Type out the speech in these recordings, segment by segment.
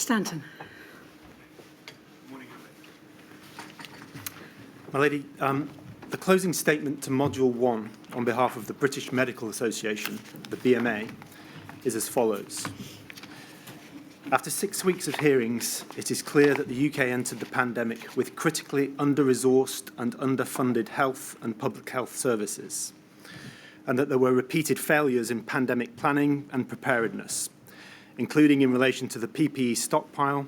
Stanton. My lady, the closing statement to Module 1 on behalf of the British Medical Association, the BMA, is as follows. After 6 weeks of hearings, it is clear that the UK entered the pandemic with critically under-resourced and underfunded health and public health services, and that there were repeated failures in pandemic planning and preparedness, including in relation to the PPE stockpile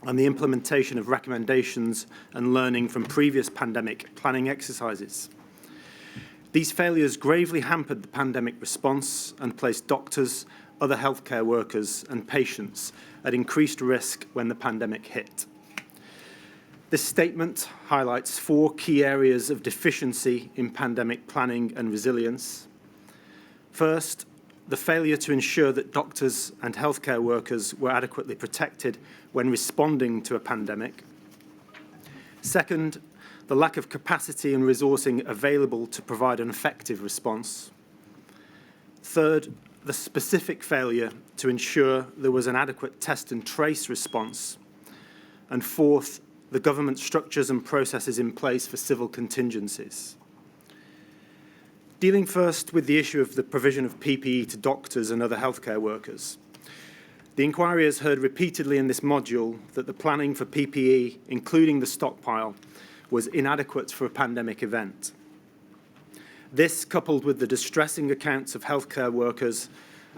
and the implementation of recommendations and learning from previous pandemic planning exercises. These failures gravely hampered the pandemic response and placed doctors, other healthcare workers and patients at increased risk when the pandemic hit. This statement highlights 4 key areas of deficiency in pandemic planning and resilience. First, the failure to ensure that doctors and healthcare workers were adequately protected when responding to a pandemic. Second, the lack of capacity and resourcing available to provide an effective response. Third, the specific failure to ensure there was an adequate test and trace response. And fourth, the government structures and processes in place for civil contingencies. Dealing first with the issue of the provision of PPE to doctors and other healthcare workers. The inquiry has heard repeatedly in this module that the planning for PPE, including the stockpile, was inadequate for a pandemic event. This, coupled with the distressing accounts of healthcare workers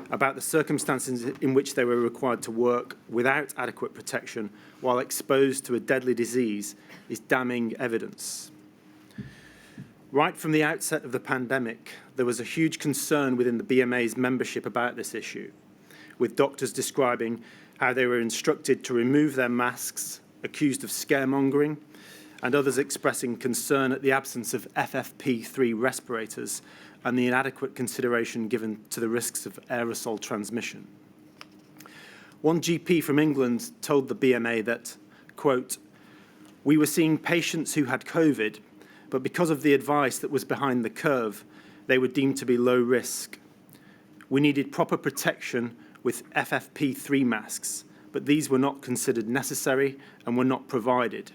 about the circumstances in which they were required to work without adequate protection while exposed to a deadly disease, is damning evidence. Right from the outset of the pandemic, there was a huge concern within the BMA's membership about this issue, with doctors describing how they were instructed to remove their masks, accused of scaremongering, and others expressing concern at the absence of FFP3 respirators and the inadequate consideration given to the risks of aerosol transmission. One GP from England told the BMA that, quote, "We were seeing patients who had COVID, but because of the advice that was behind the curve, they were deemed to be low risk. We needed proper protection with FFP3 masks, but these were not considered necessary and were not provided.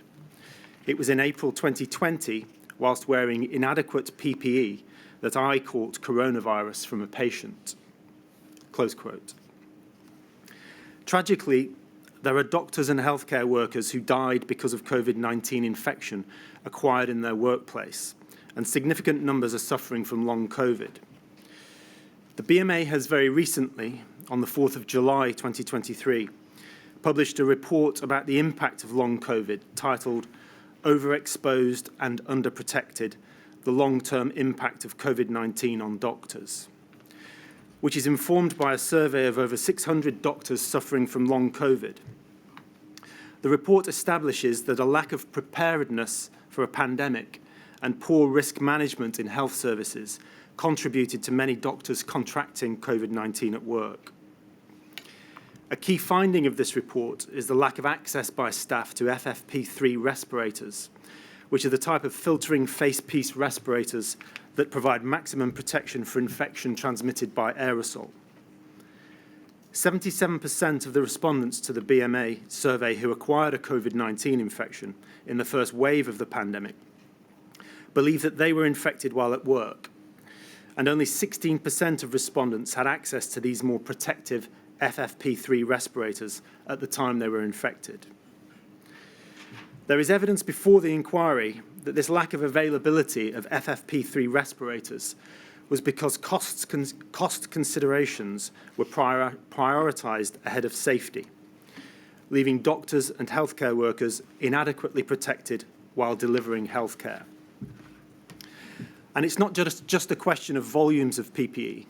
It was in April 2020, whilst wearing inadequate PPE, that I caught coronavirus from a patient." Close quote. Tragically, there are doctors and healthcare workers who died because of COVID-19 infection acquired in their workplace, and significant numbers are suffering from long COVID. The BMA has very recently, on the 4th of July 2023, published a report about the impact of long COVID titled "Overexposed and Underprotected, the Long-Term Impact of COVID-19 on Doctors," which is informed by a survey of over 600 doctors suffering from long COVID. The report establishes that a lack of preparedness for a pandemic and poor risk management in health services contributed to many doctors contracting COVID-19 at work. A key finding of this report is the lack of access by staff to FFP3 respirators, which are the type of filtering face-piece respirators that provide maximum protection for infection transmitted by aerosol. 77% of the respondents to the BMA survey who acquired a COVID-19 infection in the first wave of the pandemic believe that they were infected while at work, and only 16% of respondents had access to these more protective FFP3 respirators at the time they were infected. There is evidence before the inquiry that this lack of availability of FFP3 respirators was because cost considerations were prioritised ahead of safety, leaving doctors and healthcare workers inadequately protected while delivering healthcare. And it's not just a question of volumes of PPE.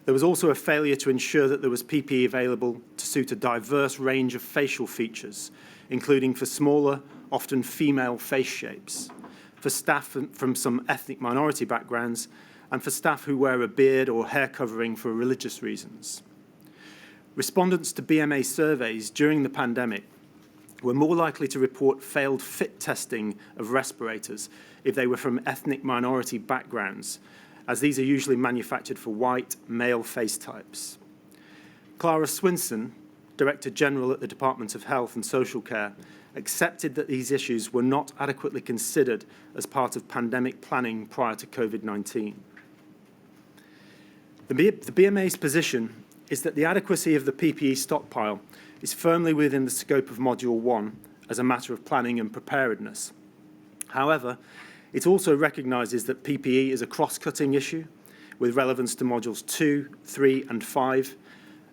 There was also a failure to ensure that there was PPE available to suit a diverse range of facial features, including for smaller, often female face shapes, for staff from some ethnic minority backgrounds, and for staff who wear a beard or hair covering for religious reasons. Respondents to BMA surveys during the pandemic were more likely to report failed fit testing of respirators if they were from ethnic minority backgrounds, as these are usually manufactured for white, male face types. Clara Swinson, Director General at the Department of Health and Social Care, accepted that these issues were not adequately considered as part of pandemic planning prior to COVID-19. The BMA's position is that the adequacy of the PPE stockpile is firmly within the scope of Module 1 as a matter of planning and preparedness. However, it also recognises that PPE is a cross-cutting issue with relevance to Modules 2, 3 and 5,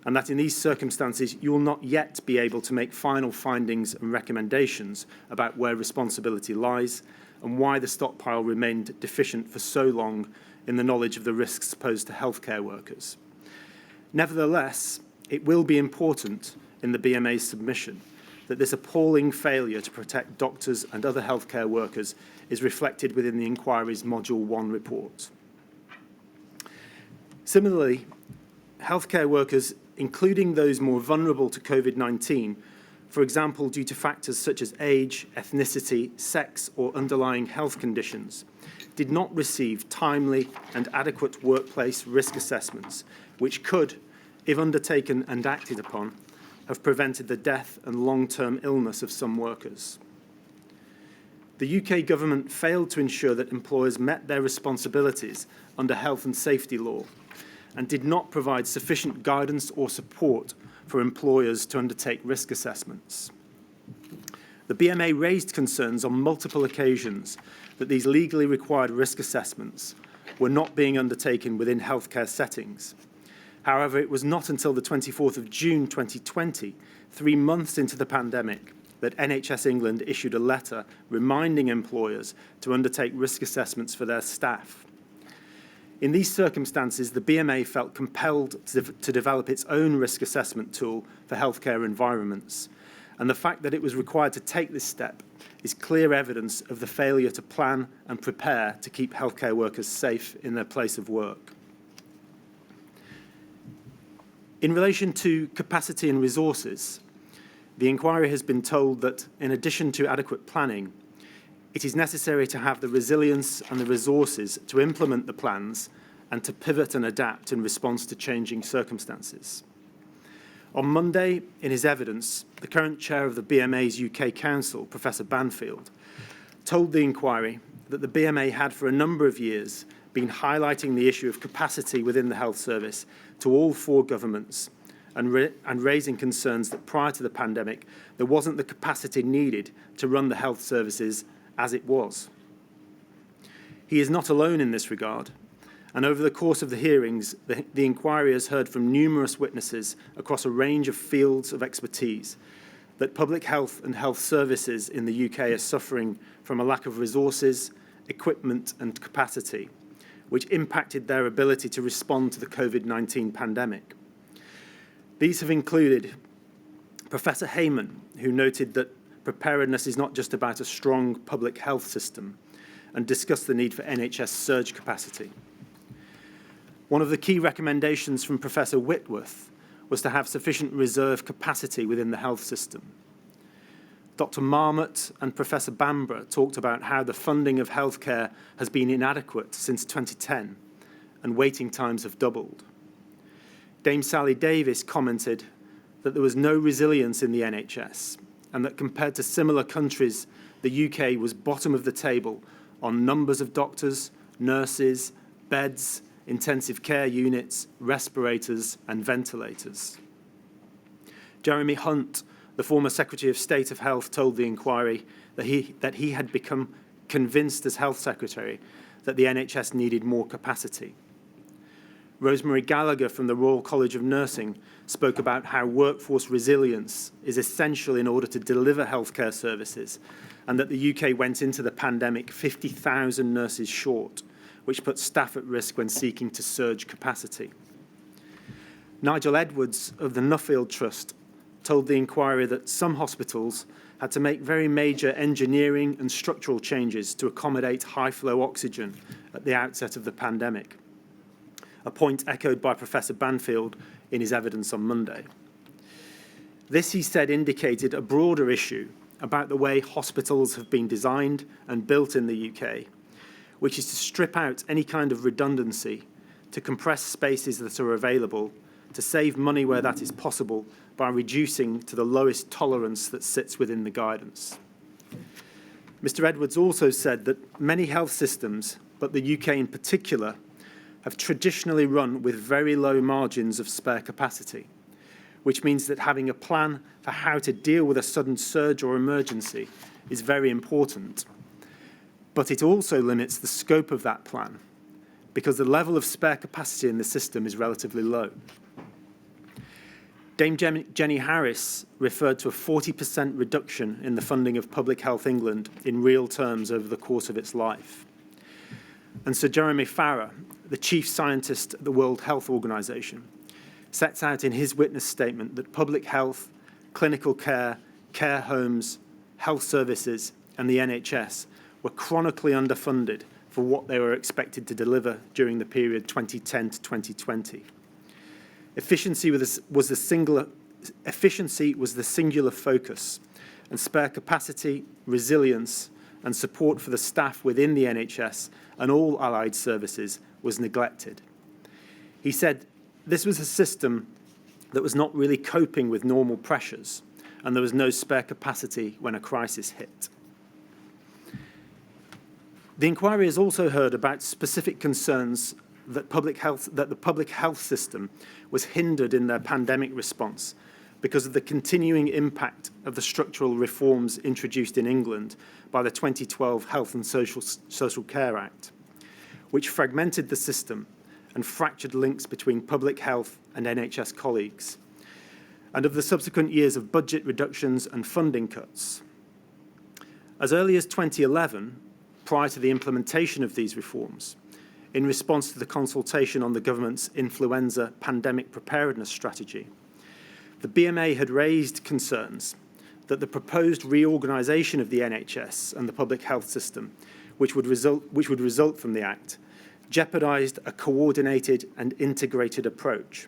and that in these circumstances you will not yet be able to make final findings and recommendations about where responsibility lies and why the stockpile remained deficient for so long in the knowledge of the risks posed to healthcare workers. Nevertheless, it will be important in the BMA's submission that this appalling failure to protect doctors and other healthcare workers is reflected within the inquiry's Module 1 report. Similarly, healthcare workers, including those more vulnerable to COVID-19, for example, due to factors such as age, ethnicity, sex, or underlying health conditions, did not receive timely and adequate workplace risk assessments, which could, if undertaken and acted upon, have prevented the death and long-term illness of some workers. The UK government failed to ensure that employers met their responsibilities under health and safety law and did not provide sufficient guidance or support for employers to undertake risk assessments. The BMA raised concerns on multiple occasions that these legally required risk assessments were not being undertaken within healthcare settings. However, it was not until the 24th of June 2020, 3 months into the pandemic, that NHS England issued a letter reminding employers to undertake risk assessments for their staff. In these circumstances, the BMA felt compelled to develop its own risk assessment tool for healthcare environments, and the fact that it was required to take this step is clear evidence of the failure to plan and prepare to keep healthcare workers safe in their place of work. In relation to capacity and resources, the inquiry has been told that, in addition to adequate planning, it is necessary to have the resilience and the resources to implement the plans and to pivot and adapt in response to changing circumstances. On Monday, in his evidence, the current chair of the BMA's UK Council, Professor Banfield, told the inquiry that the BMA had for a number of years been highlighting the issue of capacity within the health service to all 4 governments and raising concerns that prior to the pandemic there wasn't the capacity needed to run the health services as it was. He is not alone in this regard, and over the course of the hearings, the inquiry has heard from numerous witnesses across a range of fields of expertise that public health and health services in the UK are suffering from a lack of resources, equipment and capacity, which impacted their ability to respond to the COVID-19 pandemic. These have included Professor Heyman, who noted that preparedness is not just about a strong public health system, and discussed the need for NHS surge capacity. One of the key recommendations from Professor Whitworth was to have sufficient reserve capacity within the health system. Dr. Marmot and Professor Bamborough talked about how the funding of healthcare has been inadequate since 2010 and waiting times have doubled. Dame Sally Davis commented that there was no resilience in the NHS and that compared to similar countries, the UK was bottom of the table on numbers of doctors, nurses, beds, intensive care units, respirators and ventilators. Jeremy Hunt, the former Secretary of State of Health, told the inquiry that he had become convinced as Health Secretary that the NHS needed more capacity. Rosemary Gallagher from the Royal College of Nursing spoke about how workforce resilience is essential in order to deliver healthcare services, and that the UK went into the pandemic 50,000 nurses short, which put staff at risk when seeking to surge capacity. Nigel Edwards of the Nuffield Trust told the inquiry that some hospitals had to make very major engineering and structural changes to accommodate high-flow oxygen at the outset of the pandemic, a point echoed by Professor Banfield in his evidence on Monday. This, he said, indicated a broader issue about the way hospitals have been designed and built in the UK, which is to strip out any kind of redundancy, to compress spaces that are available, to save money where that is possible by reducing to the lowest tolerance that sits within the guidance. Mr. Edwards also said that many health systems, but the UK in particular, have traditionally run with very low margins of spare capacity, which means that having a plan for how to deal with a sudden surge or emergency is very important. But it also limits the scope of that plan, because the level of spare capacity in the system is relatively low. Dame Jenny Harris referred to a 40% reduction in the funding of Public Health England in real terms over the course of its life. And Sir Jeremy Farrar, the chief scientist at the World Health Organization, sets out in his witness statement that public health, clinical care, care homes, health services, and the NHS were chronically underfunded for what they were expected to deliver during the period 2010 to 2020. Efficiency was the singular focus, and spare capacity, resilience, and support for the staff within the NHS and all allied services was neglected. He said this was a system that was not really coping with normal pressures, and there was no spare capacity when a crisis hit. The inquiry has also heard about specific concerns that the public health system was hindered in their pandemic response because of the continuing impact of the structural reforms introduced in England by the 2012 Health and Social Care Act, which fragmented the system and fractured links between public health and NHS colleagues, and of the subsequent years of budget reductions and funding cuts. As early as 2011, prior to the implementation of these reforms, in response to the consultation on the government's influenza pandemic preparedness strategy, the BMA had raised concerns that the proposed reorganisation of the NHS and the public health system, which would result from the Act, jeopardised a coordinated and integrated approach,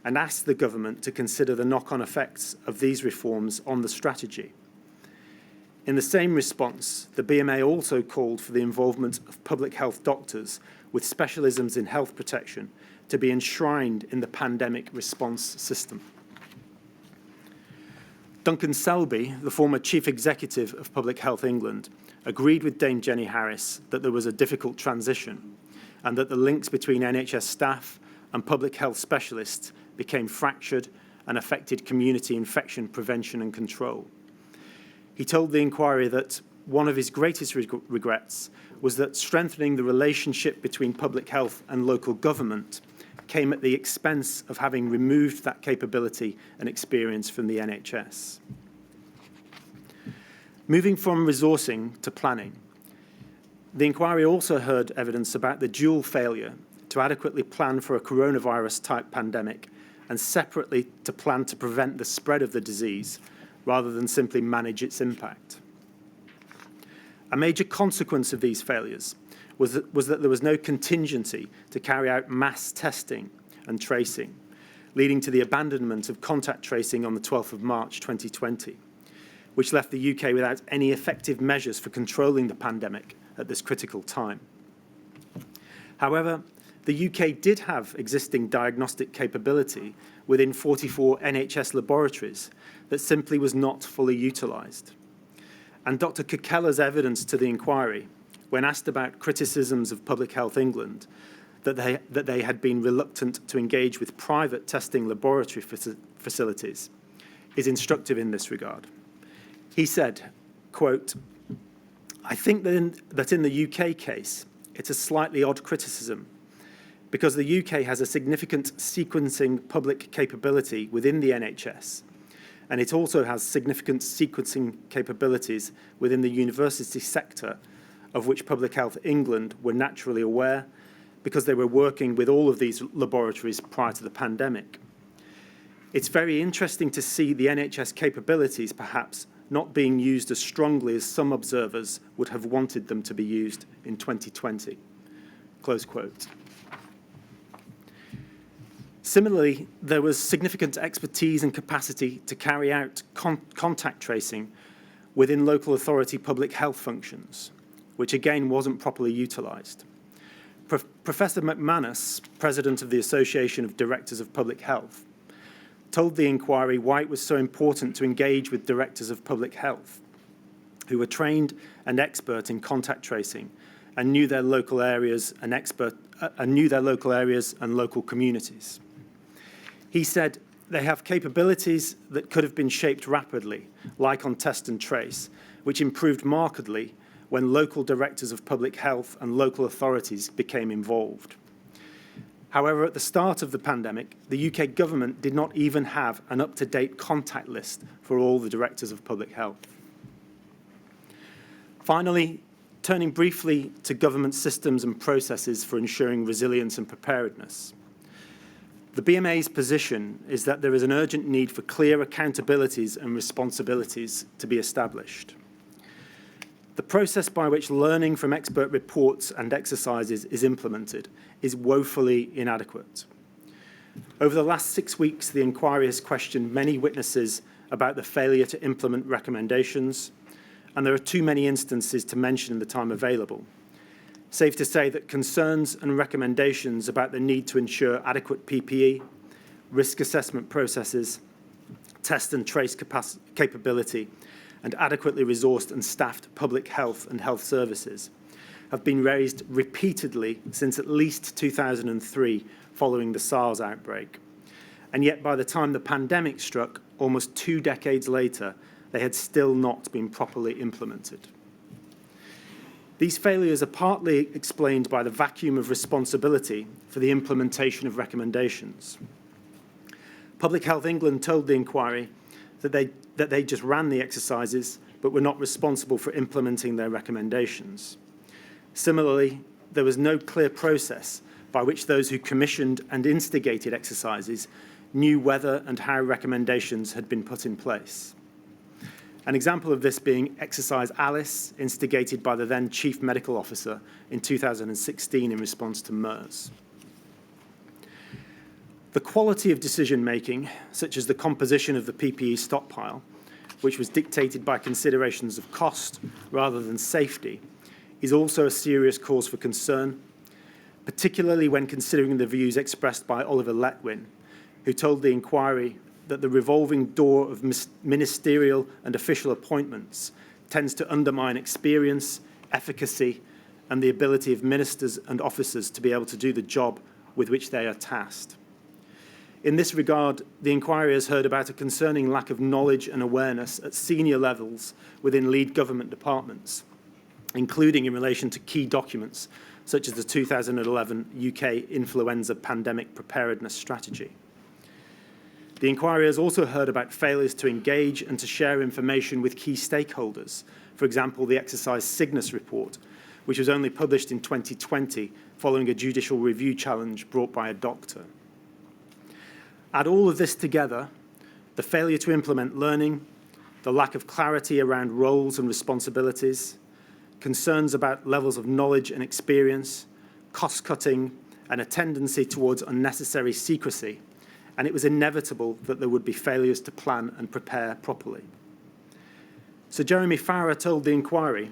and asked the government to consider the knock-on effects of these reforms on the strategy. In the same response, the BMA also called for the involvement of public health doctors with specialisms in health protection to be enshrined in the pandemic response system. Duncan Selby, the former chief executive of Public Health England, agreed with Dame Jenny Harris that there was a difficult transition and that the links between NHS staff and public health specialists became fractured and affected community infection prevention and control. He told the inquiry that one of his greatest regrets was that strengthening the relationship between public health and local government came at the expense of having removed that capability and experience from the NHS. Moving from resourcing to planning, the inquiry also heard evidence about the dual failure to adequately plan for a coronavirus-type pandemic and separately to plan to prevent the spread of the disease rather than simply manage its impact. A major consequence of these failures was that there was no contingency to carry out mass testing and tracing, leading to the abandonment of contact tracing on the 12th of March 2020, which left the UK without any effective measures for controlling the pandemic at this critical time. However, the UK did have existing diagnostic capability within 44 NHS laboratories that simply was not fully utilised. And Dr. Kekella's evidence to the inquiry, when asked about criticisms of Public Health England, that they had been reluctant to engage with private testing laboratory facilities, is instructive in this regard. He said, quote, "I think that in the UK case, it's a slightly odd criticism, because the UK has a significant sequencing public capability within the NHS, and it also has significant sequencing capabilities within the university sector, of which Public Health England were naturally aware because they were working with all of these laboratories prior to the pandemic. It's very interesting to see the NHS capabilities perhaps not being used as strongly as some observers would have wanted them to be used in 2020. Close quote. Similarly, there was significant expertise and capacity to carry out contact tracing within local authority public health functions, which again wasn't properly utilised. Professor McManus, president of the Association of Directors of Public Health, told the inquiry why it was so important to engage with directors of public health, who were trained and expert in contact tracing and knew their local areas and local communities. He said, "They have capabilities that could have been shaped rapidly, like on test and trace, which improved markedly when local directors of public health and local authorities became involved." However, at the start of the pandemic, the UK government did not even have an up-to-date contact list for all the directors of public health. Finally, turning briefly to government systems and processes for ensuring resilience and preparedness. The BMA's position is that there is an urgent need for clear accountabilities and responsibilities to be established. The process by which learning from expert reports and exercises is implemented is woefully inadequate. Over the last 6 weeks, the inquiry has questioned many witnesses about the failure to implement recommendations, and there are too many instances to mention in the time available. Safe to say that concerns and recommendations about the need to ensure adequate PPE, risk assessment processes, test and trace capability, and adequately resourced and staffed public health and health services have been raised repeatedly since at least 2003 following the SARS outbreak. And yet by the time the pandemic struck, almost 2 decades later, they had still not been properly implemented. These failures are partly explained by the vacuum of responsibility for the implementation of recommendations. Public Health England told the inquiry that they just ran the exercises but were not responsible for implementing their recommendations. Similarly, there was no clear process by which those who commissioned and instigated exercises knew whether and how recommendations had been put in place. An example of this being Exercise Alice, instigated by the then Chief Medical Officer in 2016 in response to MERS. The quality of decision-making, such as the composition of the PPE stockpile, which was dictated by considerations of cost rather than safety, is also a serious cause for concern, particularly when considering the views expressed by Oliver Letwin, who told the inquiry that the revolving door of ministerial and official appointments tends to undermine experience, efficacy, and the ability of ministers and officers to be able to do the job with which they are tasked. In this regard, the inquiry has heard about a concerning lack of knowledge and awareness at senior levels within lead government departments, including in relation to key documents such as the 2011 UK influenza pandemic preparedness strategy. The inquiry has also heard about failures to engage and to share information with key stakeholders, for example, the exercise Cygnus report, which was only published in 2020 following a judicial review challenge brought by a doctor. Add all of this together, the failure to implement learning, the lack of clarity around roles and responsibilities, concerns about levels of knowledge and experience, cost-cutting, and a tendency towards unnecessary secrecy, and it was inevitable that there would be failures to plan and prepare properly. Sir Jeremy Farrar told the inquiry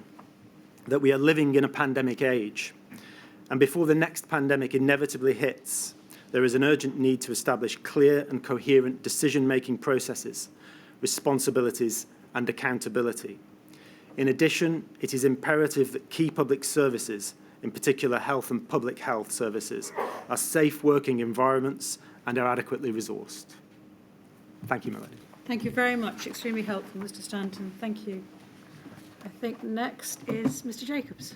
that we are living in a pandemic age, and before the next pandemic inevitably hits, there is an urgent need to establish clear and coherent decision-making processes, responsibilities, and accountability. In addition, it is imperative that key public services, in particular health and public health services, are safe working environments and are adequately resourced. Thank you, my lady. Thank you very much. Extremely helpful, Mr. Stanton. Thank you. I think next is Mr. Jacobs.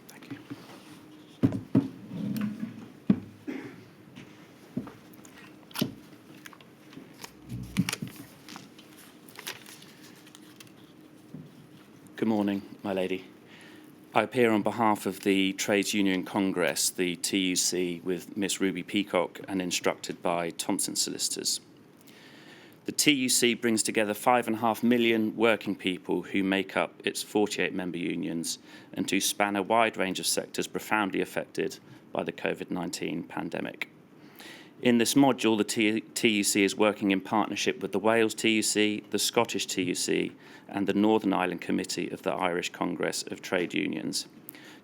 Thank you. Good morning, my lady. I appear on behalf of the Trades Union Congress, the TUC, with Miss Ruby Peacock and instructed by Thompson Solicitors. The TUC brings together 5.5 million working people who make up its 48 member unions and who span a wide range of sectors profoundly affected by the COVID-19 pandemic. In this module, the TUC is working in partnership with the Wales TUC, the Scottish TUC, and the Northern Ireland Committee of the Irish Congress of Trade Unions.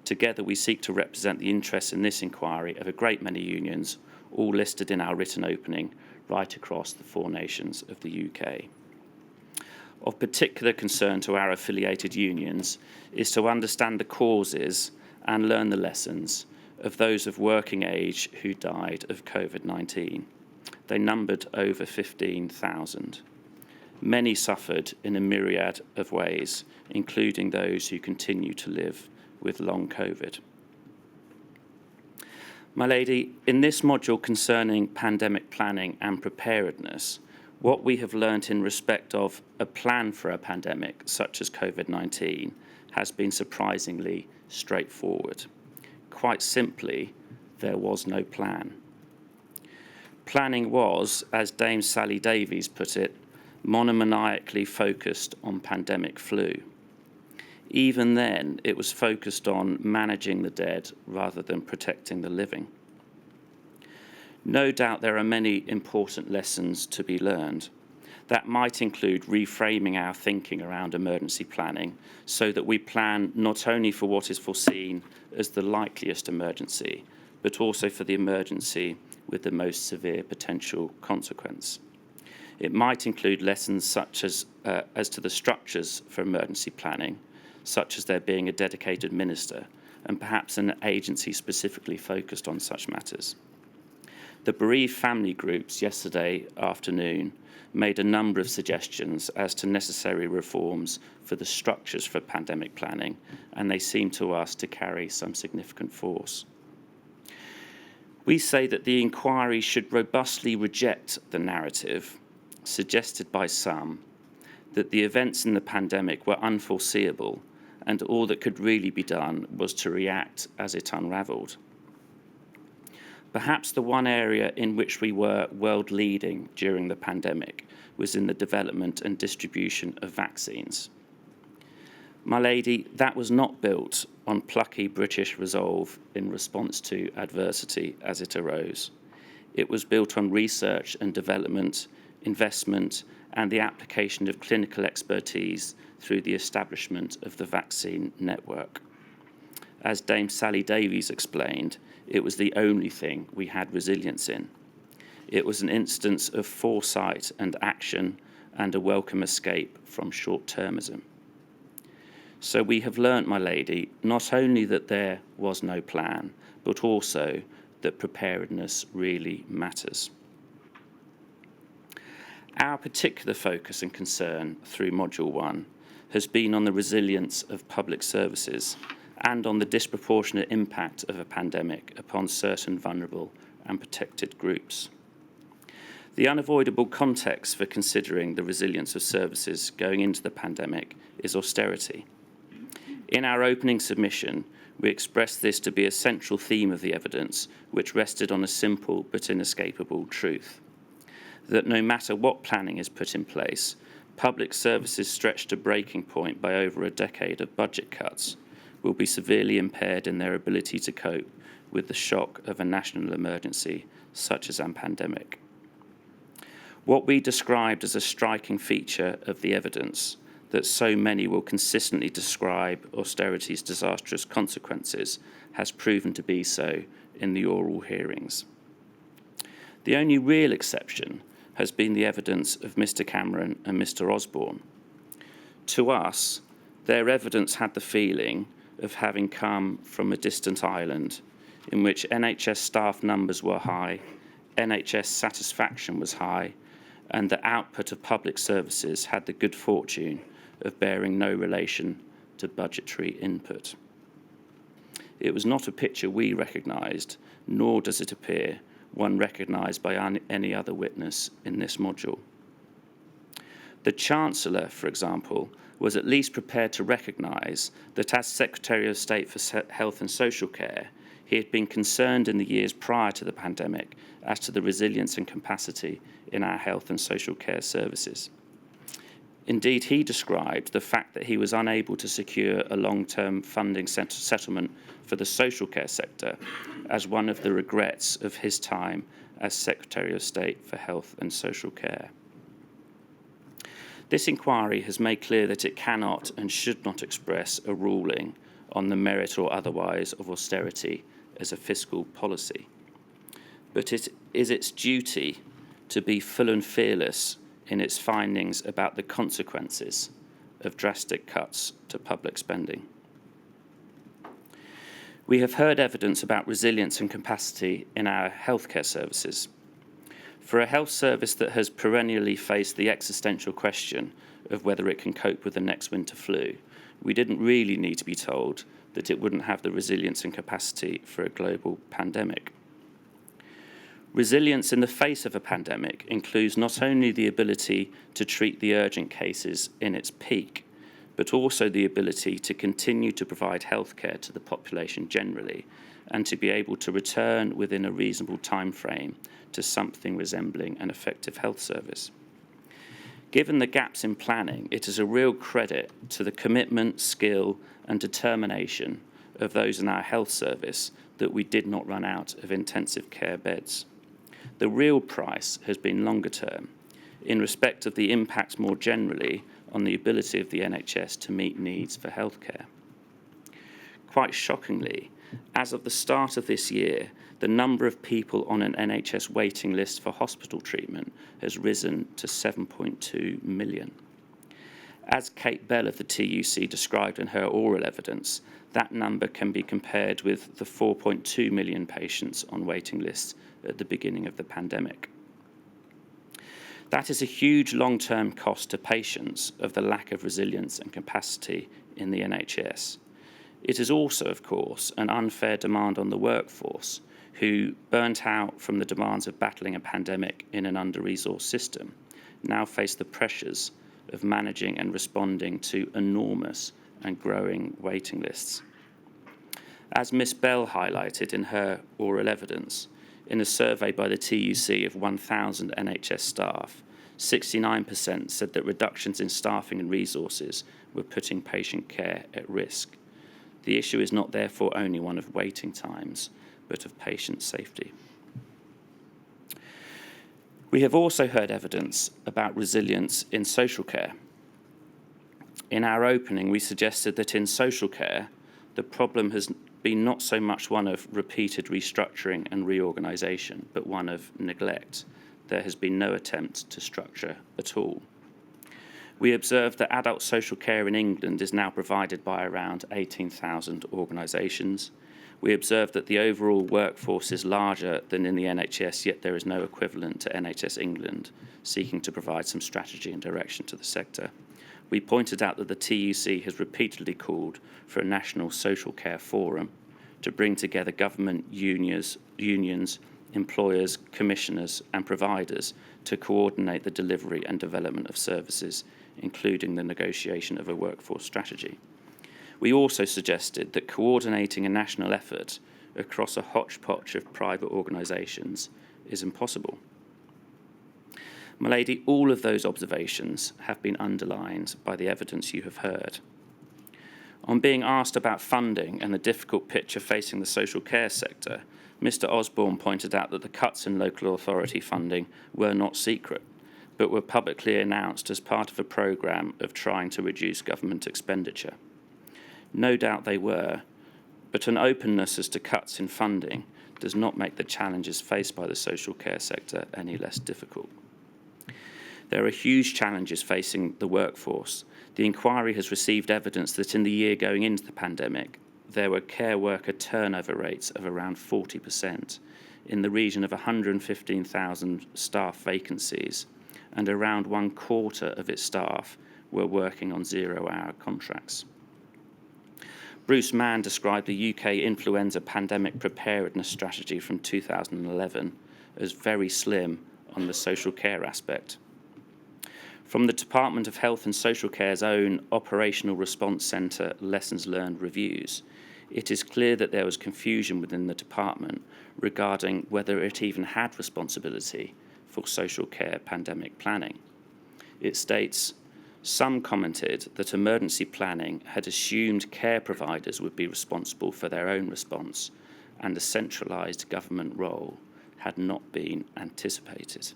Together, we seek to represent the interests in this inquiry of a great many unions, all listed in our written opening, right across the 4 nations of the UK. Of particular concern to our affiliated unions is to understand the causes and learn the lessons of those of working age who died of Covid-19. They numbered over 15,000. Many suffered in a myriad of ways, including those who continue to live with long COVID. My lady, in this module concerning pandemic planning and preparedness, what we have learnt in respect of a plan for a pandemic such as COVID-19 has been surprisingly straightforward. Quite simply, there was no plan. Planning was, as Dame Sally Davies put it, monomaniacally focused on pandemic flu. Even then, it was focused on managing the dead rather than protecting the living. No doubt there are many important lessons to be learned. That might include reframing our thinking around emergency planning so that we plan not only for what is foreseen as the likeliest emergency, but also for the emergency with the most severe potential consequence. It might include lessons such as to the structures for emergency planning, such as there being a dedicated minister and perhaps an agency specifically focused on such matters. The bereaved family groups yesterday afternoon made a number of suggestions as to necessary reforms for the structures for pandemic planning, and they seem to us to carry some significant force. We say that the inquiry should robustly reject the narrative suggested by some that the events in the pandemic were unforeseeable and all that could really be done was to react as it unravelled. Perhaps the one area in which we were world-leading during the pandemic was in the development and distribution of vaccines. My lady, that was not built on plucky British resolve in response to adversity as it arose. It was built on research and development, investment, and the application of clinical expertise through the establishment of the vaccine network. As Dame Sally Davies explained, it was the only thing we had resilience in. It was an instance of foresight and action and a welcome escape from short-termism. So we have learnt, my lady, not only that there was no plan, but also that preparedness really matters. Our particular focus and concern through Module 1 has been on the resilience of public services and on the disproportionate impact of a pandemic upon certain vulnerable and protected groups. The unavoidable context for considering the resilience of services going into the pandemic is austerity. In our opening submission, we expressed this to be a central theme of the evidence, which rested on a simple but inescapable truth, that no matter what planning is put in place, public services stretched to breaking point by over a decade of budget cuts will be severely impaired in their ability to cope with the shock of a national emergency such as a pandemic. What we described as a striking feature of the evidence that so many will consistently describe austerity's disastrous consequences has proven to be so in the oral hearings. The only real exception has been the evidence of Mr. Cameron and Mr. Osborne. To us, their evidence had the feeling of having come from a distant island in which NHS staff numbers were high, NHS satisfaction was high, and the output of public services had the good fortune of bearing no relation to budgetary input. It was not a picture we recognised, nor does it appear one recognised by any other witness in this module. The Chancellor, for example, was at least prepared to recognise that as Secretary of State for Health and Social Care, he had been concerned in the years prior to the pandemic as to the resilience and capacity in our health and social care services. Indeed, he described the fact that he was unable to secure a long-term funding settlement for the social care sector as one of the regrets of his time as Secretary of State for Health and Social Care. This inquiry has made clear that it cannot and should not express a ruling on the merit or otherwise of austerity as a fiscal policy, but it is its duty to be full and fearless in its findings about the consequences of drastic cuts to public spending. We have heard evidence about resilience and capacity in our healthcare services. For a health service that has perennially faced the existential question of whether it can cope with the next winter flu, we didn't really need to be told that it wouldn't have the resilience and capacity for a global pandemic. Resilience in the face of a pandemic includes not only the ability to treat the urgent cases in its peak, but also the ability to continue to provide healthcare to the population generally, and to be able to return within a reasonable time frame to something resembling an effective health service. Given the gaps in planning, it is a real credit to the commitment, skill, and determination of those in our health service that we did not run out of intensive care beds. The real price has been longer term, in respect of the impact more generally on the ability of the NHS to meet needs for healthcare. Quite shockingly, as of the start of this year, the number of people on an NHS waiting list for hospital treatment has risen to 7.2 million. As Kate Bell of the TUC described in her oral evidence, that number can be compared with the 4.2 million patients on waiting lists at the beginning of the pandemic. That is a huge long-term cost to patients of the lack of resilience and capacity in the NHS. It is also, of course, an unfair demand on the workforce, who, burnt out from the demands of battling a pandemic in an under-resourced system, now face the pressures of managing and responding to enormous and growing waiting lists. As Ms. Bell highlighted in her oral evidence, in a survey by the TUC of 1,000 NHS staff, 69% said that reductions in staffing and resources were putting patient care at risk. The issue is not therefore only one of waiting times, but of patient safety. We have also heard evidence about resilience in social care. In our opening, we suggested that in social care, the problem has been not so much one of repeated restructuring and reorganisation, but one of neglect. There has been no attempt to structure at all. We observed that adult social care in England is now provided by around 18,000 organisations. We observed that the overall workforce is larger than in the NHS, yet there is no equivalent to NHS England, seeking to provide some strategy and direction to the sector. We pointed out that the TUC has repeatedly called for a national social care forum to bring together government unions, employers, commissioners and providers to coordinate the delivery and development of services, including the negotiation of a workforce strategy. We also suggested that coordinating a national effort across a hodgepodge of private organisations is impossible. My lady, all of those observations have been underlined by the evidence you have heard. On being asked about funding and the difficult picture facing the social care sector, Mr. Osborne pointed out that the cuts in local authority funding were not secret, but were publicly announced as part of a programme of trying to reduce government expenditure. No doubt they were, but an openness as to cuts in funding does not make the challenges faced by the social care sector any less difficult. There are huge challenges facing the workforce. The inquiry has received evidence that in the year going into the pandemic, there were care worker turnover rates of around 40%, in the region of 115,000 staff vacancies, and around 1/4 of its staff were working on zero-hour contracts. Bruce Mann described the UK influenza pandemic preparedness strategy from 2011 as very slim on the social care aspect. From the Department of Health and Social Care's own Operational Response Centre Lessons Learned reviews, it is clear that there was confusion within the department regarding whether it even had responsibility for social care pandemic planning. It states, some commented that emergency planning had assumed care providers would be responsible for their own response and a centralised government role had not been anticipated.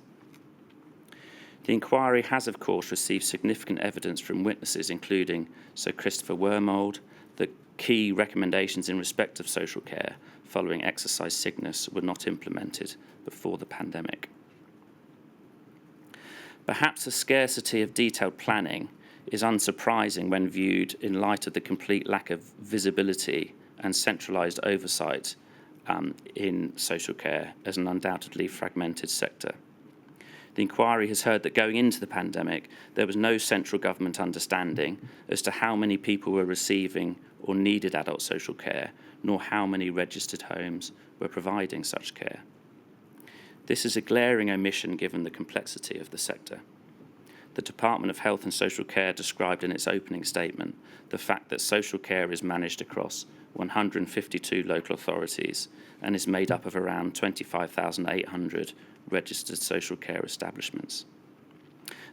The inquiry has, of course, received significant evidence from witnesses, including Sir Christopher Wormold, that key recommendations in respect of social care following exercise sickness were not implemented before the pandemic. Perhaps the scarcity of detailed planning is unsurprising when viewed in light of the complete lack of visibility and centralised oversight in social care as an undoubtedly fragmented sector. The inquiry has heard that going into the pandemic, there was no central government understanding as to how many people were receiving or needed adult social care, nor how many registered homes were providing such care. This is a glaring omission given the complexity of the sector. The Department of Health and Social Care described in its opening statement the fact that social care is managed across 152 local authorities and is made up of around 25,800 registered social care establishments.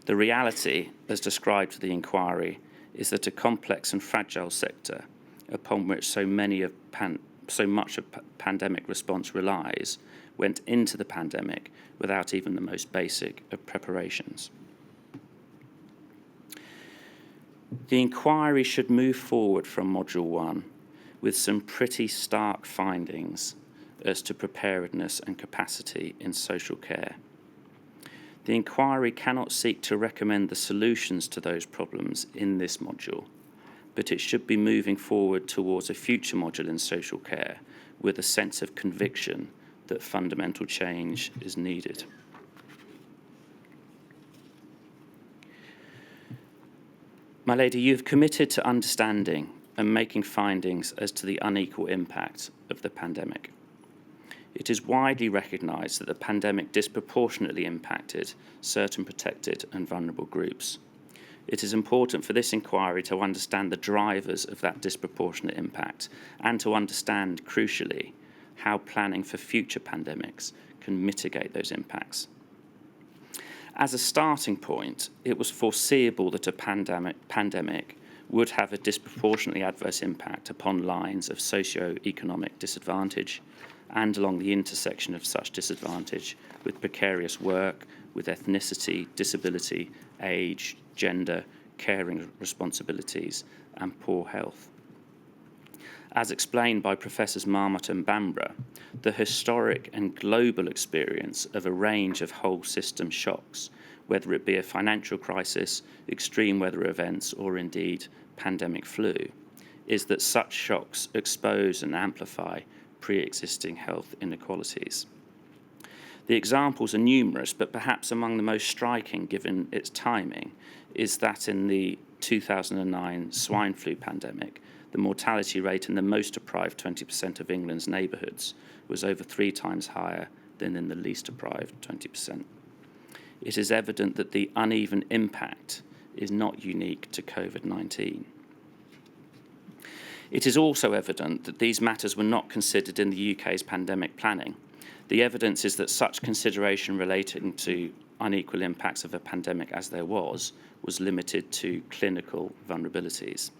The reality, as described to the inquiry, is that a complex and fragile sector, upon which so much of pandemic response relies, went into the pandemic without even the most basic of preparations. The inquiry should move forward from Module 1 with some pretty stark findings as to preparedness and capacity in social care. The inquiry cannot seek to recommend the solutions to those problems in this module, but it should be moving forward towards a future module in social care with a sense of conviction that fundamental change is needed. My lady, you have committed to understanding and making findings as to the unequal impact of the pandemic. It is widely recognised that the pandemic disproportionately impacted certain protected and vulnerable groups. It is important for this inquiry to understand the drivers of that disproportionate impact and to understand, crucially, how planning for future pandemics can mitigate those impacts. As a starting point, it was foreseeable that a pandemic would have a disproportionately adverse impact upon lines of socio-economic disadvantage and along the intersection of such disadvantage with precarious work, with ethnicity, disability, age, gender, caring responsibilities, and poor health. As explained by Professors Marmot and Bambra, the historic and global experience of a range of whole system shocks, whether it be a financial crisis, extreme weather events, or indeed pandemic flu, is that such shocks expose and amplify pre-existing health inequalities. The examples are numerous, but perhaps among the most striking, given its timing, is that in the 2009 swine flu pandemic, the mortality rate in the most deprived 20% of England's neighbourhoods was over 3 times higher than in the least deprived 20%. It is evident that the uneven impact is not unique to COVID-19. It is also evident that these matters were not considered in the UK's pandemic planning. The evidence is that such consideration relating to unequal impacts of a pandemic as there was limited to clinical vulnerabilities.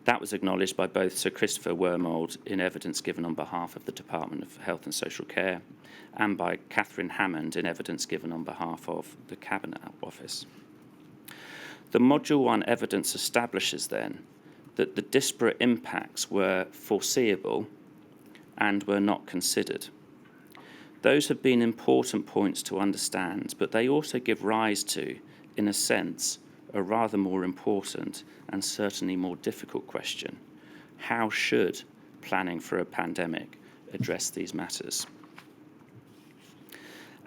That was acknowledged by both Sir Christopher Wormold in evidence given on behalf of the Department of Health and Social Care and by Catherine Hammond in evidence given on behalf of the Cabinet Office. The Module 1 evidence establishes then that the disparate impacts were foreseeable and were not considered. Those have been important points to understand, but they also give rise to, in a sense, a rather more important and certainly more difficult question. How should planning for a pandemic address these matters?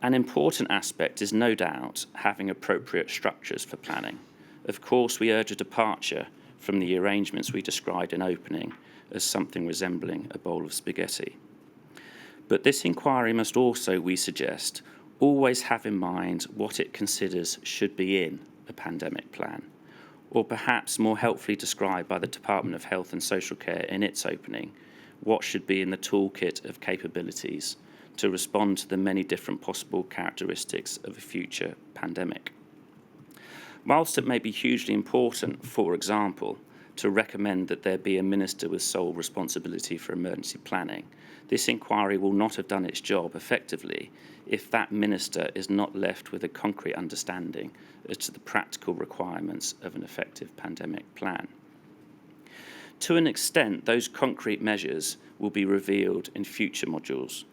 An important aspect is no doubt having appropriate structures for planning. Of course, we urge a departure from the arrangements we described in opening as something resembling a bowl of spaghetti. But this inquiry must also, we suggest, always have in mind what it considers should be in a pandemic plan, or perhaps more helpfully described by the Department of Health and Social Care in its opening, what should be in the toolkit of capabilities to respond to the many different possible characteristics of a future pandemic. Whilst it may be hugely important, for example, to recommend that there be a minister with sole responsibility for emergency planning. This inquiry will not have done its job effectively if that minister is not left with a concrete understanding as to the practical requirements of an effective pandemic plan. To an extent, those concrete measures will be revealed in future modules,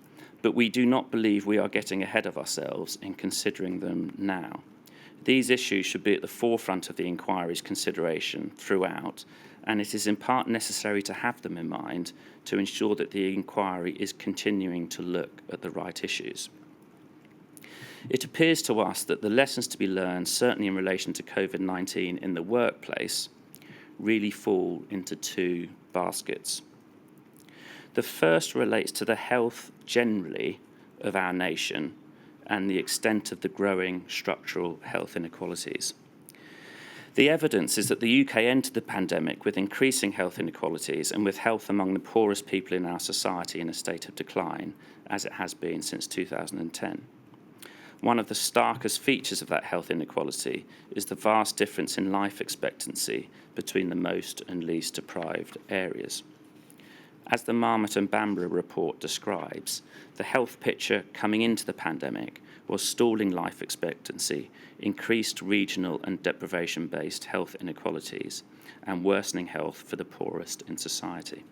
but we do not believe we are getting ahead of ourselves in considering them now. These issues should be at the forefront of the inquiry's consideration throughout, and it is in part necessary to have them in mind to ensure that the inquiry is continuing to look at the right issues. It appears to us that the lessons to be learned, certainly in relation to COVID-19 in the workplace, really fall into two baskets. The first relates to the health generally of our nation and the extent of the growing structural health inequalities. The evidence is that the UK entered the pandemic with increasing health inequalities and with health among the poorest people in our society in a state of decline, as it has been since 2010. One of the starkest features of that health inequality is the vast difference in life expectancy between the most and least deprived areas. As the Marmot and Bamborough report describes, the health picture coming into the pandemic was stalling life expectancy, increased regional and deprivation-based health inequalities, and worsening health for the poorest in society.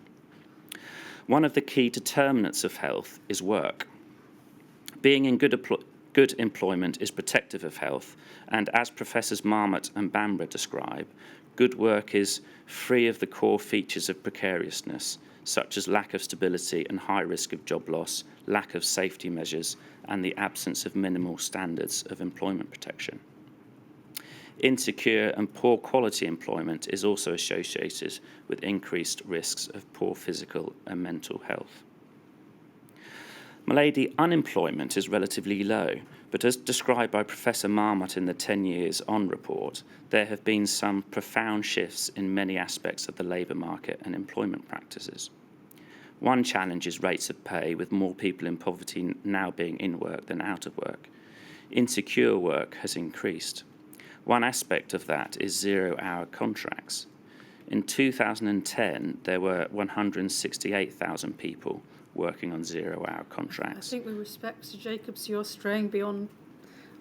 One of the key determinants of health is work. Being in good employment is protective of health, and as Professors Marmot and Bamborough describe, good work is free of the core features of precariousness, such as lack of stability and high risk of job loss, lack of safety measures, and the absence of minimal standards of employment protection. Insecure and poor quality employment is also associated with increased risks of poor physical and mental health. My lady, unemployment is relatively low, but as described by Professor Marmot in the 10 Years On report, there have been some profound shifts in many aspects of the labour market and employment practices. One challenge is rates of pay, with more people in poverty now being in work than out of work. Insecure work has increased. One aspect of that is zero-hour contracts. In 2010, there were 168,000 people working on zero-hour contracts. I think with respect, Mr. Jacobs, you're straying beyond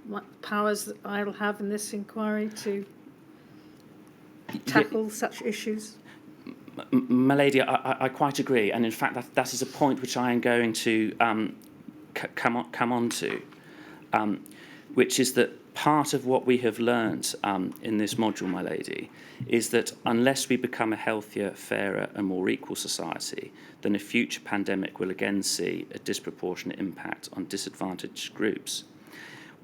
what powers that I'll have in this inquiry to tackle such issues. My lady, I quite agree, and in fact that is a point which I am going to come on to, which is that part of what we have learned in this module, my lady, is that unless we become a healthier, fairer and more equal society, then a future pandemic will again see a disproportionate impact on disadvantaged groups.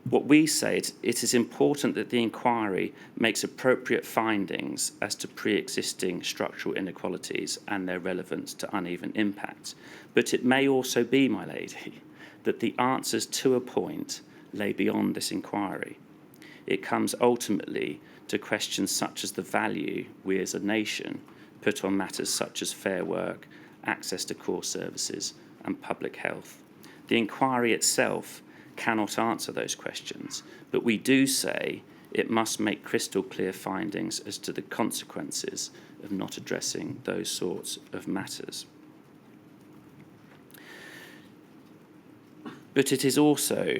What we say is it is important that the inquiry makes appropriate findings as to pre-existing structural inequalities and their relevance to uneven impact. But it may also be, my lady, that the answers to a point lay beyond this inquiry. It comes ultimately to questions such as the value we as a nation put on matters such as fair work, access to core services and public health. The inquiry itself cannot answer those questions, but we do say it must make crystal clear findings as to the consequences of not addressing those sorts of matters. But it is also,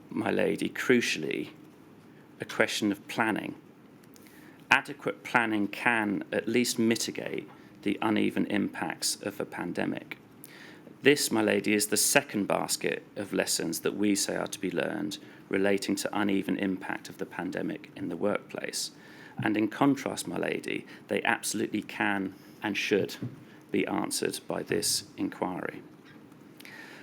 my lady, crucially, a question of planning. Adequate planning can at least mitigate the uneven impacts of a pandemic. This, my lady, is the second basket of lessons that we say are to be learned relating to uneven impact of the pandemic in the workplace. And in contrast, my lady, they absolutely can and should be answered by this inquiry.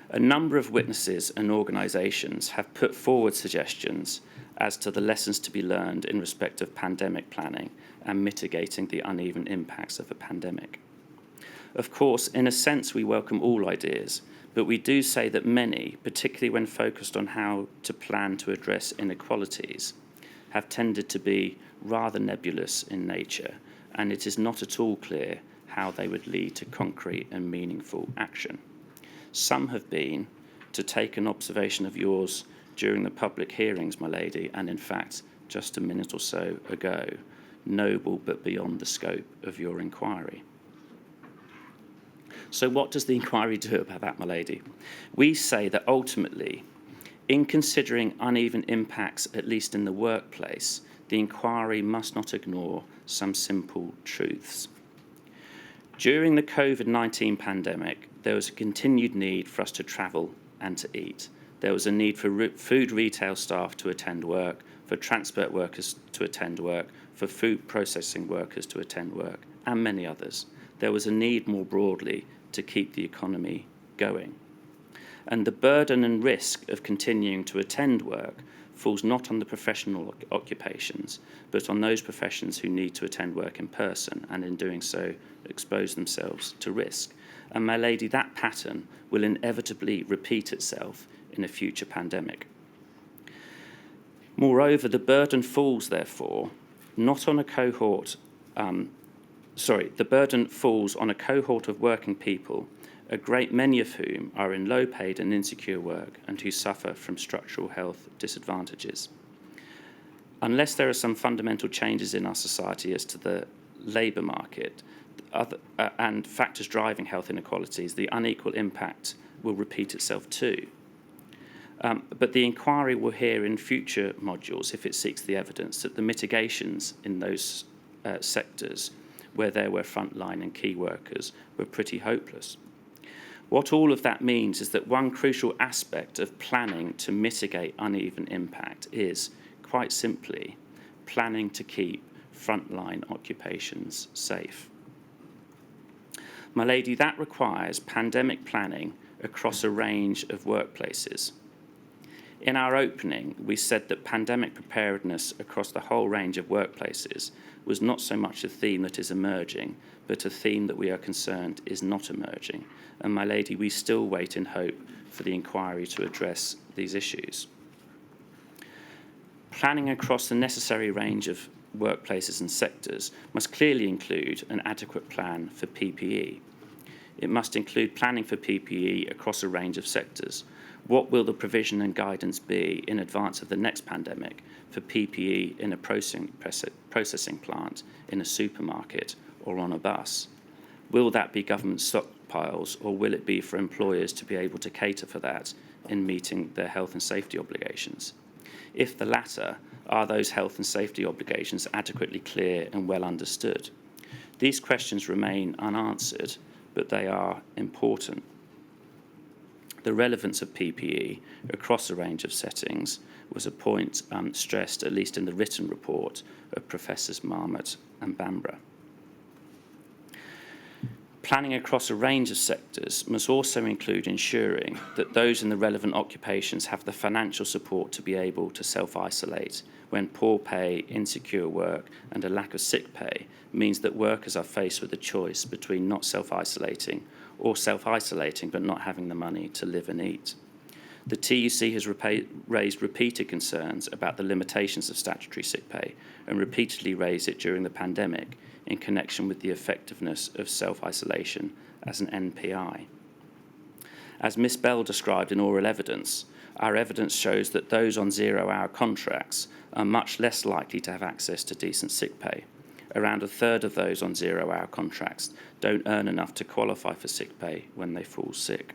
A number of witnesses and organisations have put forward suggestions as to the lessons to be learned in respect of pandemic planning and mitigating the uneven impacts of a pandemic. Of course, in a sense, we welcome all ideas, but we do say that many, particularly when focused on how to plan to address inequalities, have tended to be rather nebulous in nature, and it is not at all clear how they would lead to concrete and meaningful action. Some have been, to take an observation of yours during the public hearings, my lady, and in fact, just a minute or so ago, noble but beyond the scope of your inquiry. So what does the inquiry do about that, my lady? We say that ultimately, in considering uneven impacts, at least in the workplace, the inquiry must not ignore some simple truths. During the Covid-19 pandemic, there was a continued need for us to travel and to eat. There was a need for food retail staff to attend work, for transport workers to attend work, for food processing workers to attend work, and many others. There was a need more broadly to keep the economy going. And the burden and risk of continuing to attend work falls not on the professional occupations, but on those professions who need to attend work in person and in doing so expose themselves to risk. And my lady, that pattern will inevitably repeat itself in a future pandemic. Moreover, the burden falls, therefore, not on a cohort, the burden falls on a cohort of working people, a great many of whom are in low-paid and insecure work and who suffer from structural health disadvantages. Unless there are some fundamental changes in our society as to the labour market and factors driving health inequalities, the unequal impact will repeat itself too. But the inquiry will hear in future modules, if it seeks the evidence, that the mitigations in those sectors where there were frontline and key workers were pretty hopeless. What all of that means is that one crucial aspect of planning to mitigate uneven impact is, quite simply, planning to keep frontline occupations safe. My lady, that requires pandemic planning across a range of workplaces. In our opening, we said that pandemic preparedness across the whole range of workplaces was not so much a theme that is emerging, but a theme that we are concerned is not emerging. And my lady, we still wait in hope for the inquiry to address these issues. Planning across the necessary range of workplaces and sectors must clearly include an adequate plan for PPE. It must include planning for PPE across a range of sectors. What will the provision and guidance be in advance of the next pandemic for PPE in a processing plant, in a supermarket, or on a bus? Will that be government stockpiles, or will it be for employers to be able to cater for that in meeting their health and safety obligations? If the latter, are those health and safety obligations adequately clear and well understood? These questions remain unanswered, but they are important. The relevance of PPE across a range of settings was a point stressed, at least in the written report, of Professors Marmot and Bambra. Planning across a range of sectors must also include ensuring that those in the relevant occupations have the financial support to be able to self-isolate when poor pay, insecure work, and a lack of sick pay means that workers are faced with a choice between not self-isolating or self-isolating but not having the money to live and eat. The TUC has raised repeated concerns about the limitations of statutory sick pay and repeatedly raised it during the pandemic in connection with the effectiveness of self-isolation as an NPI. As Ms. Bell described in oral evidence, our evidence shows that those on zero-hour contracts are much less likely to have access to decent sick pay. Around a third of those on zero-hour contracts don't earn enough to qualify for sick pay when they fall sick.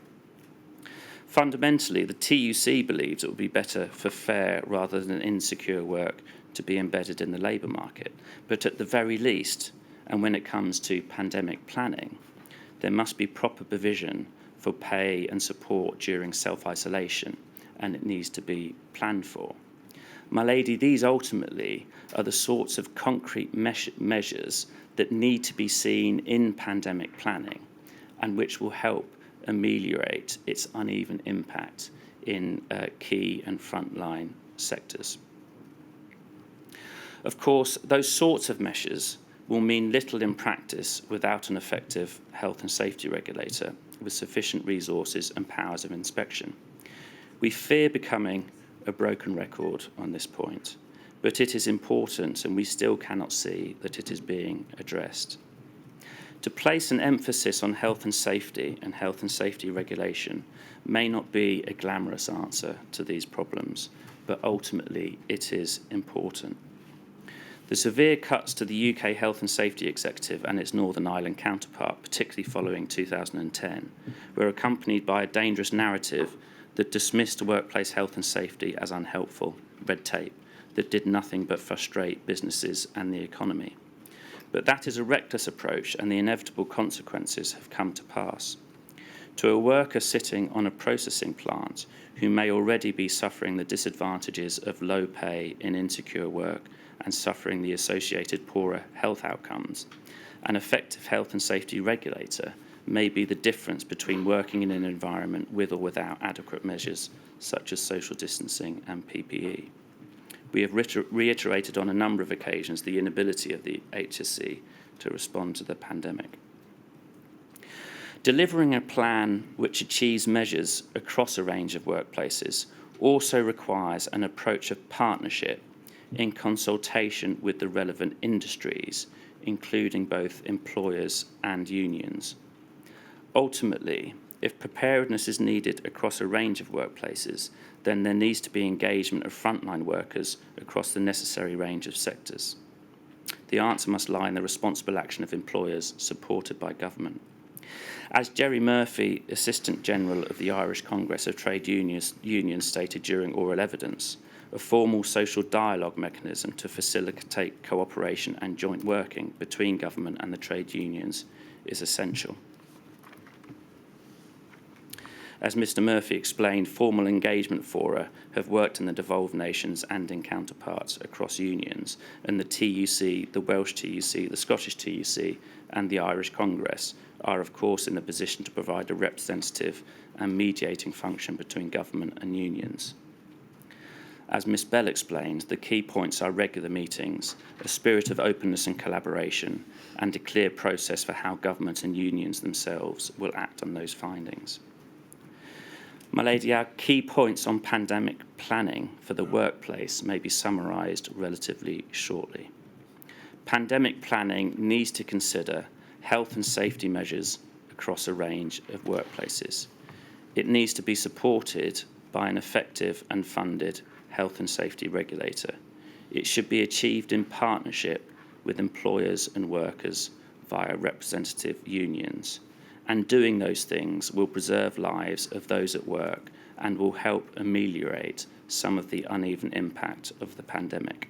Fundamentally, the TUC believes it would be better for fair rather than insecure work to be embedded in the labour market. But at the very least, and when it comes to pandemic planning, there must be proper provision for pay and support during self-isolation, and it needs to be planned for. My lady, these ultimately are the sorts of concrete measures that need to be seen in pandemic planning and which will help ameliorate its uneven impact in key and frontline sectors. Of course, those sorts of measures will mean little in practice without an effective health and safety regulator with sufficient resources and powers of inspection. We fear becoming a broken record on this point, but it is important and we still cannot see that it is being addressed. To place an emphasis on health and safety regulation may not be a glamorous answer to these problems, but ultimately it is important. The severe cuts to the UK Health and Safety Executive and its Northern Ireland counterpart, particularly following 2010, were accompanied by a dangerous narrative that dismissed workplace health and safety as unhelpful red tape that did nothing but frustrate businesses and the economy. But that is a reckless approach, and the inevitable consequences have come to pass. To a worker sitting on a processing plant who may already be suffering the disadvantages of low pay in insecure work and suffering the associated poorer health outcomes, an effective health and safety regulator may be the difference between working in an environment with or without adequate measures such as social distancing and PPE. We have reiterated on a number of occasions the inability of the HSE to respond to the pandemic. Delivering a plan which achieves measures across a range of workplaces also requires an approach of partnership in consultation with the relevant industries, including both employers and unions. Ultimately, if preparedness is needed across a range of workplaces, then there needs to be engagement of frontline workers across the necessary range of sectors. The answer must lie in the responsible action of employers supported by government. As Jerry Murphy, Assistant General of the Irish Congress of Trade Unions stated during oral evidence, a formal social dialogue mechanism to facilitate cooperation and joint working between government and the trade unions is essential. As Mr. Murphy explained, formal engagement fora have worked in the devolved nations and in counterparts across unions, and the TUC, the Welsh TUC, the Scottish TUC, and the Irish Congress are, of course, in a position to provide a representative and mediating function between government and unions. As Ms. Bell explained, the key points are regular meetings, a spirit of openness and collaboration, and a clear process for how government and unions themselves will act on those findings. My lady, our key points on pandemic planning for the workplace may be summarised relatively shortly. Pandemic planning needs to consider health and safety measures across a range of workplaces. It needs to be supported by an effective and funded health and safety regulator. It should be achieved in partnership with employers and workers via representative unions. And doing those things will preserve lives of those at work and will help ameliorate some of the uneven impact of the pandemic.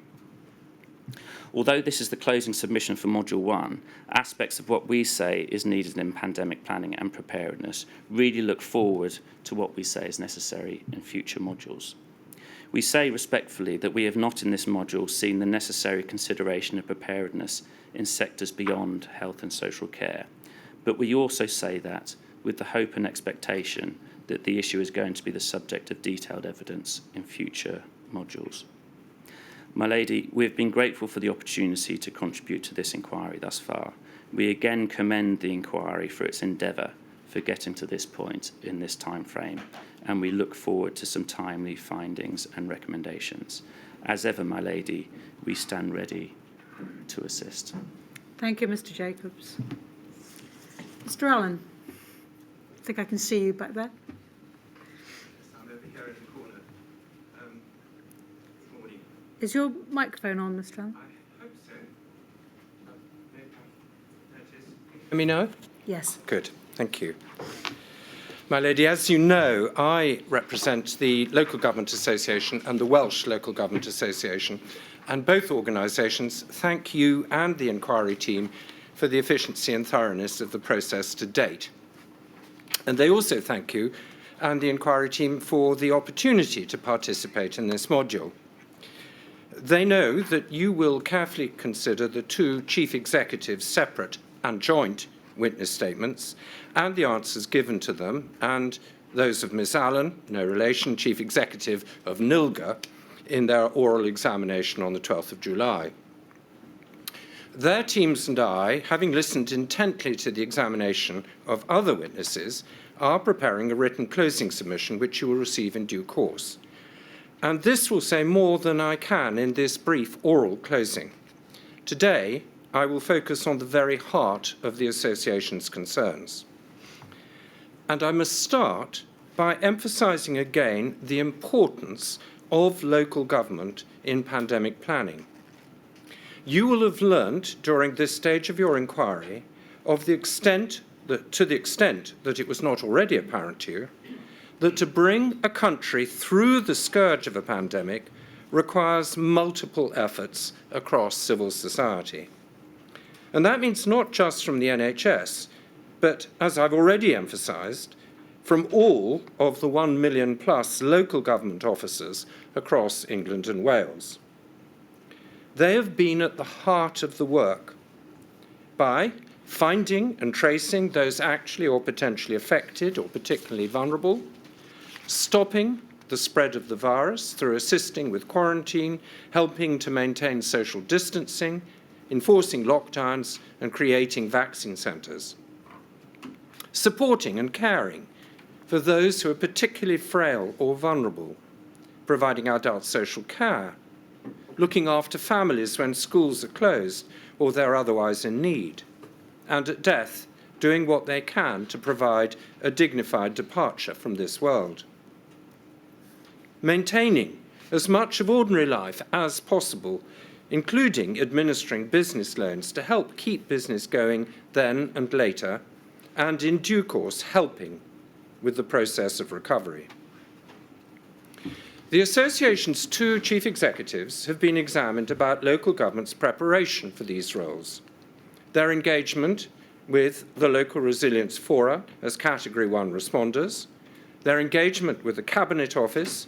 Although this is the closing submission for Module 1, aspects of what we say is needed in pandemic planning and preparedness really look forward to what we say is necessary in future modules. We say respectfully that we have not in this module seen the necessary consideration of preparedness in sectors beyond health and social care. But we also say that with the hope and expectation that the issue is going to be the subject of detailed evidence in future modules. My lady, we have been grateful for the opportunity to contribute to this inquiry thus far. We again commend the inquiry for its endeavour for getting to this point in this time frame, and we look forward to some timely findings and recommendations. As ever, my lady, we stand ready to assist. Thank you, Mr. Jacobs. Mr. Allen, I think I can see you back there. I'm over here in the corner. Good morning. Is your microphone on, Mr. Allen? I hope so. There it is. Hear me now? Yes. Good, thank you. My lady, as you know, I represent the Local Government Association and the Welsh Local Government Association, and both organisations thank you and the inquiry team for the efficiency and thoroughness of the process to date. And they also thank you and the inquiry team for the opportunity to participate in this module. They know that you will carefully consider the two chief executives' separate and joint witness statements and the answers given to them, and those of Ms. Allen, no relation, Chief Executive of NILGA, in their oral examination on the 12th of July. Their teams and I, having listened intently to the examination of other witnesses, are preparing a written closing submission which you will receive in due course. And this will say more than I can in this brief oral closing. Today, I will focus on the very heart of the association's concerns. And I must start by emphasising again the importance of local government in pandemic planning. You will have learnt during this stage of your inquiry of the extent to the extent that it was not already apparent to you, that to bring a country through the scourge of a pandemic requires multiple efforts across civil society. And that means not just from the NHS, but, as I've already emphasised, from all of the 1 million plus local government officers across England and Wales. They have been at the heart of the work by finding and tracing those actually or potentially affected or particularly vulnerable, stopping the spread of the virus through assisting with quarantine, helping to maintain social distancing, enforcing lockdowns, and creating vaccine centres, supporting and caring for those who are particularly frail or vulnerable, providing adult social care, looking after families when schools are closed or they're otherwise in need, and at death, doing what they can to provide a dignified departure from this world. Maintaining as much of ordinary life as possible, including administering business loans to help keep business going then and later, and in due course helping with the process of recovery. The Association's 2 chief executives have been examined about local government's preparation for these roles, their engagement with the local resilience fora as Category 1 responders, their engagement with the Cabinet Office,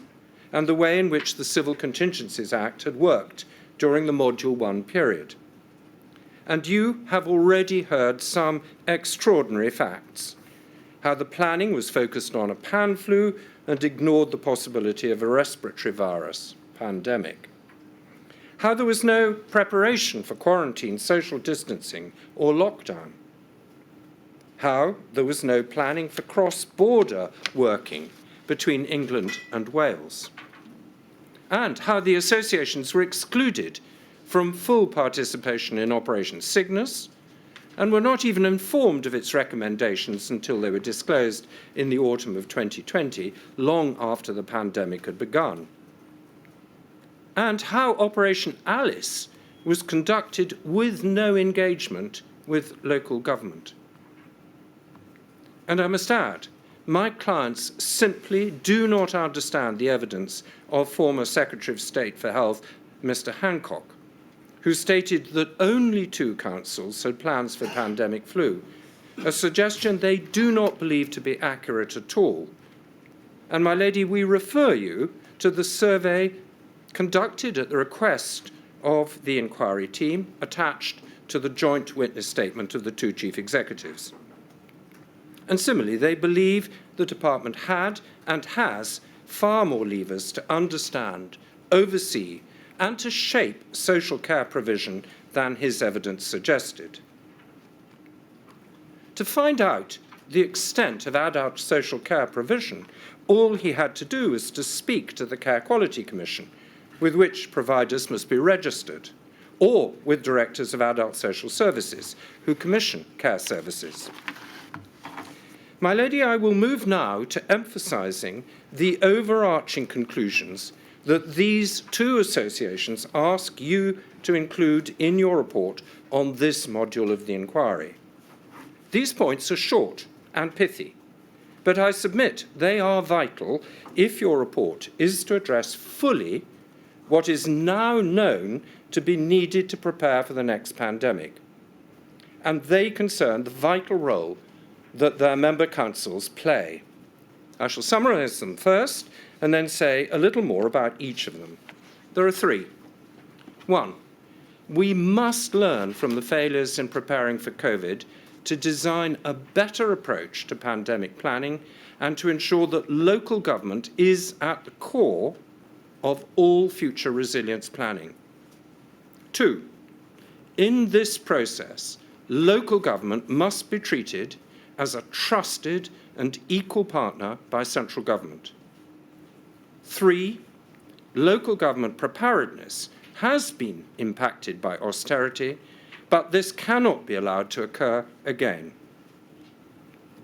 and the way in which the Civil Contingencies Act had worked during the Module 1 period. And you have already heard some extraordinary facts, how the planning was focused on a pan flu and ignored the possibility of a respiratory virus pandemic, how there was no preparation for quarantine, social distancing, or lockdown, how there was no planning for cross-border working between England and Wales, and how the associations were excluded from full participation in Operation Cygnus and were not even informed of its recommendations until they were disclosed in the autumn of 2020, long after the pandemic had begun, and how Operation Alice was conducted with no engagement with local government. And I must add, my clients simply do not understand the evidence of former Secretary of State for Health, Mr. Hancock, who stated that only 2 councils had plans for pandemic flu, a suggestion they do not believe to be accurate at all. And, my lady, we refer you to the survey conducted at the request of the inquiry team attached to the joint witness statement of the 2 chief executives. And similarly, they believe the department had and has far more levers to understand, oversee, and to shape social care provision than his evidence suggested. To find out the extent of adult social care provision, all he had to do was to speak to the Care Quality Commission, with which providers must be registered, or with directors of adult social services who commission care services. My lady, I will move now to emphasising the overarching conclusions that these 2 associations ask you to include in your report on this module of the inquiry. These points are short and pithy, but I submit they are vital if your report is to address fully what is now known to be needed to prepare for the next pandemic. And they concern the vital role that their member councils play. I shall summarise them first and then say a little more about each of them. There are 3. 1, we must learn from the failures in preparing for COVID to design a better approach to pandemic planning and to ensure that local government is at the core of all future resilience planning. 2, in this process, local government must be treated as a trusted and equal partner by central government. 3, local government preparedness has been impacted by austerity, but this cannot be allowed to occur again.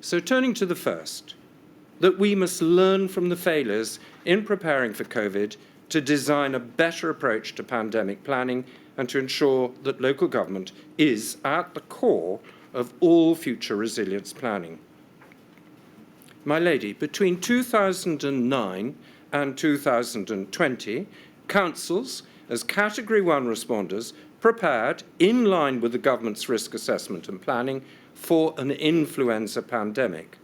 So turning to the first, that we must learn from the failures in preparing for COVID to design a better approach to pandemic planning and to ensure that local government is at the core of all future resilience planning. My lady, between 2009 and 2020, councils, as Category 1 responders, prepared, in line with the government's risk assessment and planning, for an influenza pandemic.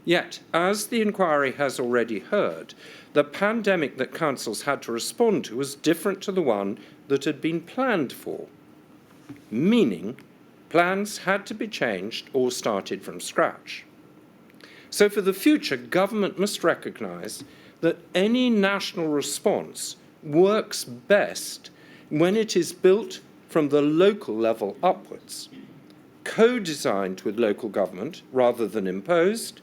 Yet, as the inquiry has already heard, the pandemic that councils had to respond to was different to the one that had been planned for, meaning plans had to be changed or started from scratch. So for the future, government must recognise that any national response works best when it is built from the local level upwards, co-designed with local government rather than imposed,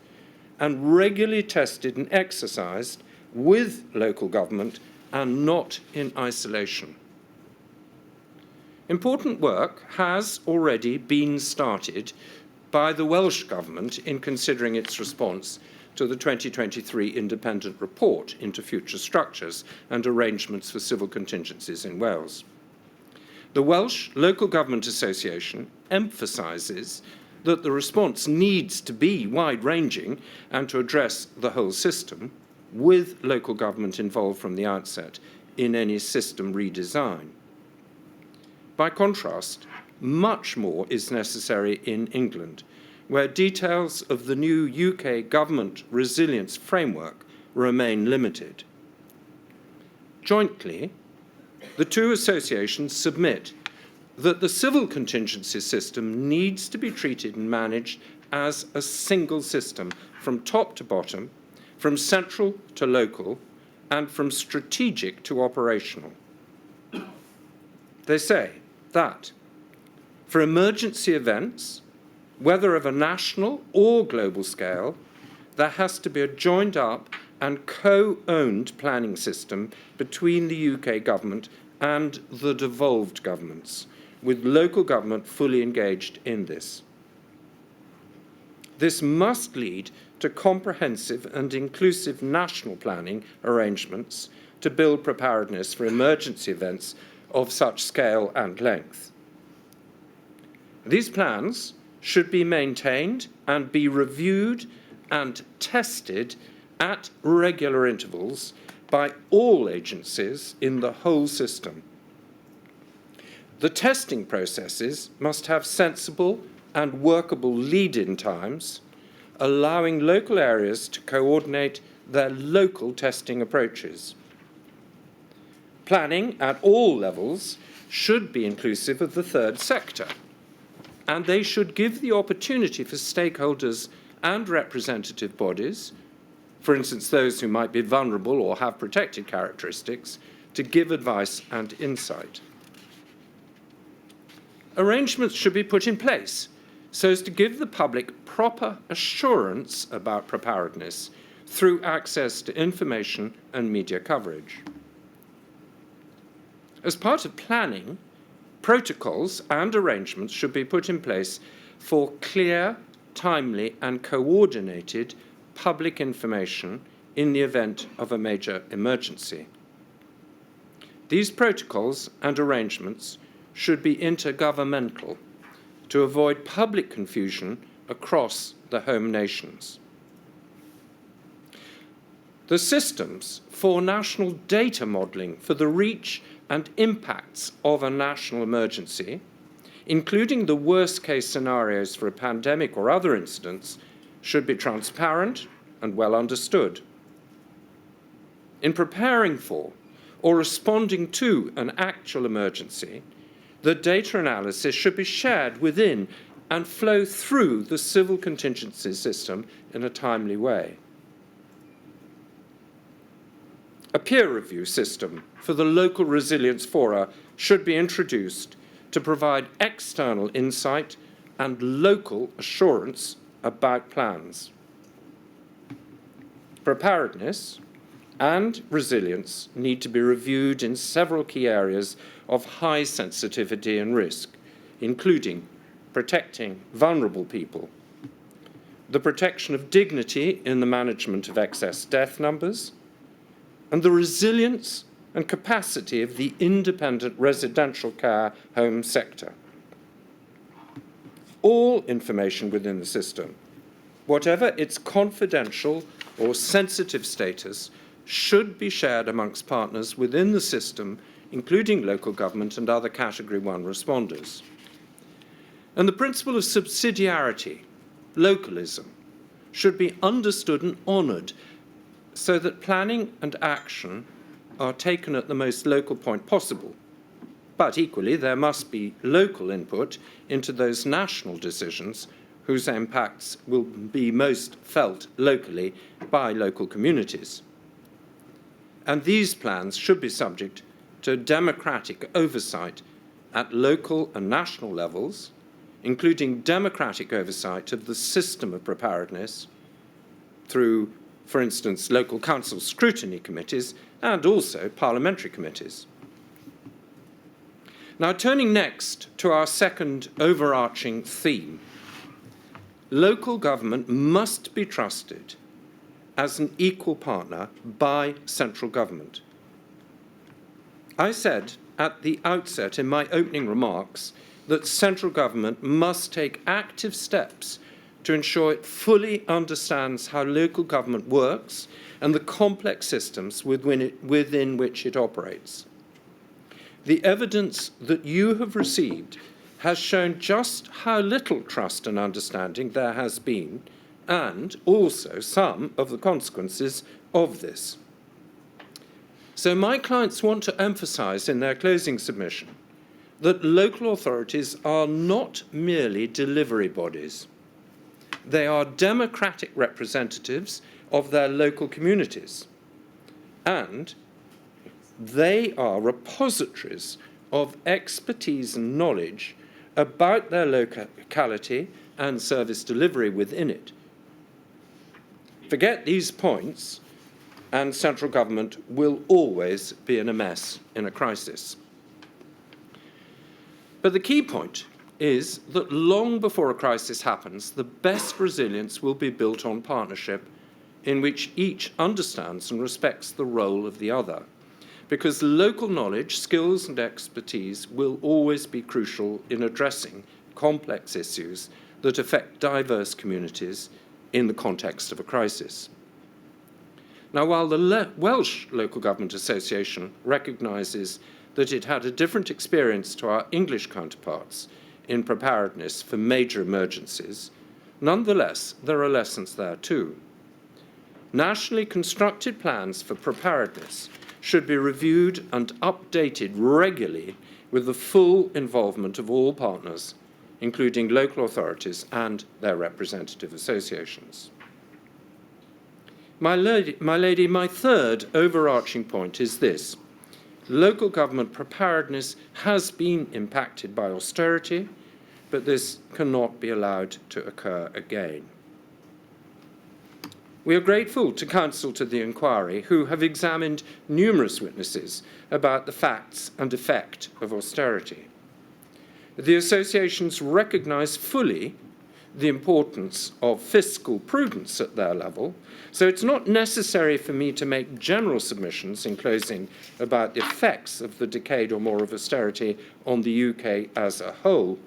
and regularly tested and exercised with local government and not in isolation. Important work has already been started by the Welsh Government in considering its response to the 2023 independent report into future structures and arrangements for civil contingencies in Wales. The Welsh Local Government Association emphasises that the response needs to be wide-ranging and to address the whole system, with local government involved from the outset in any system redesign. By contrast, much more is necessary in England, where details of the new UK government resilience framework remain limited. Jointly, the two associations submit that the civil contingency system needs to be treated and managed as a single system from top to bottom, from central to local, and from strategic to operational. They say that for emergency events, whether of a national or global scale, there has to be a joined up and co-owned planning system between the UK government and the devolved governments, with local government fully engaged in this. This must lead to comprehensive and inclusive national planning arrangements to build preparedness for emergency events of such scale and length. These plans should be maintained and be reviewed and tested at regular intervals by all agencies in the whole system. The testing processes must have sensible and workable lead-in times, allowing local areas to coordinate their local testing approaches. Planning at all levels should be inclusive of the third sector, and they should give the opportunity for stakeholders and representative bodies, for instance those who might be vulnerable or have protected characteristics, to give advice and insight. Arrangements should be put in place so as to give the public proper assurance about preparedness through access to information and media coverage. As part of planning, protocols and arrangements should be put in place for clear, timely, and coordinated public information in the event of a major emergency. These protocols and arrangements should be intergovernmental to avoid public confusion across the home nations. The systems for national data modelling for the reach and impacts of a national emergency, including the worst-case scenarios for a pandemic or other incidents, should be transparent and well understood. In preparing for or responding to an actual emergency, the data analysis should be shared within and flow through the civil contingency system in a timely way. A peer review system for the local resilience fora should be introduced to provide external insight and local assurance about plans. Preparedness and resilience need to be reviewed in several key areas of high sensitivity and risk, including protecting vulnerable people, the protection of dignity in the management of excess death numbers, and the resilience and capacity of the independent residential care home sector. All information within the system, whatever its confidential or sensitive status, should be shared amongst partners within the system, including local government and other Category 1 responders. And the principle of subsidiarity, localism, should be understood and honoured so that planning and action are taken at the most local point possible. But equally, there must be local input into those national decisions whose impacts will be most felt locally by local communities. And these plans should be subject to democratic oversight at local and national levels, including democratic oversight of the system of preparedness through, for instance, local council scrutiny committees and also parliamentary committees. Now, turning next to our second overarching theme, local government must be trusted as an equal partner by central government. I said at the outset in my opening remarks that central government must take active steps to ensure it fully understands how local government works and the complex systems within which it operates. The evidence that you have received has shown just how little trust and understanding there has been, and also some of the consequences of this. So my clients want to emphasise in their closing submission that local authorities are not merely delivery bodies. They are democratic representatives of their local communities, and they are repositories of expertise and knowledge about their locality and service delivery within it. Forget these points, and central government will always be in a mess in a crisis. But the key point is that long before a crisis happens, the best resilience will be built on partnership in which each understands and respects the role of the other, because local knowledge, skills and expertise will always be crucial in addressing complex issues that affect diverse communities in the context of a crisis. Now, while the Welsh Local Government Association recognises that it had a different experience to our English counterparts in preparedness for major emergencies, nonetheless, there are lessons there too. Nationally constructed plans for preparedness should be reviewed and updated regularly with the full involvement of all partners, including local authorities and their representative associations. My lady, my third overarching point is this. Local government preparedness has been impacted by austerity, but this cannot be allowed to occur again. We are grateful to counsel to the inquiry, who have examined numerous witnesses about the facts and effect of austerity. The associations recognise fully the importance of fiscal prudence at their level, so it's not necessary for me to make general submissions in closing about the effects of the decade or more of austerity on the UK as a whole.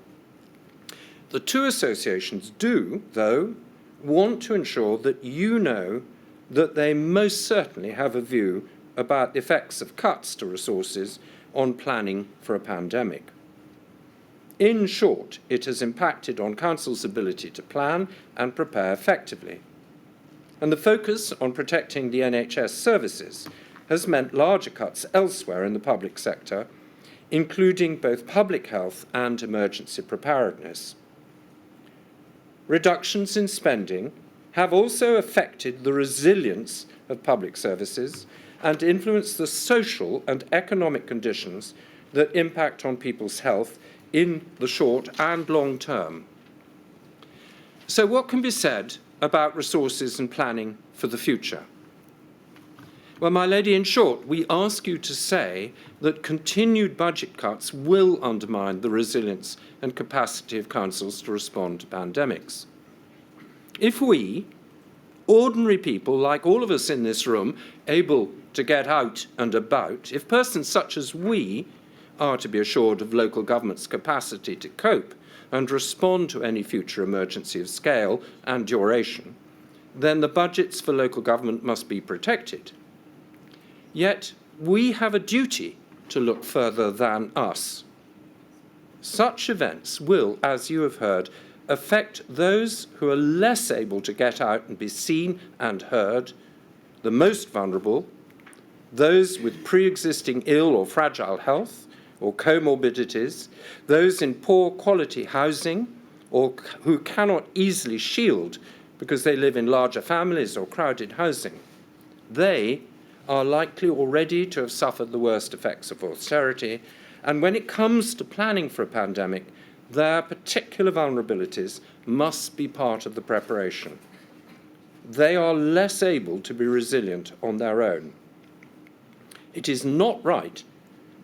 The two associations do, though, want to ensure that you know that they most certainly have a view about the effects of cuts to resources on planning for a pandemic. In short, it has impacted on Council's ability to plan and prepare effectively. And the focus on protecting the NHS services has meant larger cuts elsewhere in the public sector, including both public health and emergency preparedness. Reductions in spending have also affected the resilience of public services and influenced the social and economic conditions that impact on people's health in the short and long term. So what can be said about resources and planning for the future? Well, my lady, in short, we ask you to say that continued budget cuts will undermine the resilience and capacity of councils to respond to pandemics. If we, ordinary people like all of us in this room, able to get out and about, if persons such as we are to be assured of local government's capacity to cope and respond to any future emergency of scale and duration, then the budgets for local government must be protected. Yet we have a duty to look further than us. Such events will, as you have heard, affect those who are less able to get out and be seen and heard, the most vulnerable, those with pre-existing ill or fragile health or comorbidities, those in poor quality housing or who cannot easily shield because they live in larger families or crowded housing. They are likely already to have suffered the worst effects of austerity, and when it comes to planning for a pandemic, their particular vulnerabilities must be part of the preparation. They are less able to be resilient on their own. It is not right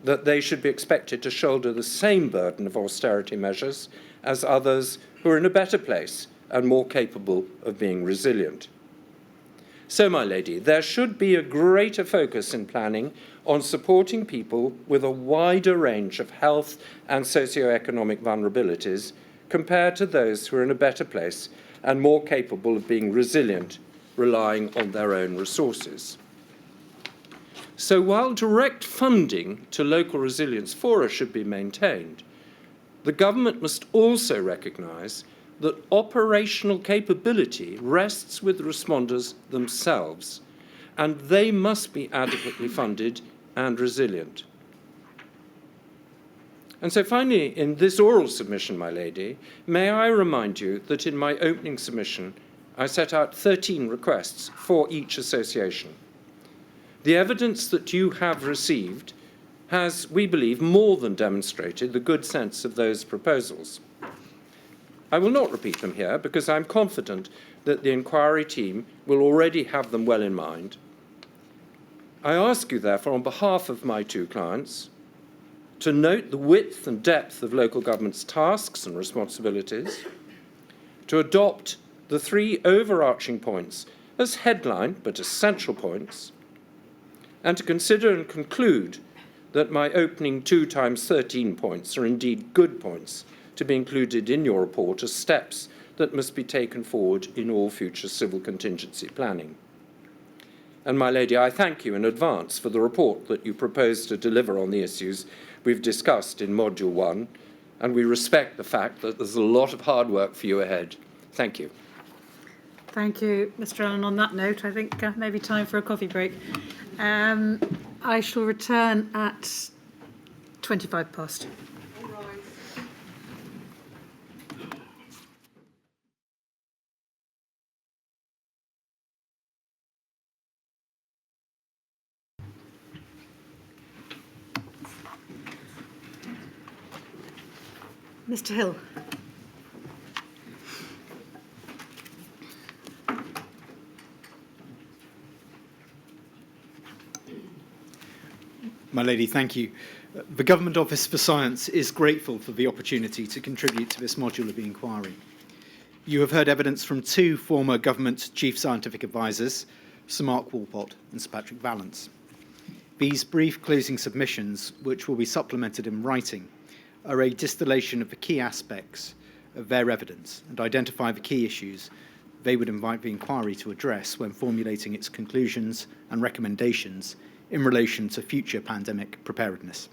that they should be expected to shoulder the same burden of austerity measures as others who are in a better place and more capable of being resilient. So, my lady, there should be a greater focus in planning on supporting people with a wider range of health and socioeconomic vulnerabilities compared to those who are in a better place and more capable of being resilient, relying on their own resources. So while direct funding to local resilience fora should be maintained, the government must also recognise that operational capability rests with the responders themselves, and they must be adequately funded and resilient. And so finally, in this oral submission, my lady, may I remind you that in my opening submission, I set out 13 requests for each association. The evidence that you have received has, we believe, more than demonstrated the good sense of those proposals. I will not repeat them here because I'm confident that the inquiry team will already have them well in mind. I ask you, therefore, on behalf of my two clients, to note the width and depth of local government's tasks and responsibilities, to adopt the three overarching points as headline but as central points, and to consider and conclude that my opening 2 times 13 points are indeed good points to be included in your report as steps that must be taken forward in all future civil contingency planning. And, my lady, I thank you in advance for the report that you propose to deliver on the issues we've discussed in Module 1, and we respect the fact that there's a lot of hard work for you ahead. Thank you. Thank you, Mr. Allen. On that note, I think maybe time for a coffee break. I shall return at 25 past. Mr. Hill. My lady, thank you. The Government Office for Science is grateful for the opportunity to contribute to this module of the inquiry. You have heard evidence from 2 former government chief scientific advisors, Sir Mark Walpott and Sir Patrick Vallance. These brief closing submissions, which will be supplemented in writing, are a distillation of the key aspects of their evidence and identify the key issues they would invite the inquiry to address when formulating its conclusions and recommendations in relation to future pandemic preparedness.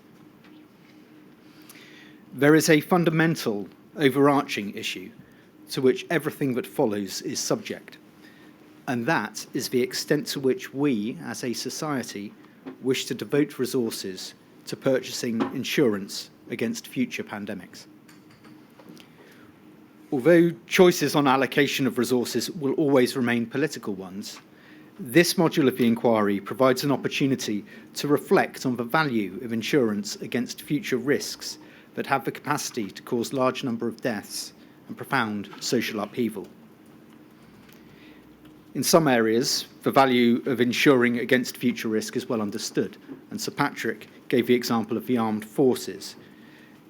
There is a fundamental overarching issue to which everything that follows is subject, and that is the extent to which we, as a society, wish to devote resources to purchasing insurance against future pandemics. Although choices on allocation of resources will always remain political ones, this module of the inquiry provides an opportunity to reflect on the value of insurance against future risks that have the capacity to cause large number of deaths and profound social upheaval. In some areas, the value of insuring against future risk is well understood, and Sir Patrick gave the example of the armed forces.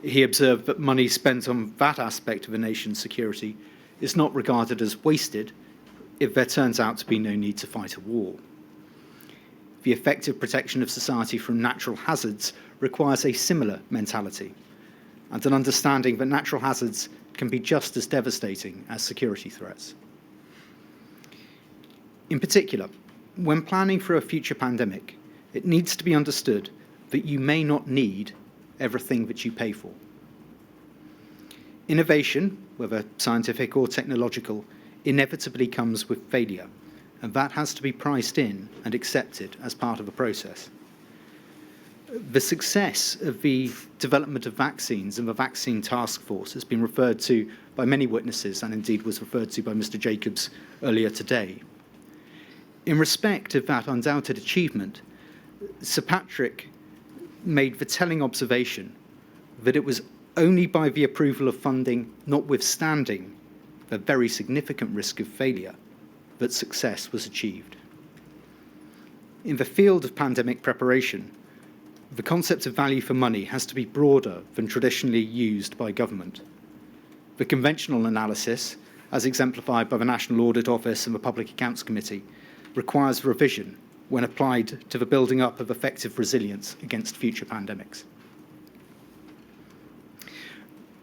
He observed that money spent on that aspect of a nation's security is not regarded as wasted, if there turns out to be no need to fight a war. The effective protection of society from natural hazards requires a similar mentality and an understanding that natural hazards can be just as devastating as security threats. In particular, when planning for a future pandemic, it needs to be understood that you may not need everything that you pay for. Innovation, whether scientific or technological, inevitably comes with failure, and that has to be priced in and accepted as part of the process. The success of the development of vaccines and the vaccine task force has been referred to by many witnesses and indeed was referred to by Mr. Jacobs earlier today. In respect of that undoubted achievement, Sir Patrick made the telling observation that it was only by the approval of funding, notwithstanding the very significant risk of failure, that success was achieved. In the field of pandemic preparation, the concept of value for money has to be broader than traditionally used by government. The conventional analysis, as exemplified by the National Audit Office and the Public Accounts Committee, requires revision when applied to the building up of effective resilience against future pandemics.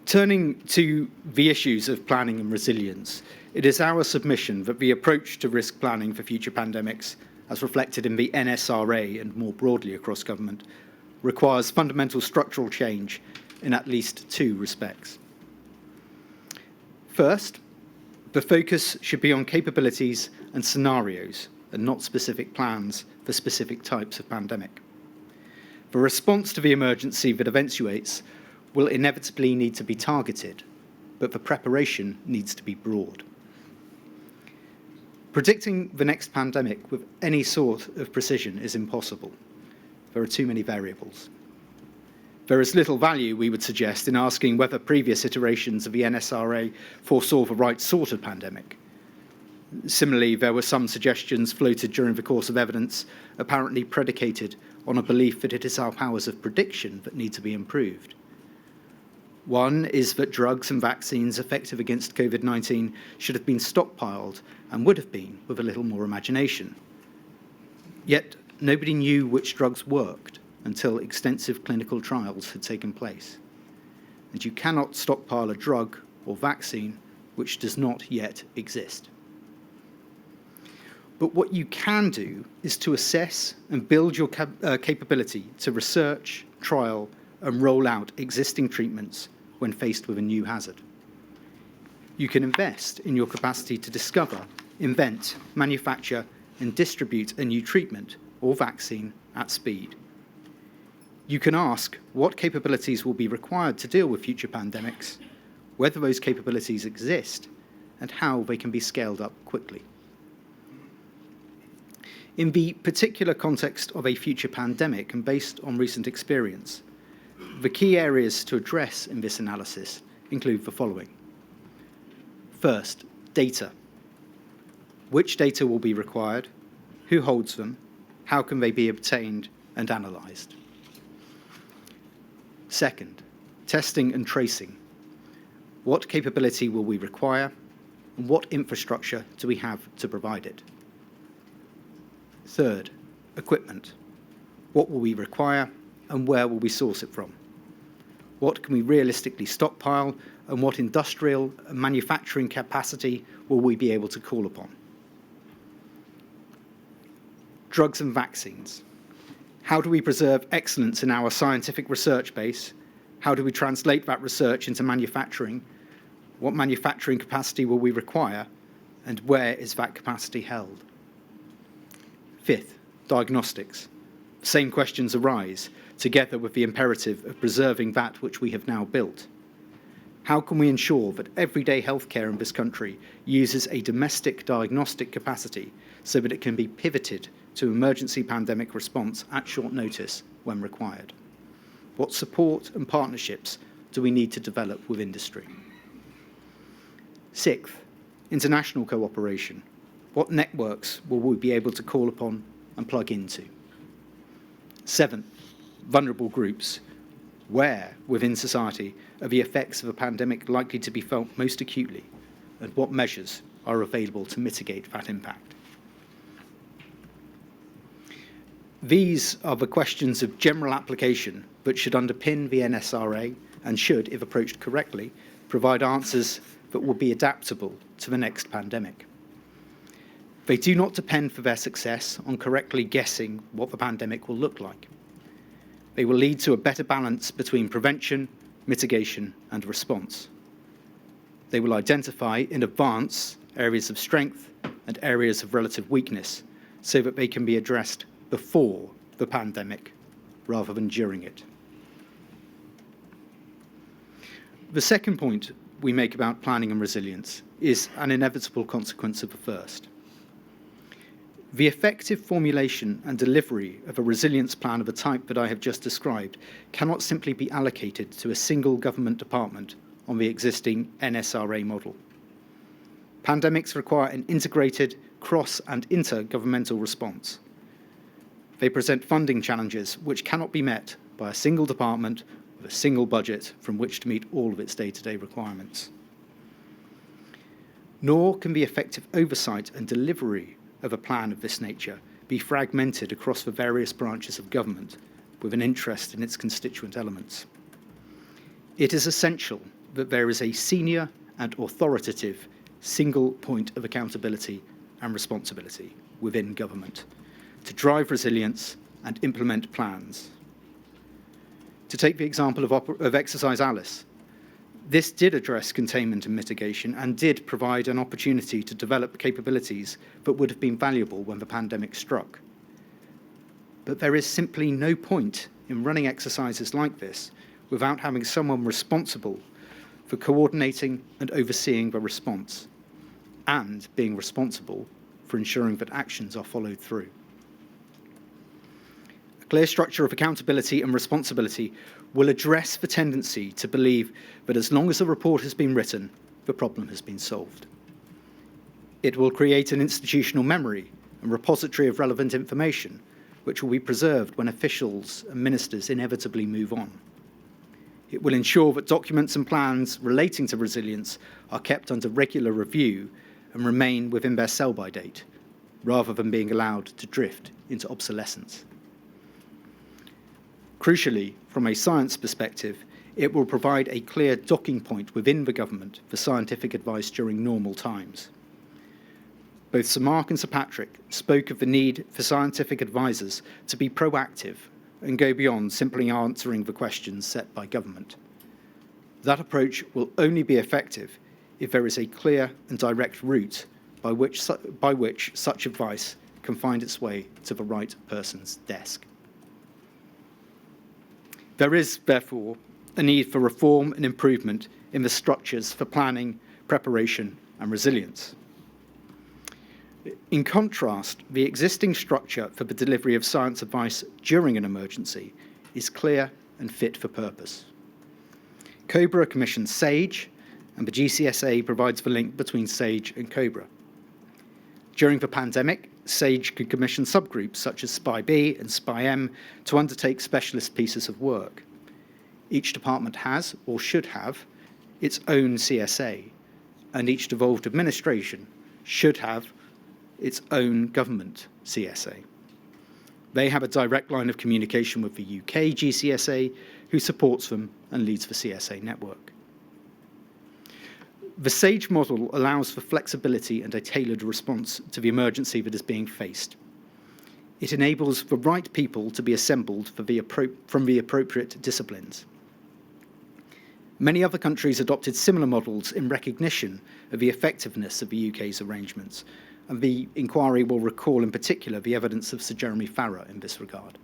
Turning to the issues of planning and resilience, it is our submission that the approach to risk planning for future pandemics, as reflected in the NSRA and more broadly across government, requires fundamental structural change in at least two respects. First, the focus should be on capabilities and scenarios and not specific plans for specific types of pandemic. The response to the emergency that eventuates will inevitably need to be targeted, but the preparation needs to be broad. Predicting the next pandemic with any sort of precision is impossible. There are too many variables. There is little value, we would suggest, in asking whether previous iterations of the NSRA foresaw the right sort of pandemic. Similarly, there were some suggestions floated during the course of evidence apparently predicated on a belief that it is our powers of prediction that need to be improved. One is that drugs and vaccines effective against Covid-19 should have been stockpiled and would have been with a little more imagination. Yet nobody knew which drugs worked until extensive clinical trials had taken place. And you cannot stockpile a drug or vaccine which does not yet exist. But what you can do is to assess and build your capability to research, trial, and roll out existing treatments when faced with a new hazard. You can invest in your capacity to discover, invent, manufacture, and distribute a new treatment or vaccine at speed. You can ask what capabilities will be required to deal with future pandemics, whether those capabilities exist, and how they can be scaled up quickly. In the particular context of a future pandemic and based on recent experience, the key areas to address in this analysis include the following. First, data. Which data will be required? Who holds them? How can they be obtained and analysed? Second, testing and tracing. What capability will we require, and what infrastructure do we have to provide it? Third, equipment. What will we require, and where will we source it from? What can we realistically stockpile, and what industrial and manufacturing capacity will we be able to call upon? Drugs and vaccines. How do we preserve excellence in our scientific research base? How do we translate that research into manufacturing? What manufacturing capacity will we require, and where is that capacity held? Fifth, diagnostics. The same questions arise, together with the imperative of preserving that which we have now built. How can we ensure that everyday healthcare in this country uses a domestic diagnostic capacity so that it can be pivoted to emergency pandemic response at short notice when required? What support and partnerships do we need to develop with industry? Sixth, international cooperation. What networks will we be able to call upon and plug into? Seventh, vulnerable groups. Where within society are the effects of a pandemic likely to be felt most acutely, and what measures are available to mitigate that impact. These are the questions of general application that should underpin the NSRA and should, if approached correctly, provide answers that will be adaptable to the next pandemic. They do not depend for their success on correctly guessing what the pandemic will look like. They will lead to a better balance between prevention, mitigation, and response. They will identify in advance areas of strength and areas of relative weakness so that they can be addressed before the pandemic rather than during it. The second point we make about planning and resilience is an inevitable consequence of the first. The effective formulation and delivery of a resilience plan of the type that I have just described cannot simply be allocated to a single government department on the existing NSRA model. Pandemics require an integrated, cross- and intergovernmental response. They present funding challenges which cannot be met by a single department with a single budget from which to meet all of its day-to-day requirements. Nor can the effective oversight and delivery of a plan of this nature be fragmented across the various branches of government with an interest in its constituent elements. It is essential that there is a senior and authoritative single point of accountability and responsibility within government to drive resilience and implement plans. To take the example of Exercise Alice, this did address containment and mitigation and did provide an opportunity to develop capabilities that would have been valuable when the pandemic struck. But there is simply no point in running exercises like this without having someone responsible for coordinating and overseeing the response and being responsible for ensuring that actions are followed through. A clear structure of accountability and responsibility will address the tendency to believe that as long as a report has been written, the problem has been solved. It will create an institutional memory and repository of relevant information, which will be preserved when officials and ministers inevitably move on. It will ensure that documents and plans relating to resilience are kept under regular review and remain within their sell-by date, rather than being allowed to drift into obsolescence. Crucially, from a science perspective, it will provide a clear docking point within the government for scientific advice during normal times. Both Sir Mark and Sir Patrick spoke of the need for scientific advisors to be proactive and go beyond simply answering the questions set by government. That approach will only be effective if there is a clear and direct route by which such advice can find its way to the right person's desk. There is, therefore, a need for reform and improvement in the structures for planning, preparation, and resilience. In contrast, the existing structure for the delivery of science advice during an emergency is clear and fit for purpose. COBRA commissions SAGE, and the GCSA provides the link between SAGE and COBRA. During the pandemic, SAGE could commission subgroups such as SPI-B and SPI-M to undertake specialist pieces of work. Each department has, or should have, its own CSA, and each devolved administration should have its own government CSA. They have a direct line of communication with the UK GCSA, who supports them and leads the CSA network. The SAGE model allows for flexibility and a tailored response to the emergency that is being faced. It enables the right people to be assembled from the appropriate disciplines. Many other countries adopted similar models in recognition of the effectiveness of the UK's arrangements, and the inquiry will recall in particular the evidence of Sir Jeremy Farrar in this regard.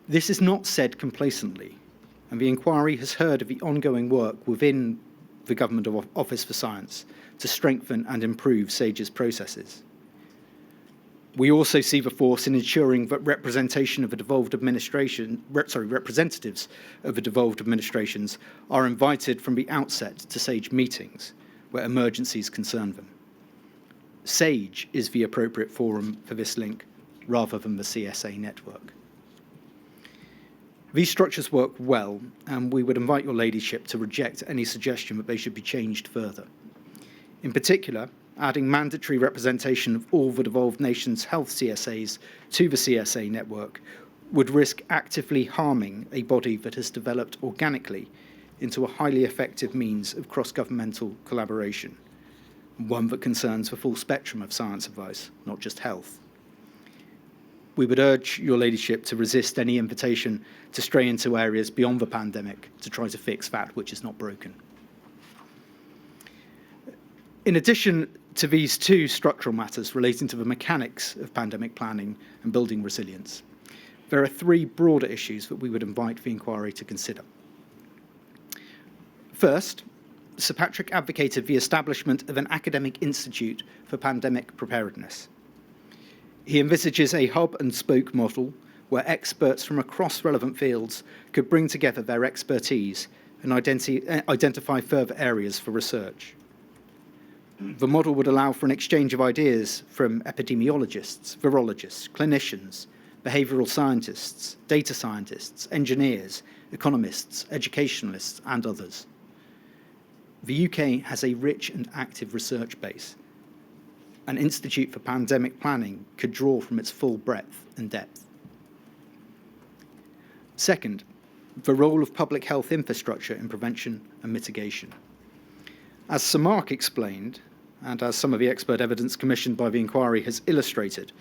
This is not said complacently, and the inquiry has heard of the ongoing work within the Government Office for Science to strengthen and improve SAGE's processes. We also see the force in ensuring that representatives of the devolved administrations are invited from the outset to SAGE meetings where emergencies concern them. SAGE is the appropriate forum for this link rather than the CSA network. These structures work well, and we would invite your ladyship to reject any suggestion that they should be changed further. In particular, adding mandatory representation of all the devolved nations' health CSAs to the CSA network would risk actively harming a body that has developed organically into a highly effective means of cross-governmental collaboration, one that concerns the full spectrum of science advice, not just health. We would urge your ladyship to resist any invitation to stray into areas beyond the pandemic to try to fix that which is not broken. In addition to these two structural matters relating to the mechanics of pandemic planning and building resilience, there are three broader issues that we would invite the inquiry to consider. First, Sir Patrick advocated the establishment of an academic institute for pandemic preparedness. He envisages a hub and spoke model where experts from across relevant fields could bring together their expertise and identify further areas for research. The model would allow for an exchange of ideas from epidemiologists, virologists, clinicians, behavioural scientists, data scientists, engineers, economists, educationalists, and others. The UK has a rich and active research base. An institute for pandemic planning could draw from its full breadth and depth. Second, the role of public health infrastructure in prevention and mitigation. As Sir Mark explained, and as some of the expert evidence commissioned by the inquiry has illustrated,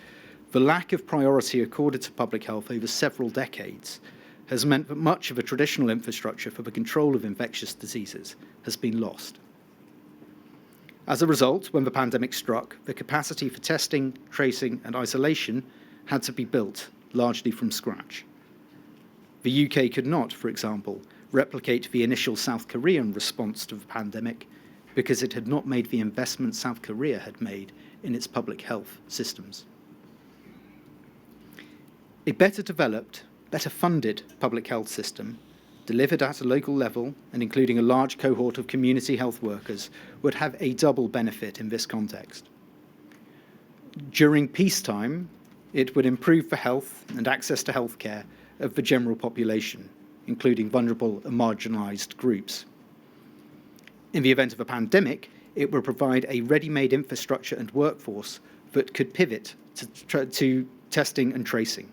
the lack of priority accorded to public health over several decades has meant that much of the traditional infrastructure for the control of infectious diseases has been lost. As a result, when the pandemic struck, the capacity for testing, tracing, and isolation had to be built, largely from scratch. The UK could not, for example, replicate the initial South Korean response to the pandemic because it had not made the investment South Korea had made in its public health systems. A better developed, better funded public health system, delivered at a local level and including a large cohort of community health workers, would have a double benefit in this context. During peacetime, it would improve the health and access to healthcare of the general population, including vulnerable and marginalised groups. In the event of a pandemic, it would provide a ready-made infrastructure and workforce that could pivot to testing and tracing.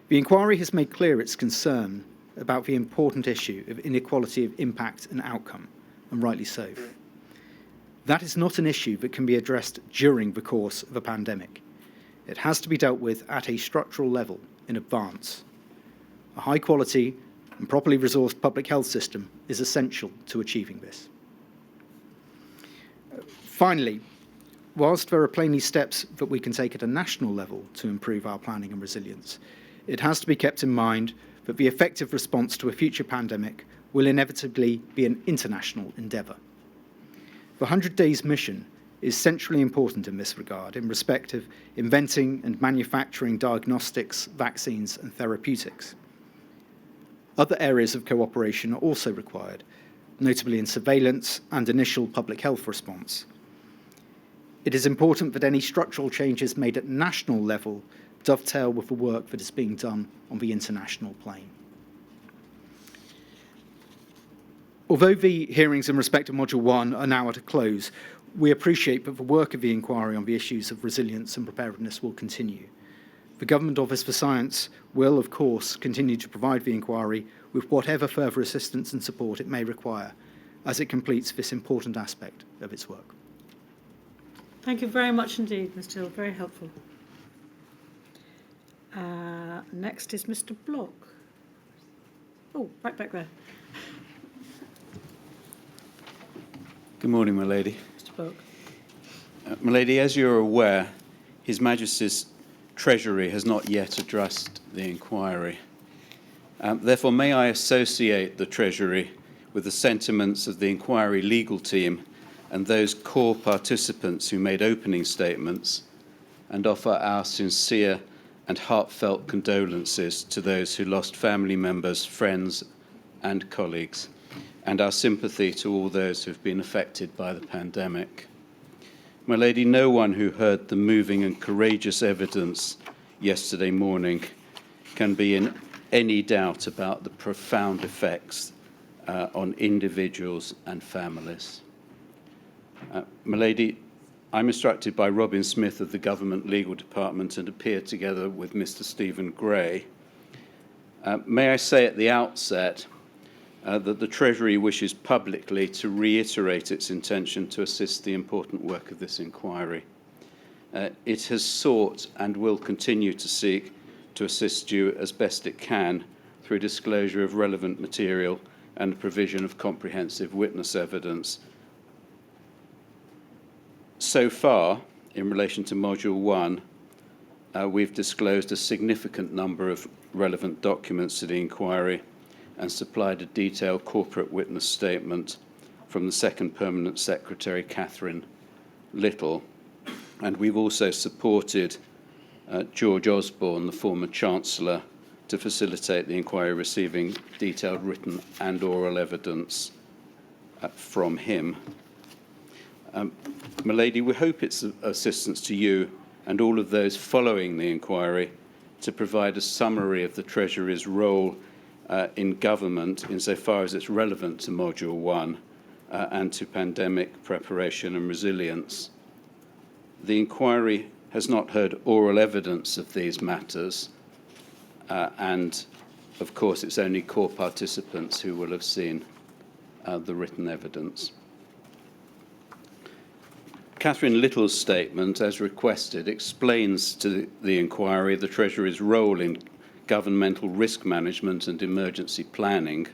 The inquiry has made clear its concern about the important issue of inequality of impact and outcome, and rightly so. That is not an issue that can be addressed during the course of a pandemic. It has to be dealt with at a structural level in advance. A high-quality and properly resourced public health system is essential to achieving this. Finally, whilst there are plainly steps that we can take at a national level to improve our planning and resilience, it has to be kept in mind that the effective response to a future pandemic will inevitably be an international endeavour. The 100 Days mission is centrally important in this regard in respect of inventing and manufacturing diagnostics, vaccines and therapeutics. Other areas of cooperation are also required, notably in surveillance and initial public health response. It is important that any structural changes made at national level dovetail with the work that is being done on the international plane. Although the hearings in respect of Module 1 are now at a close, we appreciate that the work of the inquiry on the issues of resilience and preparedness will continue. The Government Office for Science will, of course, continue to provide the inquiry with whatever further assistance and support it may require as it completes this important aspect of its work. Thank you very much indeed, Mr. Hill. Very helpful. Next is Mr. Block. Oh, right back there. Good morning, my lady. Mr. Block. My lady, as you're aware, His Majesty's Treasury has not yet addressed the inquiry. Therefore, may I associate the Treasury with the sentiments of the inquiry legal team and those core participants who made opening statements and offer our sincere and heartfelt condolences to those who lost family members, friends and colleagues, and our sympathy to all those who've been affected by the pandemic. My lady, no one who heard the moving and courageous evidence yesterday morning can be in any doubt about the profound effects on individuals and families. My Lady, I'm instructed by Robin Smith of the Government Legal Department and appear together with Mr. Stephen Gray. May I say at the outset that the Treasury wishes publicly to reiterate its intention to assist the important work of this inquiry. It has sought and will continue to seek to assist you as best it can through disclosure of relevant material and the provision of comprehensive witness evidence. So far, in relation to Module 1, we've disclosed a significant number of relevant documents to the inquiry and supplied a detailed corporate witness statement from the Second Permanent Secretary, Catherine Little. And we've also supported George Osborne, the former Chancellor, to facilitate the inquiry, receiving detailed written and oral evidence from him. My Lady, we hope it's of assistance to you and all of those following the inquiry to provide a summary of the Treasury's role in government insofar as it's relevant to Module 1 and to pandemic preparation and resilience. The inquiry has not heard oral evidence of these matters, and of course it's only core participants who will have seen the written evidence. Catherine Little's statement, as requested, explains to the inquiry the Treasury's role in governmental risk management and emergency planning,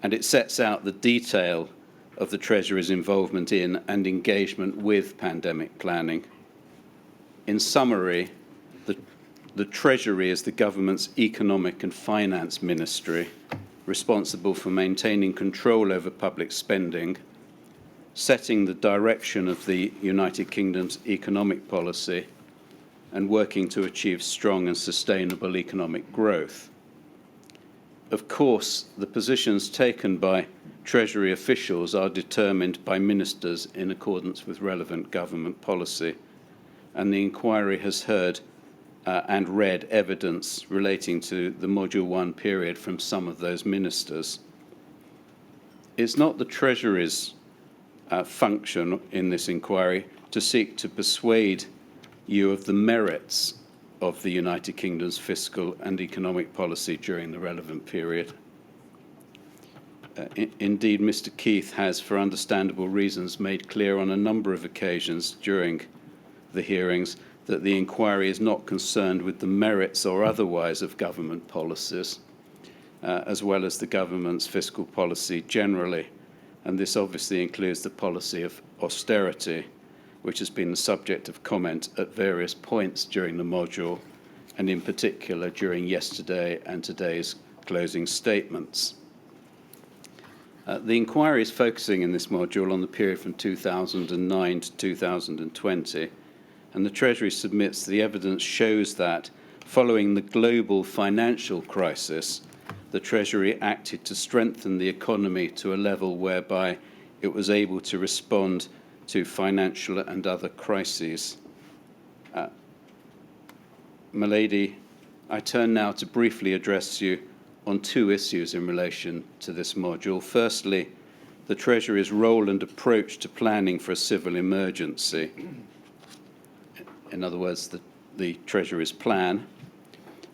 and it sets out the detail of the Treasury's involvement in and engagement with pandemic planning. In summary, the Treasury is the government's economic and finance ministry, responsible for maintaining control over public spending, setting the direction of the United Kingdom's economic policy, and working to achieve strong and sustainable economic growth. Of course, the positions taken by Treasury officials are determined by ministers in accordance with relevant government policy, and the inquiry has heard and read evidence relating to the Module 1 period from some of those ministers. It's not the Treasury's function in this inquiry to seek to persuade you of the merits of the United Kingdom's fiscal and economic policy during the relevant period. Indeed, Mr. Keith has, for understandable reasons, made clear on a number of occasions during the hearings that the inquiry is not concerned with the merits or otherwise of government policies, as well as the government's fiscal policy generally. And this obviously includes the policy of austerity, which has been the subject of comment at various points during the module, and in particular during yesterday and today's closing statements. The inquiry is focusing in this module on the period from 2009 to 2020, and the Treasury submits the evidence shows that, following the global financial crisis, the Treasury acted to strengthen the economy to a level whereby it was able to respond to financial and other crises. My Lady, I turn now to briefly address you on two issues in relation to this module. Firstly, the Treasury's role and approach to planning for a civil emergency. In other words, the Treasury's plan.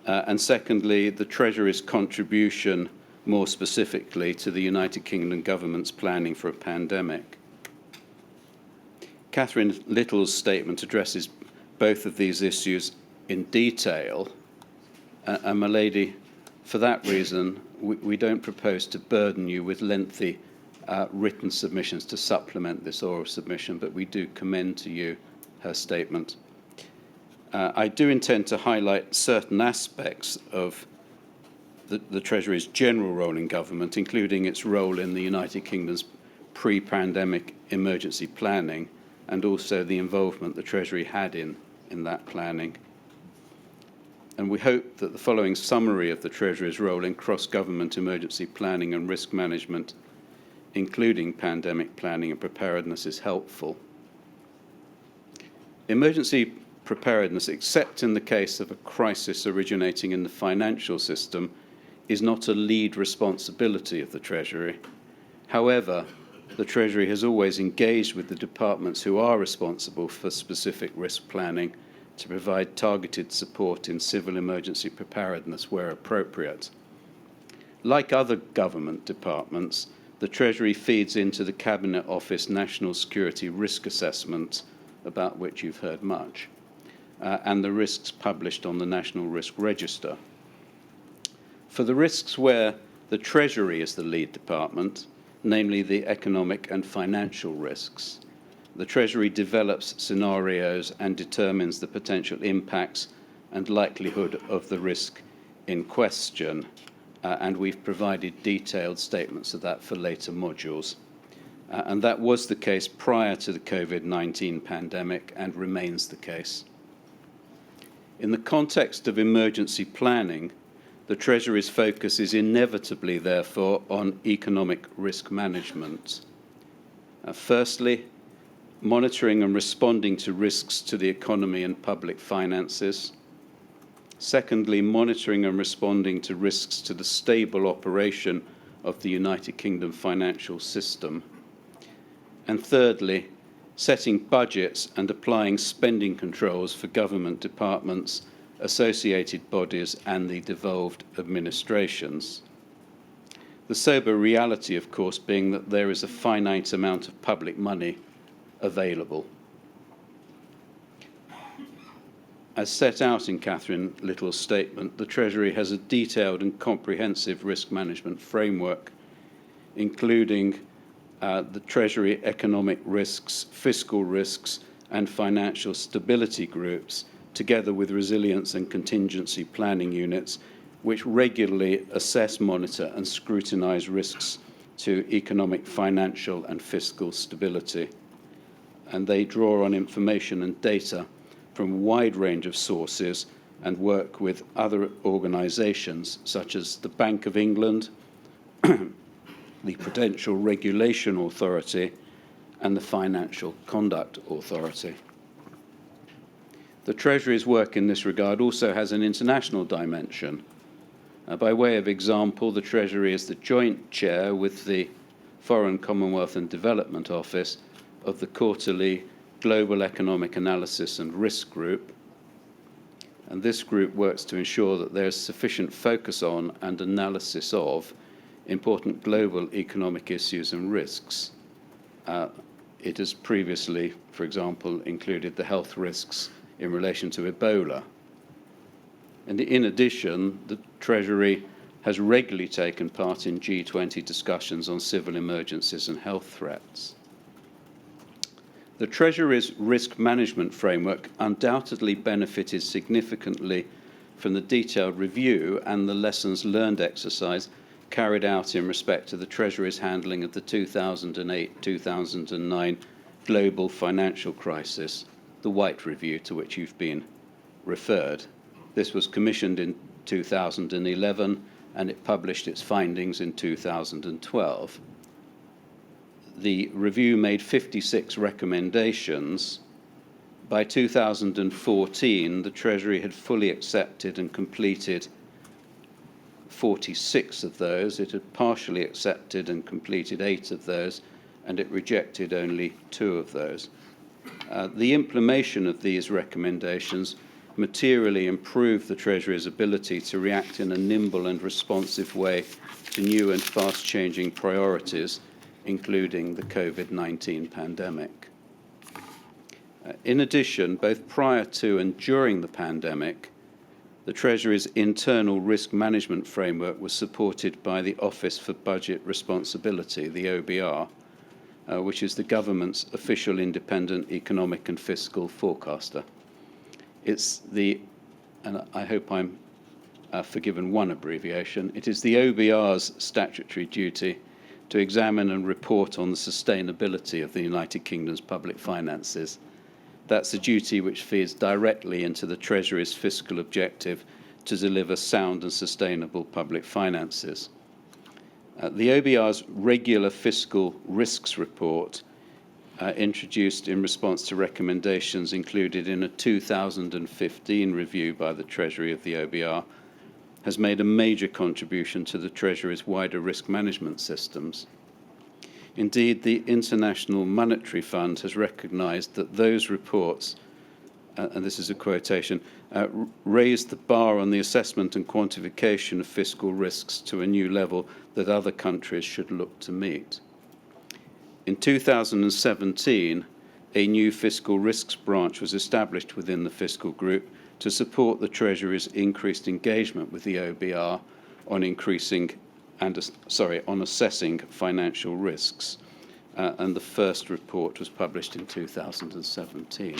And secondly, the Treasury's contribution more specifically to the United Kingdom government's planning for a pandemic. Catherine Little's statement addresses both of these issues in detail, and my Lady, for that reason, we don't propose to burden you with lengthy written submissions to supplement this oral submission, but we do commend to you her statement. I do intend to highlight certain aspects of the Treasury's general role in government, including its role in the United Kingdom's pre-pandemic emergency planning, and also the involvement the Treasury had in that planning. And we hope that the following summary of the Treasury's role in cross-government emergency planning and risk management, including pandemic planning and preparedness, is helpful. Emergency preparedness, except in the case of a crisis originating in the financial system, is not a lead responsibility of the Treasury. However, the Treasury has always engaged with the departments who are responsible for specific risk planning to provide targeted support in civil emergency preparedness where appropriate. Like other government departments, the Treasury feeds into the Cabinet Office National Security Risk Assessment, about which you've heard much, and the risks published on the National Risk Register. For the risks where the Treasury is the lead department, namely the economic and financial risks, the Treasury develops scenarios and determines the potential impacts and likelihood of the risk in question, and we've provided detailed statements of that for later modules. And that was the case prior to the Covid-19 pandemic and remains the case. In the context of emergency planning, the Treasury's focus is inevitably, therefore, on economic risk management. Firstly, monitoring and responding to risks to the economy and public finances. Secondly, monitoring and responding to risks to the stable operation of the United Kingdom financial system. And thirdly, setting budgets and applying spending controls for government departments, associated bodies, and the devolved administrations. The sober reality, of course, being that there is a finite amount of public money available. As set out in Catherine Little's statement, the Treasury has a detailed and comprehensive risk management framework, including the Treasury economic risks, fiscal risks, and financial stability groups, together with resilience and contingency planning units, which regularly assess, monitor, and scrutinize risks to economic, financial, and fiscal stability. And they draw on information and data from a wide range of sources and work with other organizations such as the Bank of England, the Prudential Regulation Authority, and the Financial Conduct Authority. The Treasury's work in this regard also has an international dimension. By way of example, the Treasury is the joint chair with the Foreign, Commonwealth and Development Office of the quarterly Global Economic Analysis and Risk Group, and this group works to ensure that there is sufficient focus on and analysis of important global economic issues and risks. It has previously, for example, included the health risks in relation to Ebola. And in addition, the Treasury has regularly taken part in G20 discussions on civil emergencies and health threats. The Treasury's risk management framework undoubtedly benefited significantly from the detailed review and the lessons learned exercise carried out in respect to the Treasury's handling of the 2008-2009 global financial crisis, the White Review to which you've been referred. This was commissioned in 2011 and it published its findings in 2012. The review made 56 recommendations. By 2014, the Treasury had fully accepted and completed 46 of those. It had partially accepted and completed 8 of those, and it rejected only 2 of those. The implementation of these recommendations materially improved the Treasury's ability to react in a nimble and responsive way to new and fast-changing priorities, including the Covid-19 pandemic. In addition, both prior to and during the pandemic, the Treasury's internal risk management framework was supported by the Office for Budget Responsibility, the OBR, which is the government's official independent economic and fiscal forecaster. It's the, and I hope I'm forgiven one abbreviation, it is the OBR's statutory duty to examine and report on the sustainability of the United Kingdom's public finances. That's a duty which feeds directly into the Treasury's fiscal objective to deliver sound and sustainable public finances. The OBR's regular fiscal risks report, introduced in response to recommendations included in a 2015 review by the Treasury of the OBR, has made a major contribution to the Treasury's wider risk management systems. Indeed, the International Monetary Fund has recognised that those reports, and this is a quotation, raised the bar on the assessment and quantification of fiscal risks to a new level that other countries should look to meet. In 2017, a new fiscal risks branch was established within the fiscal group to support the Treasury's increased engagement with the OBR on assessing financial risks. And the first report was published in 2017.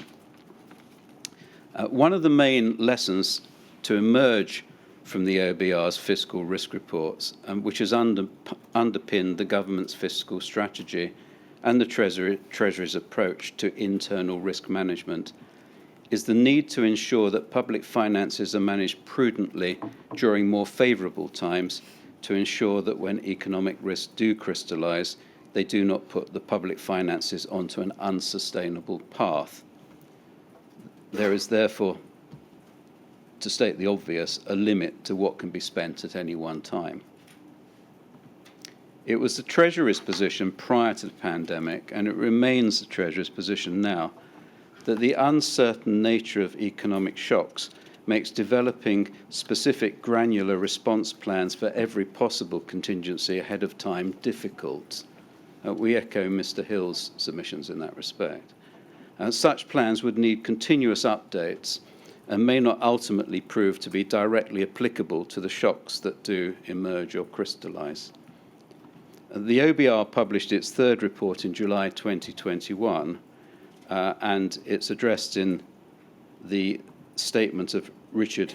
One of the main lessons to emerge from the OBR's fiscal risk reports, which has underpinned the government's fiscal strategy and the Treasury's approach to internal risk management, is the need to ensure that public finances are managed prudently during more favourable times to ensure that when economic risks do crystallise, they do not put the public finances onto an unsustainable path. There is therefore, to state the obvious, a limit to what can be spent at any one time. It was the Treasury's position prior to the pandemic, and it remains the Treasury's position now, that the uncertain nature of economic shocks makes developing specific granular response plans for every possible contingency ahead of time difficult. We echo Mr. Hill's submissions in that respect. Such plans would need continuous updates and may not ultimately prove to be directly applicable to the shocks that do emerge or crystallise. The OBR published its third report in July 2021, and it's addressed in the statement of Richard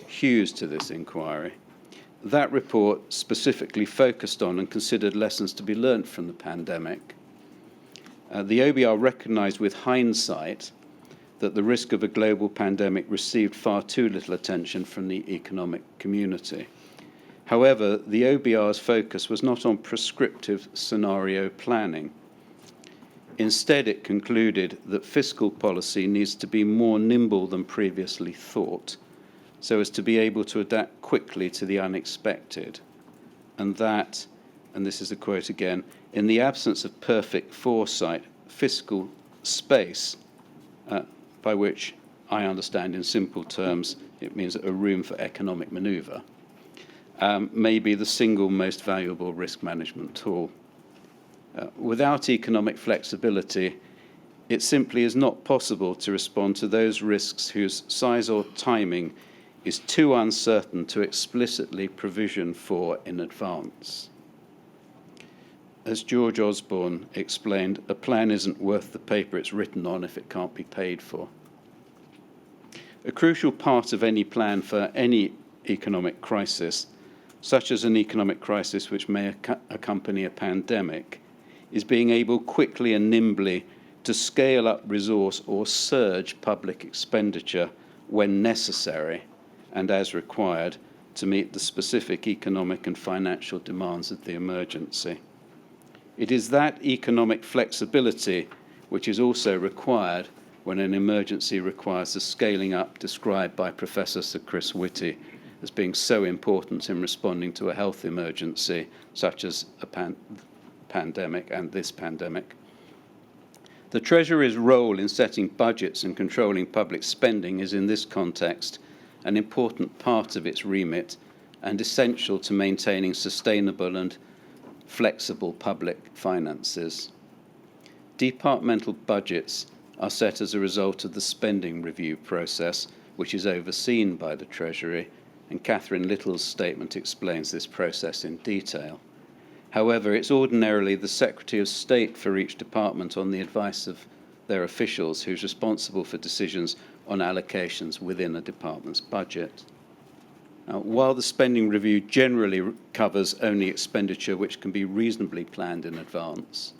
Hughes to this inquiry. That report specifically focused on and considered lessons to be learnt from the pandemic. The OBR recognised with hindsight that the risk of a global pandemic received far too little attention from the economic community. However, the OBR's focus was not on prescriptive scenario planning. Instead, it concluded that fiscal policy needs to be more nimble than previously thought, so as to be able to adapt quickly to the unexpected. And that, and this is a quote again, in the absence of perfect foresight, fiscal space, by which I understand in simple terms, it means a room for economic manoeuvre, may be the single most valuable risk management tool. Without economic flexibility, it simply is not possible to respond to those risks whose size or timing is too uncertain to explicitly provision for in advance. As George Osborne explained, a plan isn't worth the paper it's written on if it can't be paid for. A crucial part of any plan for any economic crisis, such as an economic crisis which may accompany a pandemic, is being able quickly and nimbly to scale up resource or surge public expenditure when necessary and as required to meet the specific economic and financial demands of the emergency. It is that economic flexibility which is also required when an emergency requires the scaling up described by Professor Sir Chris Whitty as being so important in responding to a health emergency such as a pandemic and this pandemic. The Treasury's role in setting budgets and controlling public spending is in this context an important part of its remit and essential to maintaining sustainable and flexible public finances. Departmental budgets are set as a result of the spending review process, which is overseen by the Treasury, and Catherine Little's statement explains this process in detail. However, it's ordinarily the Secretary of State for each department on the advice of their officials who's responsible for decisions on allocations within a department's budget. While the spending review generally covers only expenditure which can be reasonably planned in advance,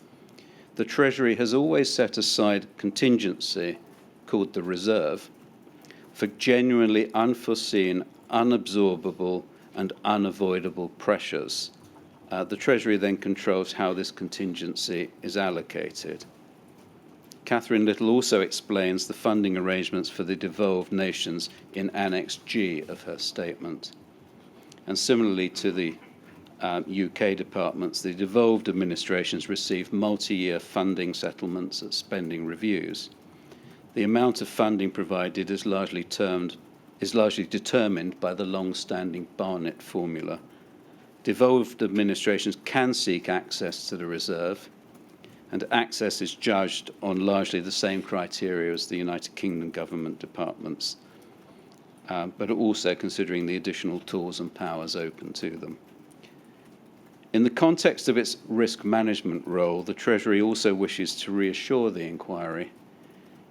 the Treasury has always set aside contingency, called the reserve, for genuinely unforeseen, unabsorbable and unavoidable pressures. The Treasury then controls how this contingency is allocated. Catherine Little also explains the funding arrangements for the devolved nations in Annex G of her statement. And similarly to the UK departments, the devolved administrations receive multi-year funding settlements at spending reviews. The amount of funding provided is largely determined by the long-standing Barnett formula. Devolved administrations can seek access to the reserve, and access is judged on largely the same criteria as the United Kingdom government departments, but also considering the additional tools and powers open to them. In the context of its risk management role, the Treasury also wishes to reassure the inquiry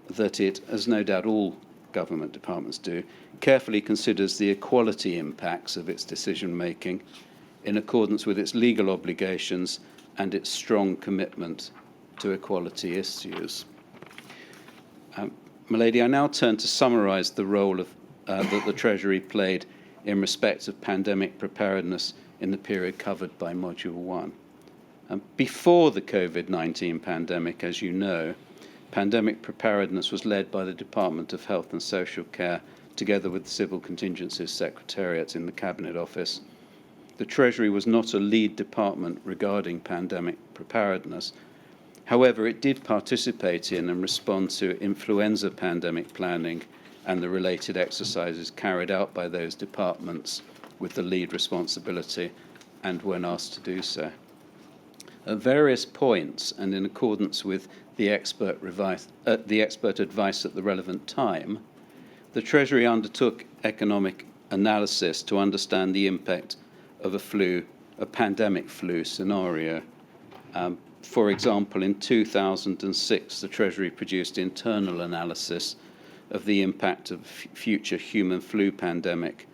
that it, as no doubt all government departments do, carefully considers the equality impacts of its decision-making in accordance with its legal obligations and its strong commitment to equality issues. My Lady, I now turn to summarise the role that the Treasury played in respect of pandemic preparedness in the period covered by Module 1. Before the Covid-19 pandemic, as you know, pandemic preparedness was led by the Department of Health and Social Care, together with the Civil Contingencies Secretariat in the Cabinet Office. The Treasury was not a lead department regarding pandemic preparedness. However, it did participate in and respond to influenza pandemic planning and the related exercises carried out by those departments with the lead responsibility and when asked to do so. At various points and in accordance with the expert advice at the relevant time, the Treasury undertook economic analysis to understand the impact of a pandemic flu scenario. For example, in 2006, the Treasury produced internal analysis of the impact of future human flu pandemic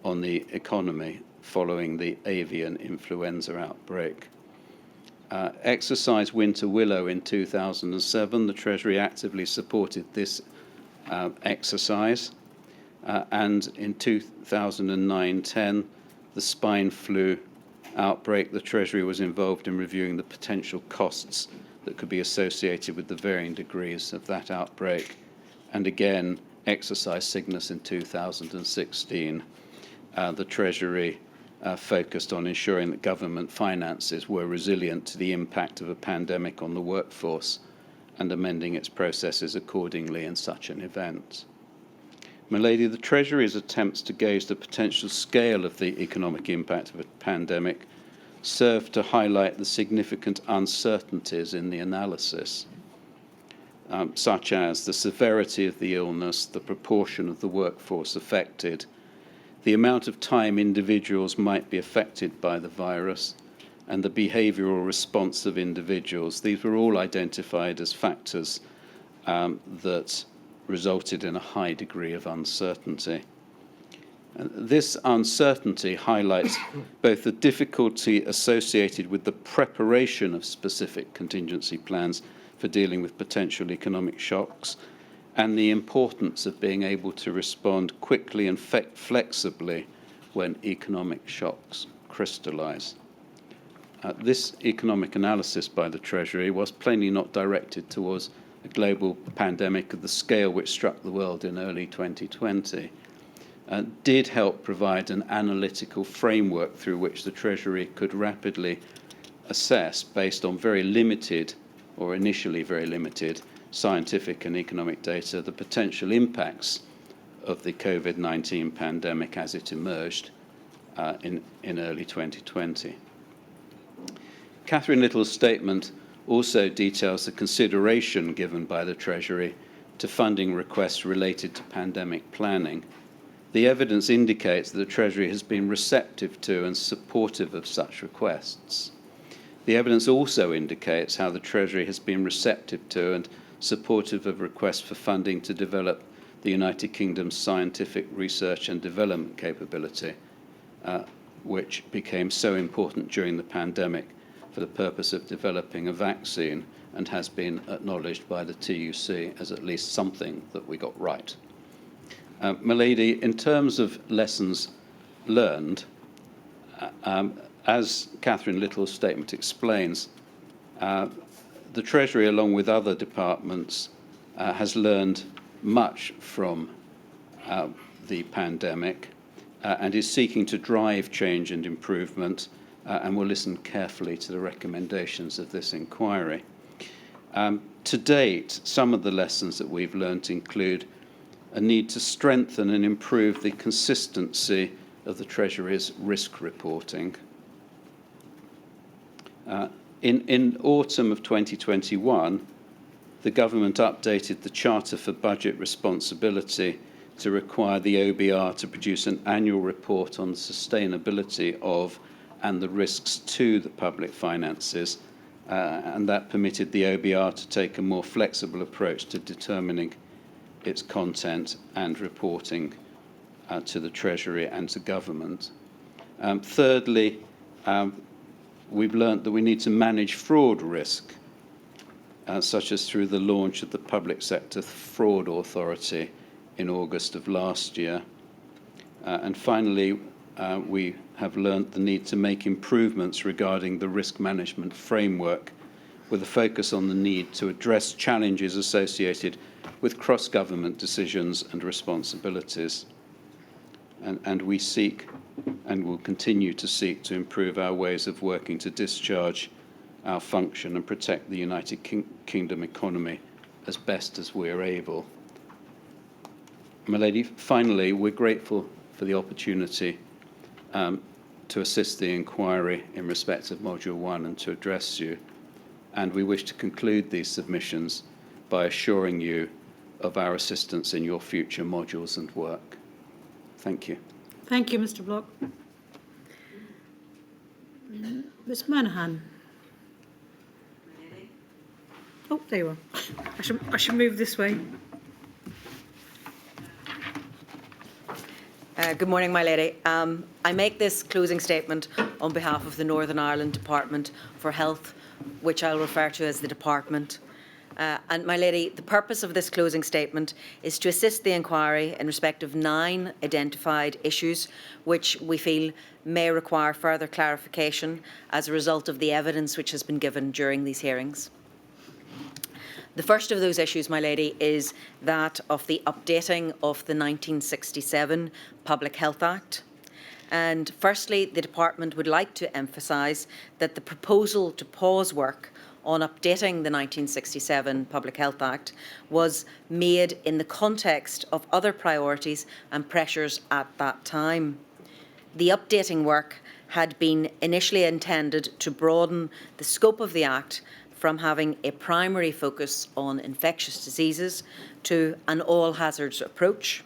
on the economy following the avian influenza outbreak. Exercise Winter Willow in 2007, the Treasury actively supported this exercise. And in 2009-10, the swine flu outbreak, the Treasury was involved in reviewing the potential costs that could be associated with the varying degrees of that outbreak. And again, exercise Cygnus in 2016. The Treasury focused on ensuring that government finances were resilient to the impact of a pandemic on the workforce and amending its processes accordingly in such an event. My Lady, the Treasury's attempts to gauge the potential scale of the economic impact of a pandemic serve to highlight the significant uncertainties in the analysis, such as the severity of the illness, the proportion of the workforce affected, the amount of time individuals might be affected by the virus, and the behavioural response of individuals. These were all identified as factors that resulted in a high degree of uncertainty. This uncertainty highlights both the difficulty associated with the preparation of specific contingency plans for dealing with potential economic shocks and the importance of being able to respond quickly and flexibly when economic shocks crystallise. This economic analysis by the Treasury was plainly not directed towards a global pandemic of the scale which struck the world in early 2020, did help provide an analytical framework through which the Treasury could rapidly assess, based on very limited, or initially very limited, scientific and economic data, the potential impacts of the COVID-19 pandemic as it emerged in early 2020. Catherine Little's statement also details the consideration given by the Treasury to funding requests related to pandemic planning. The evidence indicates that the Treasury has been receptive to and supportive of such requests. The evidence also indicates how the Treasury has been receptive to and supportive of requests for funding to develop the United Kingdom's scientific research and development capability, which became so important during the pandemic for the purpose of developing a vaccine and has been acknowledged by the TUC as at least something that we got right. My Lady, in terms of lessons learned, as Catherine Little's statement explains, the Treasury, along with other departments, has learned much from the pandemic and is seeking to drive change and improvement and will listen carefully to the recommendations of this inquiry. To date, some of the lessons that we've learnt include a need to strengthen and improve the consistency of the Treasury's risk reporting. In autumn of 2021, the government updated the Charter for Budget Responsibility to require the OBR to produce an annual report on the sustainability of and the risks to the public finances, and that permitted the OBR to take a more flexible approach to determining its content and reporting to the Treasury and to government. Thirdly, we've learnt that we need to manage fraud risk, such as through the launch of the Public Sector Fraud Authority in August of last year. And finally, we have learnt the need to make improvements regarding the risk management framework, with a focus on the need to address challenges associated with cross-government decisions and responsibilities. And we seek and will continue to seek to improve our ways of working to discharge our function and protect the United Kingdom economy as best as we are able. My lady, finally, we're grateful for the opportunity to assist the inquiry in respect of Module 1 and to address you. And we wish to conclude these submissions by assuring you of our assistance in your future modules and work. Thank you. Thank you, Mr. Block. Ms. Monahan. Oh, there you are. I should move this way. Good morning, my lady. I make this closing statement on behalf of the Northern Ireland Department for Health, which I'll refer to as the Department. And my lady, the purpose of this closing statement is to assist the inquiry in respect of 9 identified issues which we feel may require further clarification as a result of the evidence which has been given during these hearings. The first of those issues, my lady, is that of the updating of the 1967 Public Health Act. And firstly, the Department would like to emphasise that the proposal to pause work on updating the 1967 Public Health Act was made in the context of other priorities and pressures at that time. The updating work had been initially intended to broaden the scope of the Act from having a primary focus on infectious diseases to an all-hazards approach.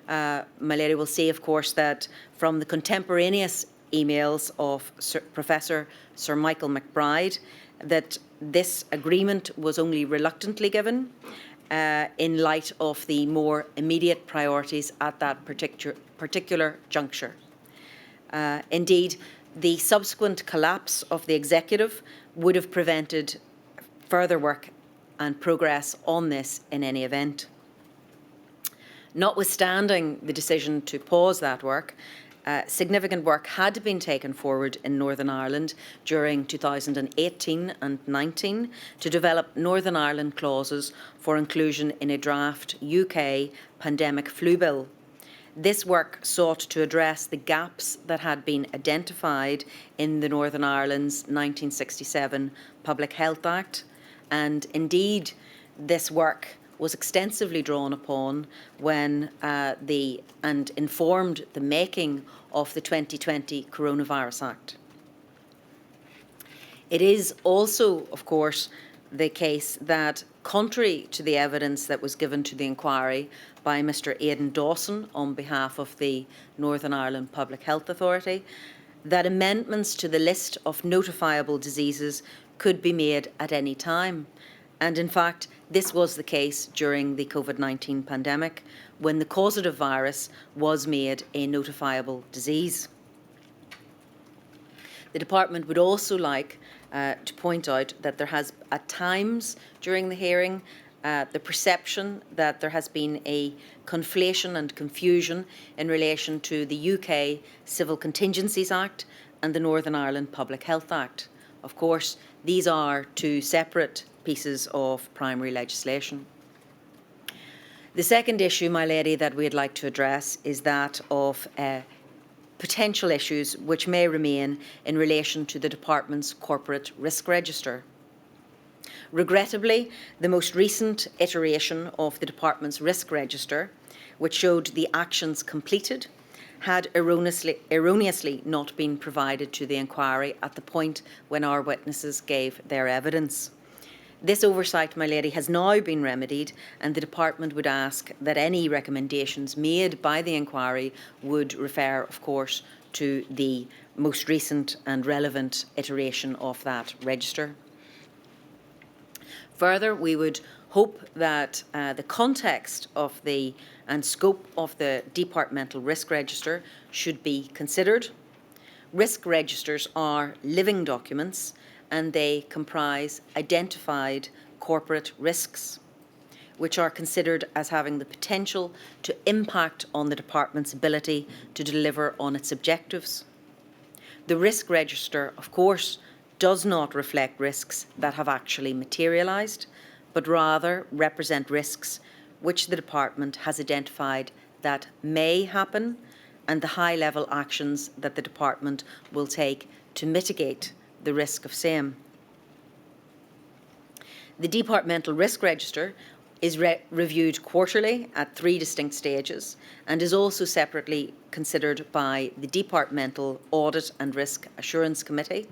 My lady will see, of course, that from the contemporaneous emails of Professor Sir Michael McBride, that this agreement was only reluctantly given in light of the more immediate priorities at that particular juncture. Indeed, the subsequent collapse of the executive would have prevented further work and progress on this in any event. Notwithstanding the decision to pause that work, significant work had been taken forward in Northern Ireland during 2018 and 19 to develop Northern Ireland clauses for inclusion in a draft UK pandemic flu bill. This work sought to address the gaps that had been identified in the Northern Ireland's 1967 Public Health Act, and indeed this work was extensively drawn upon when and informed the making of the 2020 Coronavirus Act. It is also, of course, the case that, contrary to the evidence that was given to the inquiry by Mr. Aidan Dawson on behalf of the Northern Ireland Public Health Authority, that amendments to the list of notifiable diseases could be made at any time. And in fact, this was the case during the COVID-19 pandemic, when the causative virus was made a notifiable disease. The Department would also like to point out that there has, at times during the hearing, the perception that there has been a conflation and confusion in relation to the UK Civil Contingencies Act and the Northern Ireland Public Health Act. Of course, these are two separate pieces of primary legislation. The second issue, my lady, that we'd like to address is that of potential issues which may remain in relation to the Department's corporate risk register. Regrettably, the most recent iteration of the Department's risk register, which showed the actions completed, had erroneously not been provided to the inquiry at the point when our witnesses gave their evidence. This oversight, my lady, has now been remedied, and the Department would ask that any recommendations made by the inquiry would refer, of course, to the most recent and relevant iteration of that register. Further, we would hope that the context of and scope of the departmental risk register should be considered. Risk registers are living documents, and they comprise identified corporate risks, which are considered as having the potential to impact on the Department's ability to deliver on its objectives. The risk register, of course, does not reflect risks that have actually materialised, but rather represent risks which the Department has identified that may happen, and the high-level actions that the Department will take to mitigate the risk of same. The Departmental Risk Register is reviewed quarterly at 3 distinct stages and is also separately considered by the Departmental Audit and Risk Assurance Committee,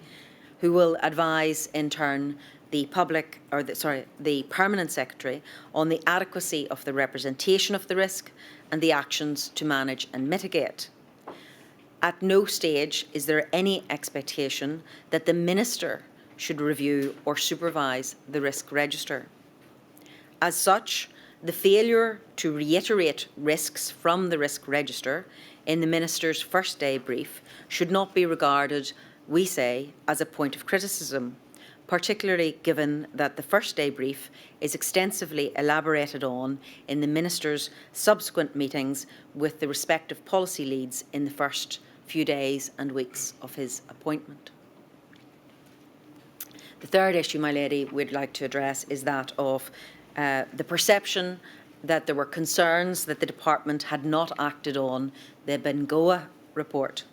who will advise in turn the Permanent Secretary on the adequacy of the representation of the risk and the actions to manage and mitigate. At no stage is there any expectation that the Minister should review or supervise the risk register. As such, the failure to reiterate risks from the risk register in the Minister's first day brief should not be regarded, we say, as a point of criticism, particularly given that the first day brief is extensively elaborated on in the Minister's subsequent meetings with the respective policy leads in the first few days and weeks of his appointment. The third issue, my lady, we'd like to address is that of the perception that there were concerns that the Department had not acted on the Bengoa report.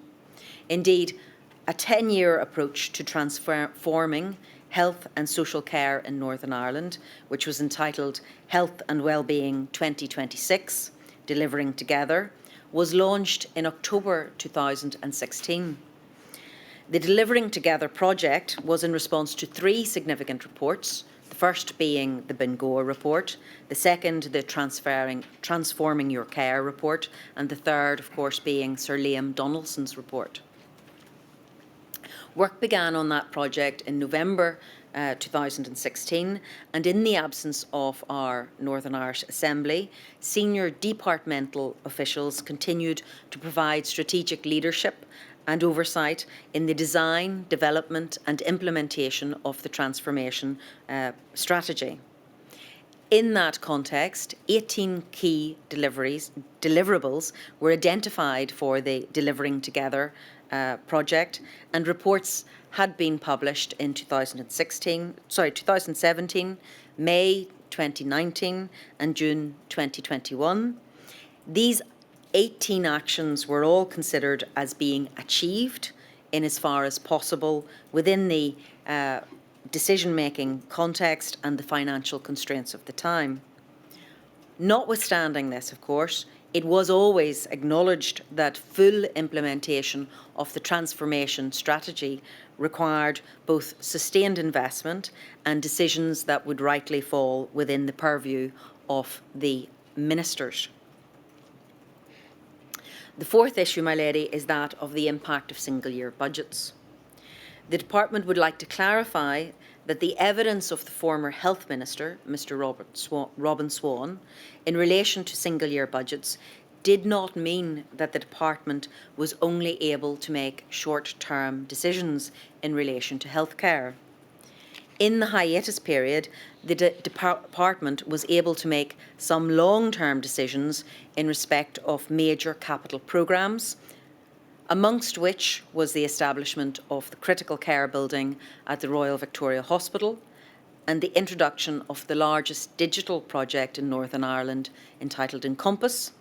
Indeed, a 10-year approach to transforming health and social care in Northern Ireland, which was entitled Health and Wellbeing 2026, Delivering Together, was launched in October 2016. The Delivering Together project was in response to 3 significant reports, the first being the Bengoa report, the second the Transforming Your Care report, and the third, of course, being Sir Liam Donaldson's report. Work began on that project in November 2016, and in the absence of our Northern Irish Assembly, senior departmental officials continued to provide strategic leadership and oversight in the design, development and implementation of the transformation strategy. In that context, 18 key deliverables were identified for the Delivering Together project, and reports had been published in 2017, May 2019 and June 2021. These 18 actions were all considered as being achieved in as far as possible within the decision-making context and the financial constraints of the time. Notwithstanding this, of course, it was always acknowledged that full implementation of the transformation strategy required both sustained investment and decisions that would rightly fall within the purview of the ministers. The fourth issue, my lady, is that of the impact of single-year budgets. The Department would like to clarify that the evidence of the former Health Minister, Mr Robin Swan, in relation to single-year budgets did not mean that the Department was only able to make short-term decisions in relation to healthcare. In the hiatus period, the Department was able to make some long-term decisions in respect of major capital programmes, amongst which was the establishment of the critical care building at the Royal Victoria Hospital and the introduction of the largest digital project in Northern Ireland entitled Encompass.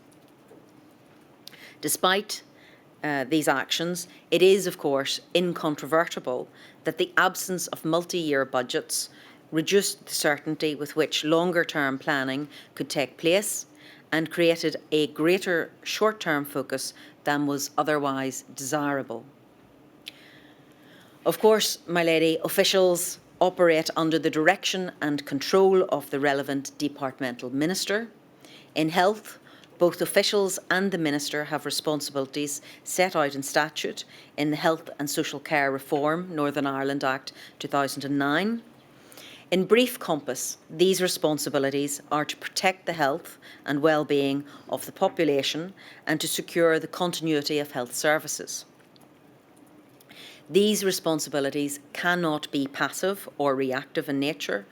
Despite these actions, it is, of course, incontrovertible that the absence of multi-year budgets reduced the certainty with which longer-term planning could take place and created a greater short-term focus than was otherwise desirable. Of course, my lady, officials operate under the direction and control of the relevant departmental minister. In health, both officials and the Minister have responsibilities set out in statute in the Health and Social Care Reform Northern Ireland Act 2009. In brief compass, these responsibilities are to protect the health and well-being of the population and to secure the continuity of health services. These responsibilities cannot be passive or reactive in nature,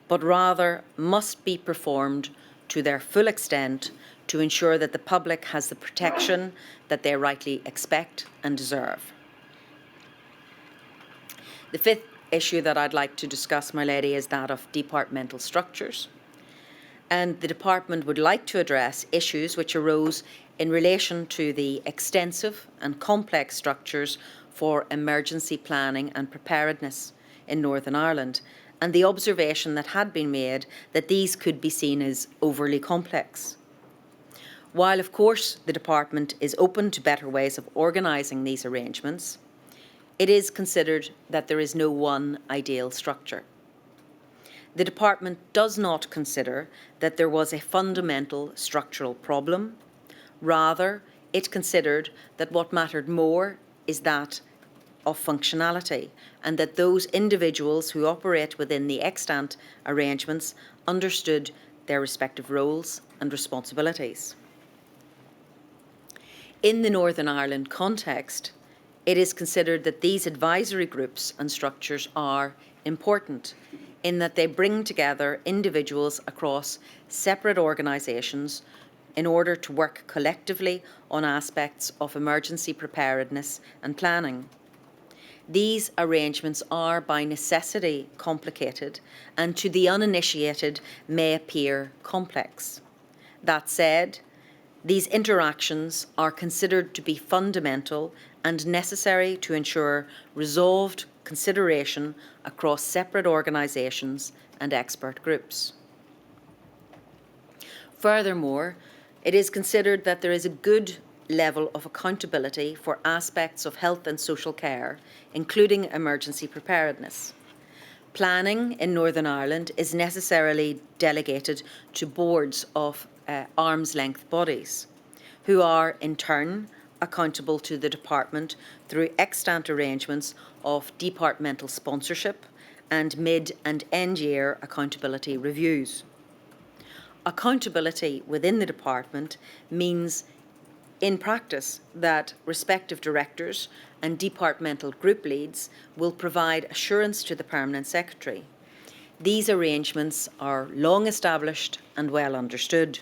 but rather must be performed to their full extent to ensure that the public has the protection that they rightly expect and deserve. The fifth issue that I'd like to discuss, my lady, is that of departmental structures. And the department would like to address issues which arose in relation to the extensive and complex structures for emergency planning and preparedness in Northern Ireland, and the observation that had been made that these could be seen as overly complex. While, of course, the department is open to better ways of organising these arrangements, it is considered that there is no one ideal structure. The department does not consider that there was a fundamental structural problem. Rather, it considered that what mattered more is that of functionality, and that those individuals who operate within the extant arrangements understood their respective roles and responsibilities. In the Northern Ireland context, it is considered that these advisory groups and structures are important in that they bring together individuals across separate organisations in order to work collectively on aspects of emergency preparedness and planning. These arrangements are by necessity complicated and to the uninitiated may appear complex. That said, these interactions are considered to be fundamental and necessary to ensure resolved consideration across separate organisations and expert groups. Furthermore, it is considered that there is a good level of accountability for aspects of health and social care, including emergency preparedness. Planning in Northern Ireland is necessarily delegated to boards of arm's length bodies, who are in turn accountable to the department through extant arrangements of departmental sponsorship and mid and end year accountability reviews. Accountability within the department means in practice that respective directors and departmental group leads will provide assurance to the Permanent Secretary. These arrangements are long established and well understood.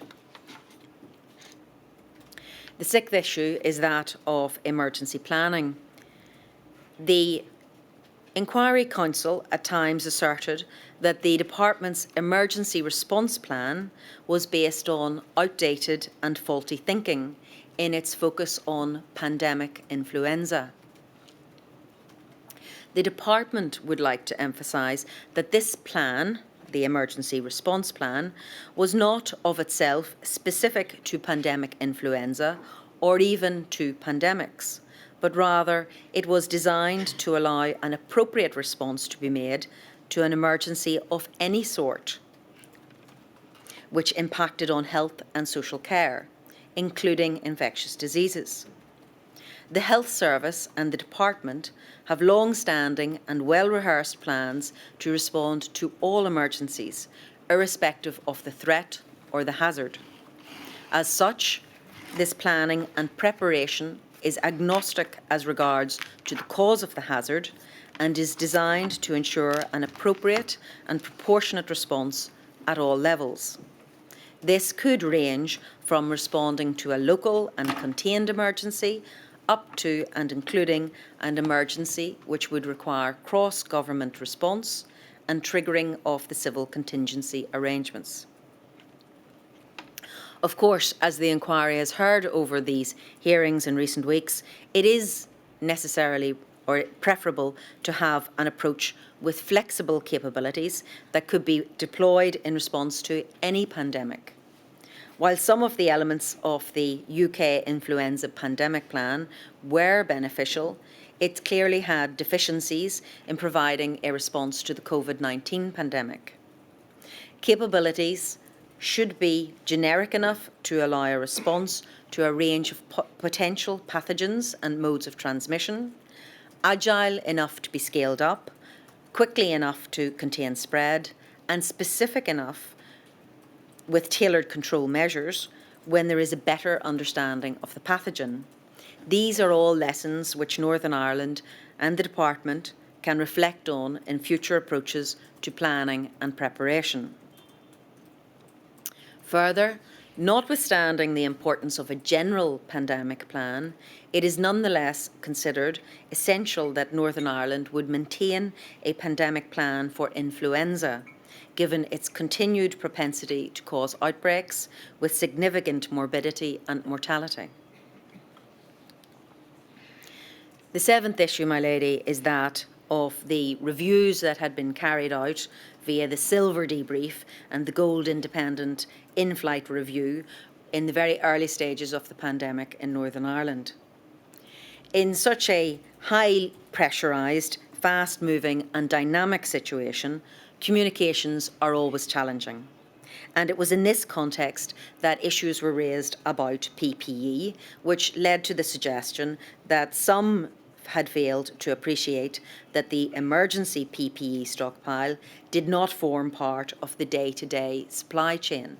The sixth issue is that of emergency planning. The Inquiry Council at times asserted that the department's emergency response plan was based on outdated and faulty thinking in its focus on pandemic influenza. The department would like to emphasise that this plan, the emergency response plan, was not of itself specific to pandemic influenza or even to pandemics, but rather it was designed to allow an appropriate response to be made to an emergency of any sort which impacted on health and social care, including infectious diseases. The Health Service and the Department have long-standing and well-rehearsed plans to respond to all emergencies, irrespective of the threat or the hazard. As such, this planning and preparation is agnostic as regards to the cause of the hazard and is designed to ensure an appropriate and proportionate response at all levels. This could range from responding to a local and contained emergency up to and including an emergency which would require cross-government response and triggering of the civil contingency arrangements. Of course, as the inquiry has heard over these hearings in recent weeks, it is necessarily or preferable to have an approach with flexible capabilities that could be deployed in response to any pandemic. While some of the elements of the UK influenza pandemic plan were beneficial, it clearly had deficiencies in providing a response to the Covid-19 pandemic. Capabilities should be generic enough to allow a response to a range of potential pathogens and modes of transmission, agile enough to be scaled up, quickly enough to contain spread, and specific enough with tailored control measures when there is a better understanding of the pathogen. These are all lessons which Northern Ireland and the Department can reflect on in future approaches to planning and preparation. Further, notwithstanding the importance of a general pandemic plan, it is nonetheless considered essential that Northern Ireland would maintain a pandemic plan for influenza, given its continued propensity to cause outbreaks with significant morbidity and mortality. The seventh issue, my lady, is that of the reviews that had been carried out via the Silver Debrief and the Gold Independent in-flight review in the very early stages of the pandemic in Northern Ireland. In such a high pressurised, fast-moving and dynamic situation, communications are always challenging. And it was in this context that issues were raised about PPE, which led to the suggestion that some had failed to appreciate that the emergency PPE stockpile did not form part of the day-to-day supply chain.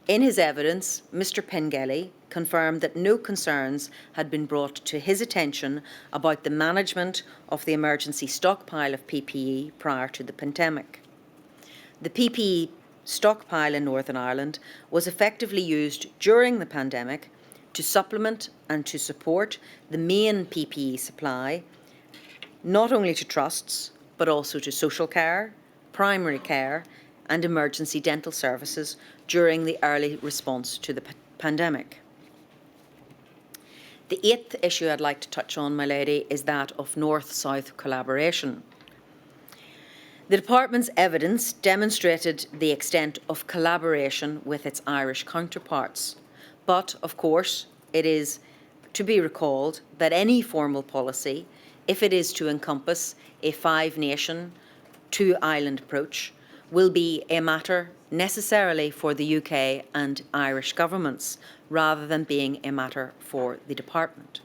In his evidence, Mr. Pengelly confirmed that no concerns had been brought to his attention about the management of the emergency stockpile of PPE prior to the pandemic. The PPE stockpile in Northern Ireland was effectively used during the pandemic to supplement and to support the main PPE supply, not only to trusts, but also to social care, primary care, and emergency dental services during the early response to the pandemic. The eighth issue I'd like to touch on, my lady, is that of North-South collaboration. The Department's evidence demonstrated the extent of collaboration with its Irish counterparts. But, of course, it is to be recalled that any formal policy, if it is to encompass a five-nation, two-island approach, will be a matter necessarily for the UK and Irish governments, rather than being a matter for the Department.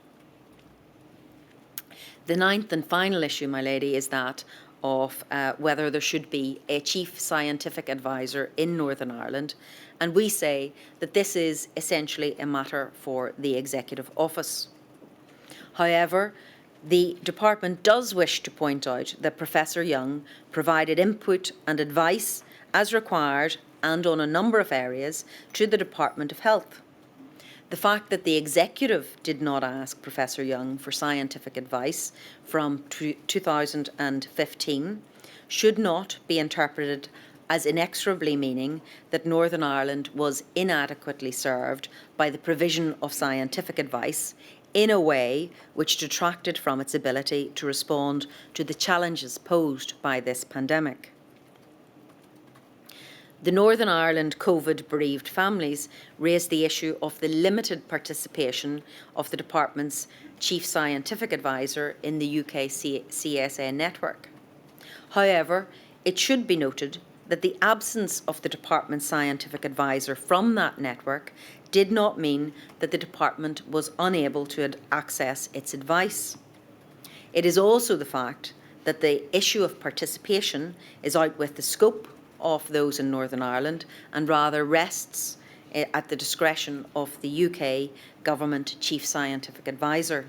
The ninth and final issue, my lady, is that of whether there should be a chief scientific advisor in Northern Ireland, and we say that this is essentially a matter for the Executive Office. However, the Department does wish to point out that Professor Young provided input and advice as required and on a number of areas to the Department of Health. The fact that the Executive did not ask Professor Young for scientific advice from 2015 should not be interpreted as inexorably meaning that Northern Ireland was inadequately served by the provision of scientific advice in a way which detracted from its ability to respond to the challenges posed by this pandemic. The Northern Ireland COVID-bereaved families raised the issue of the limited participation of the Department's Chief Scientific Advisor in the UK CSA network. However, it should be noted that the absence of the Department's scientific advisor from that network did not mean that the Department was unable to access its advice. It is also the fact that the issue of participation is out with the scope of those in Northern Ireland and rather rests at the discretion of the UK Government Chief Scientific Advisor.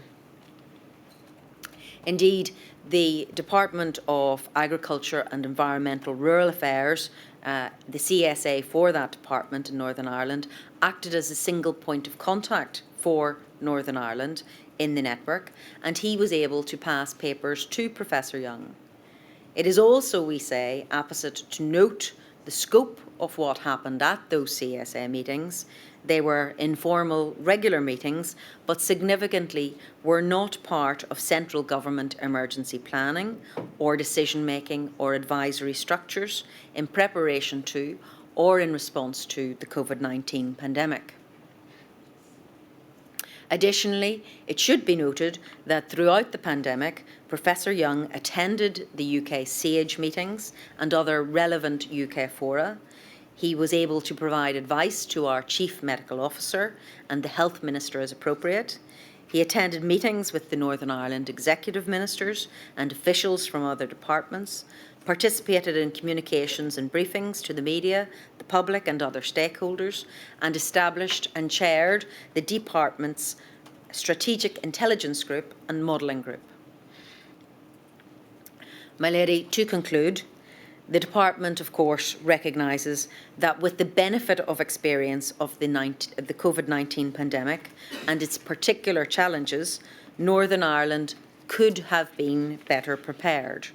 Indeed, the Department of Agriculture and Environmental Rural Affairs, the CSA for that department in Northern Ireland, acted as a single point of contact for Northern Ireland in the network, and he was able to pass papers to Professor Young. It is also, we say, apposite to note the scope of what happened at those CSA meetings. They were informal, regular meetings, but significantly were not part of central government emergency planning or decision-making or advisory structures in preparation to or in response to the COVID-19 pandemic. Additionally, it should be noted that throughout the pandemic, Professor Young attended the UK SAGE meetings and other relevant UK fora. He was able to provide advice to our Chief Medical Officer and the Health Minister as appropriate. He attended meetings with the Northern Ireland Executive Ministers and officials from other departments, participated in communications and briefings to the media, the public and other stakeholders, and established and chaired the department's Strategic Intelligence Group and Modelling Group. My lady, to conclude, the department, of course, recognises that with the benefit of experience of the COVID-19 pandemic and its particular challenges, Northern Ireland could have been better prepared.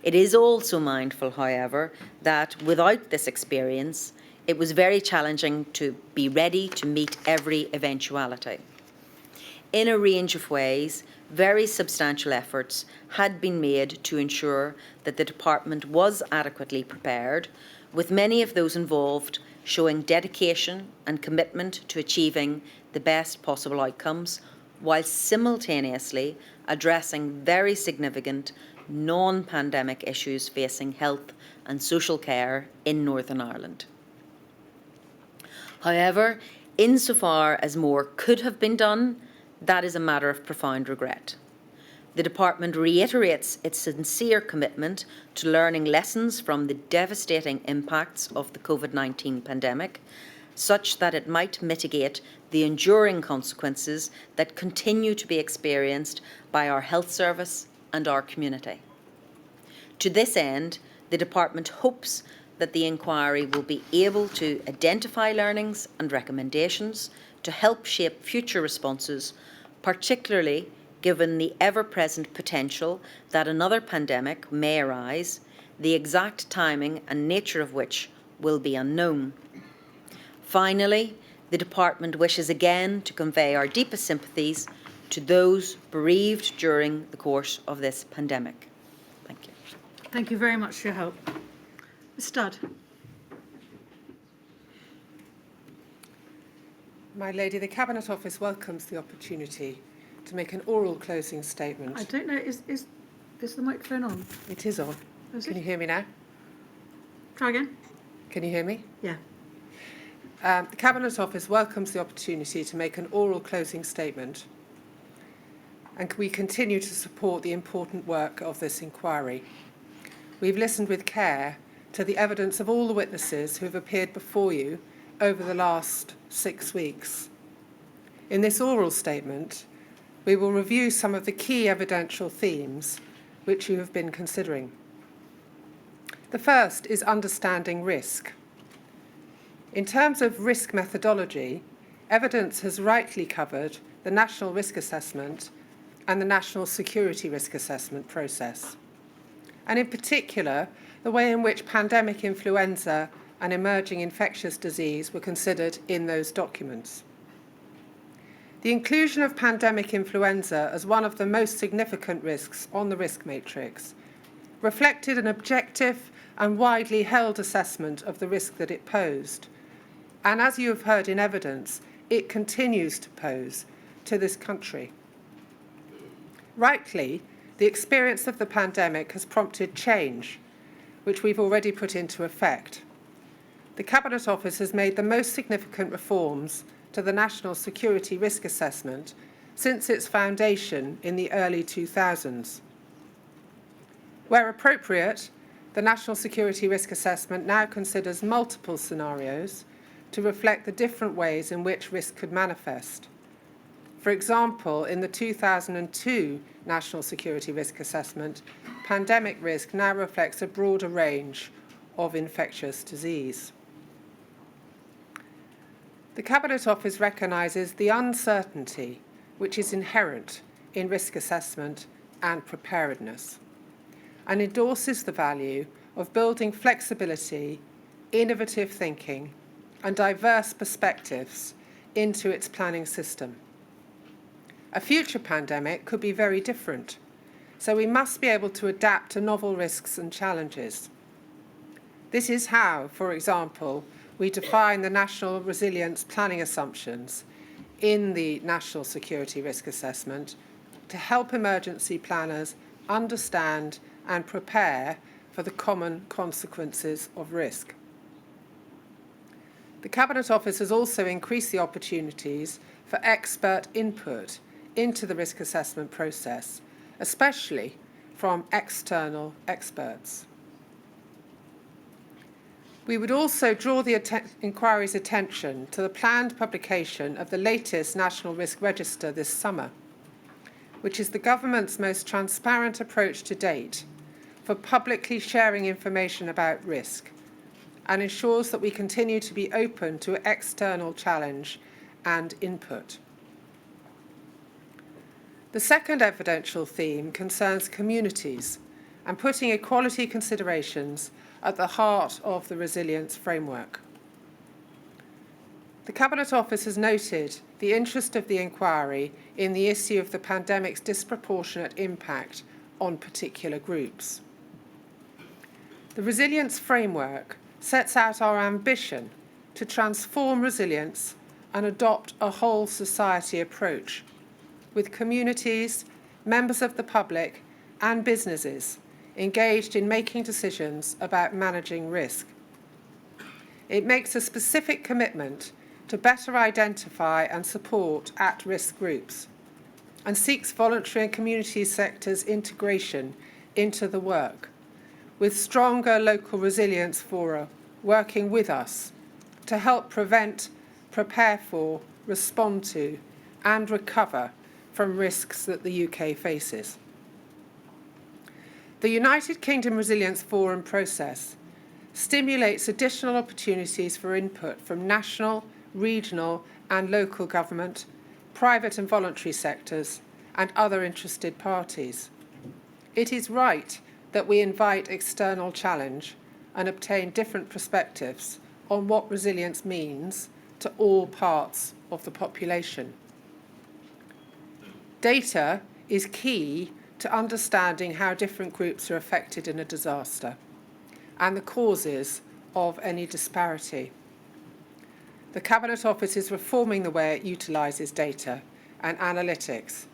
It is also mindful, however, that without this experience, it was very challenging to be ready to meet every eventuality. In a range of ways, very substantial efforts had been made to ensure that the department was adequately prepared, with many of those involved showing dedication and commitment to achieving the best possible outcomes, while simultaneously addressing very significant non-pandemic issues facing health and social care in Northern Ireland. However, insofar as more could have been done, that is a matter of profound regret. The department reiterates its sincere commitment to learning lessons from the devastating impacts of the COVID-19 pandemic, such that it might mitigate the enduring consequences that continue to be experienced by our health service and our community. To this end, the department hopes that the inquiry will be able to identify learnings and recommendations to help shape future responses, particularly given the ever-present potential that another pandemic may arise, the exact timing and nature of which will be unknown. Finally, the department wishes again to convey our deepest sympathies to those bereaved during the course of this pandemic. Thank you. Thank you very much for your help. Ms. Studd. My lady, the Cabinet Office welcomes the opportunity to make an oral closing statement. I don't know, is the microphone on? It is on. Is Can it? you hear me now? Try again? Can you hear me? Yeah. The Cabinet Office welcomes the opportunity to make an oral closing statement, and we continue to support the important work of this inquiry. We've listened with care to the evidence of all the witnesses who have appeared before you over the last 6 weeks. In this oral statement, we will review some of the key evidential themes which you have been considering. The first is understanding risk. In terms of risk methodology, evidence has rightly covered the National Risk Assessment and the National Security Risk Assessment process, and in particular, the way in which pandemic influenza and emerging infectious disease were considered in those documents. The inclusion of pandemic influenza as one of the most significant risks on the risk matrix reflected an objective and widely held assessment of the risk that it posed. And as you have heard in evidence, it continues to pose to this country. Rightly, the experience of the pandemic has prompted change, which we've already put into effect. The Cabinet Office has made the most significant reforms to the National Security Risk Assessment since its foundation in the early 2000s. Where appropriate, the National Security Risk Assessment now considers multiple scenarios to reflect the different ways in which risk could manifest. For example, in the 2002 National Security Risk Assessment, pandemic risk now reflects a broader range of infectious disease. The Cabinet Office recognises the uncertainty which is inherent in risk assessment and preparedness, and endorses the value of building flexibility innovative thinking and diverse perspectives into its planning system. A future pandemic could be very different, so we must be able to adapt to novel risks and challenges. This is how, for example, we define the national resilience planning assumptions in the National Security Risk Assessment to help emergency planners understand and prepare for the common consequences of risk. The Cabinet Office has also increased the opportunities for expert input into the risk assessment process, especially from external experts. We would also draw the inquiry's attention to the planned publication of the latest National Risk Register this summer, which is the government's most transparent approach to date for publicly sharing information about risk and ensures that we continue to be open to external challenge and input. The second evidential theme concerns communities and putting equality considerations at the heart of the resilience framework. The Cabinet Office has noted the interest of the inquiry in the issue of the pandemic's disproportionate impact on particular groups. The resilience framework sets out our ambition to transform resilience and adopt a whole society approach, with communities, members of the public and businesses engaged in making decisions about managing risk. It makes a specific commitment to better identify and support at-risk groups and seeks voluntary and community sectors integration into the work, with stronger local resilience fora working with us to help prevent, prepare for, respond to and recover from risks that the UK faces. The United Kingdom Resilience Forum process stimulates additional opportunities for input from national, regional and local government, private and voluntary sectors and other interested parties. It is right that we invite external challenge and obtain different perspectives on what resilience means to all parts of the population. Data is key to understanding how different groups are affected in a disaster and the causes of any disparity. The Cabinet Office is reforming the way it utilises data and analytics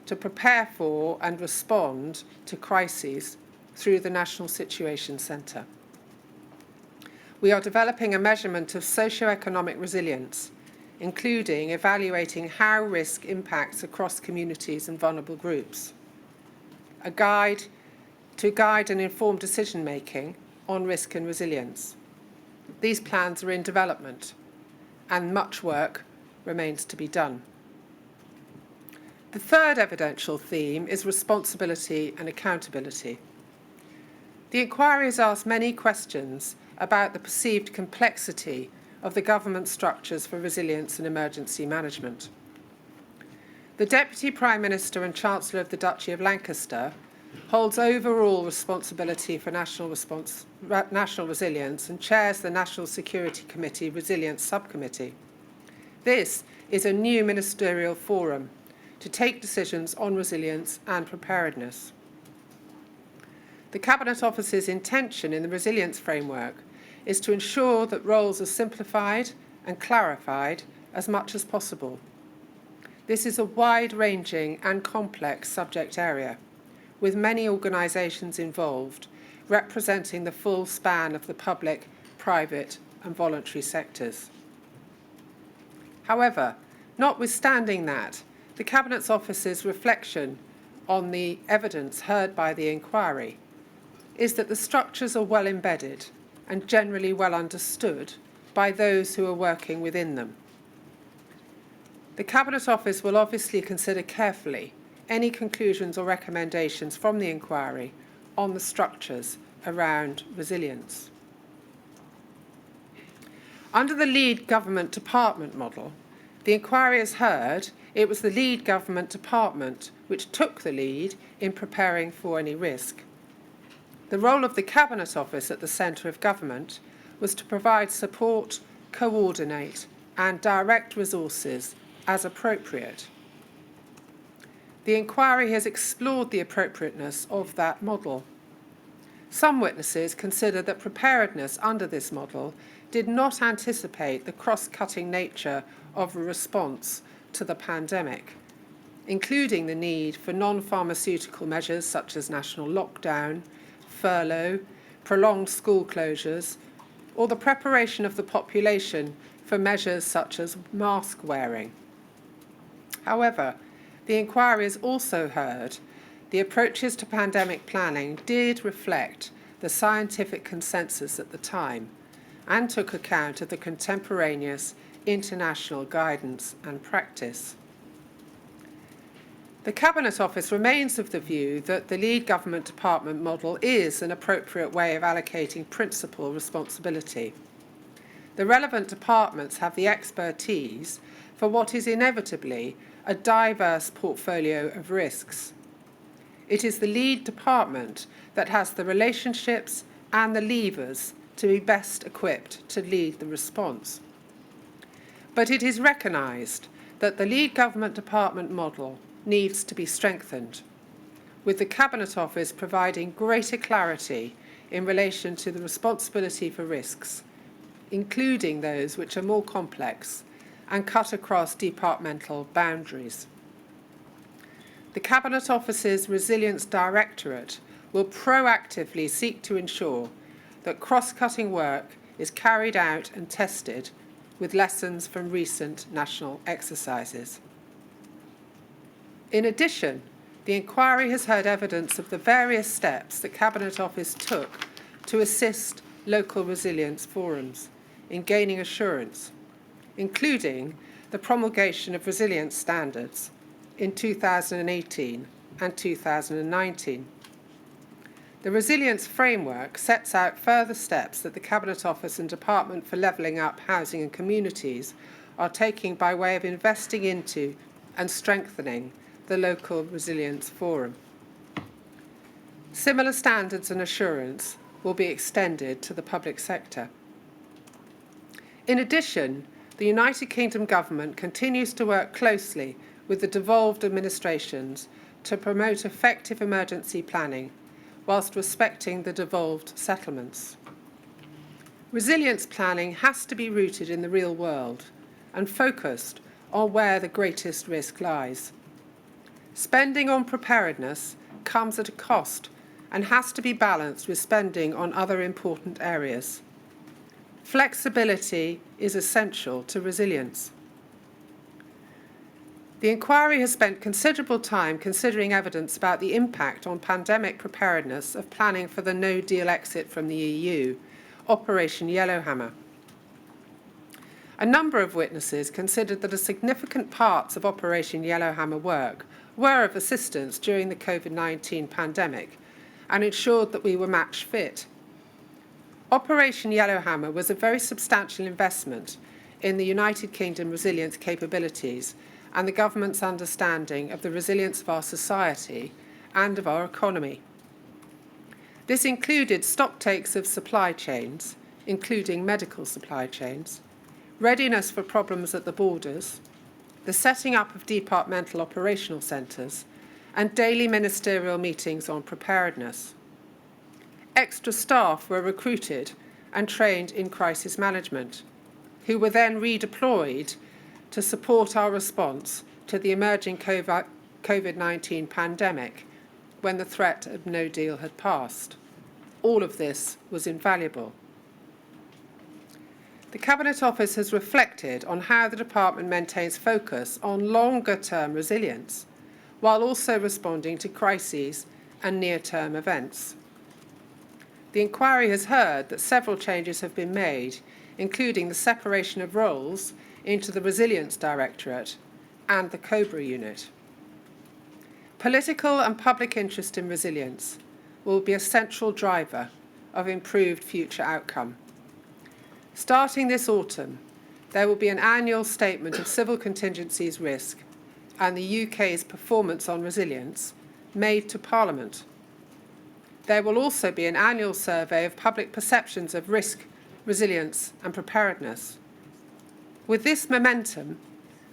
to prepare for and respond to crises through the National Situation Centre. We are developing a measurement of socio-economic resilience, including evaluating how risk impacts across communities and vulnerable groups. A guide to guide and inform decision-making on risk and resilience. These plans are in development and much work remains to be done. The third evidential theme is responsibility and accountability. The inquiry has asked many questions about the perceived complexity of the government structures for resilience and emergency management. The Deputy Prime Minister and Chancellor of the Duchy of Lancaster holds overall responsibility for national resilience and chairs the National Security Committee Resilience Subcommittee. This is a new ministerial forum to take decisions on resilience and preparedness. The Cabinet Office's intention in the resilience framework is to ensure that roles are simplified and clarified as much as possible. This is a wide-ranging and complex subject area, with many organisations involved, representing the full span of the public, private and voluntary sectors. However, notwithstanding that, the Cabinet Office's reflection on the evidence heard by the inquiry is that the structures are well embedded and generally well understood by those who are working within them. The Cabinet Office will obviously consider carefully any conclusions or recommendations from the inquiry on the structures around resilience. Under the lead government department model, the inquiry has heard it was the lead government department which took the lead in preparing for any risk. The role of the Cabinet Office at the centre of government was to provide support, coordinate and direct resources as appropriate. The inquiry has explored the appropriateness of that model. Some witnesses consider that preparedness under this model did not anticipate the cross-cutting nature of a response to the pandemic, including the need for non-pharmaceutical measures such as national lockdown, furlough, prolonged school closures, or the preparation of the population for measures such as mask wearing. However, the inquiry has also heard the approaches to pandemic planning did reflect the scientific consensus at the time and took account of the contemporaneous international guidance and practice. The Cabinet Office remains of the view that the lead government department model is an appropriate way of allocating principal responsibility. The relevant departments have the expertise for what is inevitably a diverse portfolio of risks. It is the lead department that has the relationships and the levers to be best equipped to lead the response. But it is recognised that the lead government department model needs to be strengthened, with the Cabinet Office providing greater clarity in relation to the responsibility for risks, including those which are more complex and cut across departmental boundaries. The Cabinet Office's Resilience Directorate will proactively seek to ensure that cross-cutting work is carried out and tested with lessons from recent national exercises. In addition, the inquiry has heard evidence of the various steps the Cabinet Office took to assist local resilience forums in gaining assurance, including the promulgation of resilience standards in 2018 and 2019. The resilience framework sets out further steps that the Cabinet Office and Department for Levelling Up Housing and Communities are taking by way of investing into and strengthening the local resilience forum. Similar standards and assurance will be extended to the public sector. In addition, the United Kingdom Government continues to work closely with the devolved administrations to promote effective emergency planning whilst respecting the devolved settlements. Resilience planning has to be rooted in the real world and focused on where the greatest risk lies. Spending on preparedness comes at a cost and has to be balanced with spending on other important areas. Flexibility is essential to resilience. The inquiry has spent considerable time considering evidence about the impact on pandemic preparedness of planning for the no-deal exit from the EU, Operation Yellowhammer. A number of witnesses considered that a significant parts of Operation Yellowhammer work were of assistance during the Covid-19 pandemic and ensured that we were match fit. Operation Yellowhammer was a very substantial investment in the United Kingdom resilience capabilities and the government's understanding of the resilience of our society and of our economy. This included stocktakes of supply chains, including medical supply chains, readiness for problems at the borders, the setting up of departmental operational centres, and daily ministerial meetings on preparedness. Extra staff were recruited and trained in crisis management, who were then redeployed to support our response to the emerging COVID-19 pandemic when the threat of no deal had passed. All of this was invaluable. The Cabinet Office has reflected on how the Department maintains focus on longer-term resilience, while also responding to crises and near-term events. The inquiry has heard that several changes have been made, including the separation of roles into the Resilience Directorate and the COBRA unit. Political and public interest in resilience will be a central driver of improved future outcome. Starting this autumn, there will be an annual statement of civil contingencies risk and the UK's performance on resilience made to Parliament. There will also be an annual survey of public perceptions of risk resilience and preparedness. With this momentum,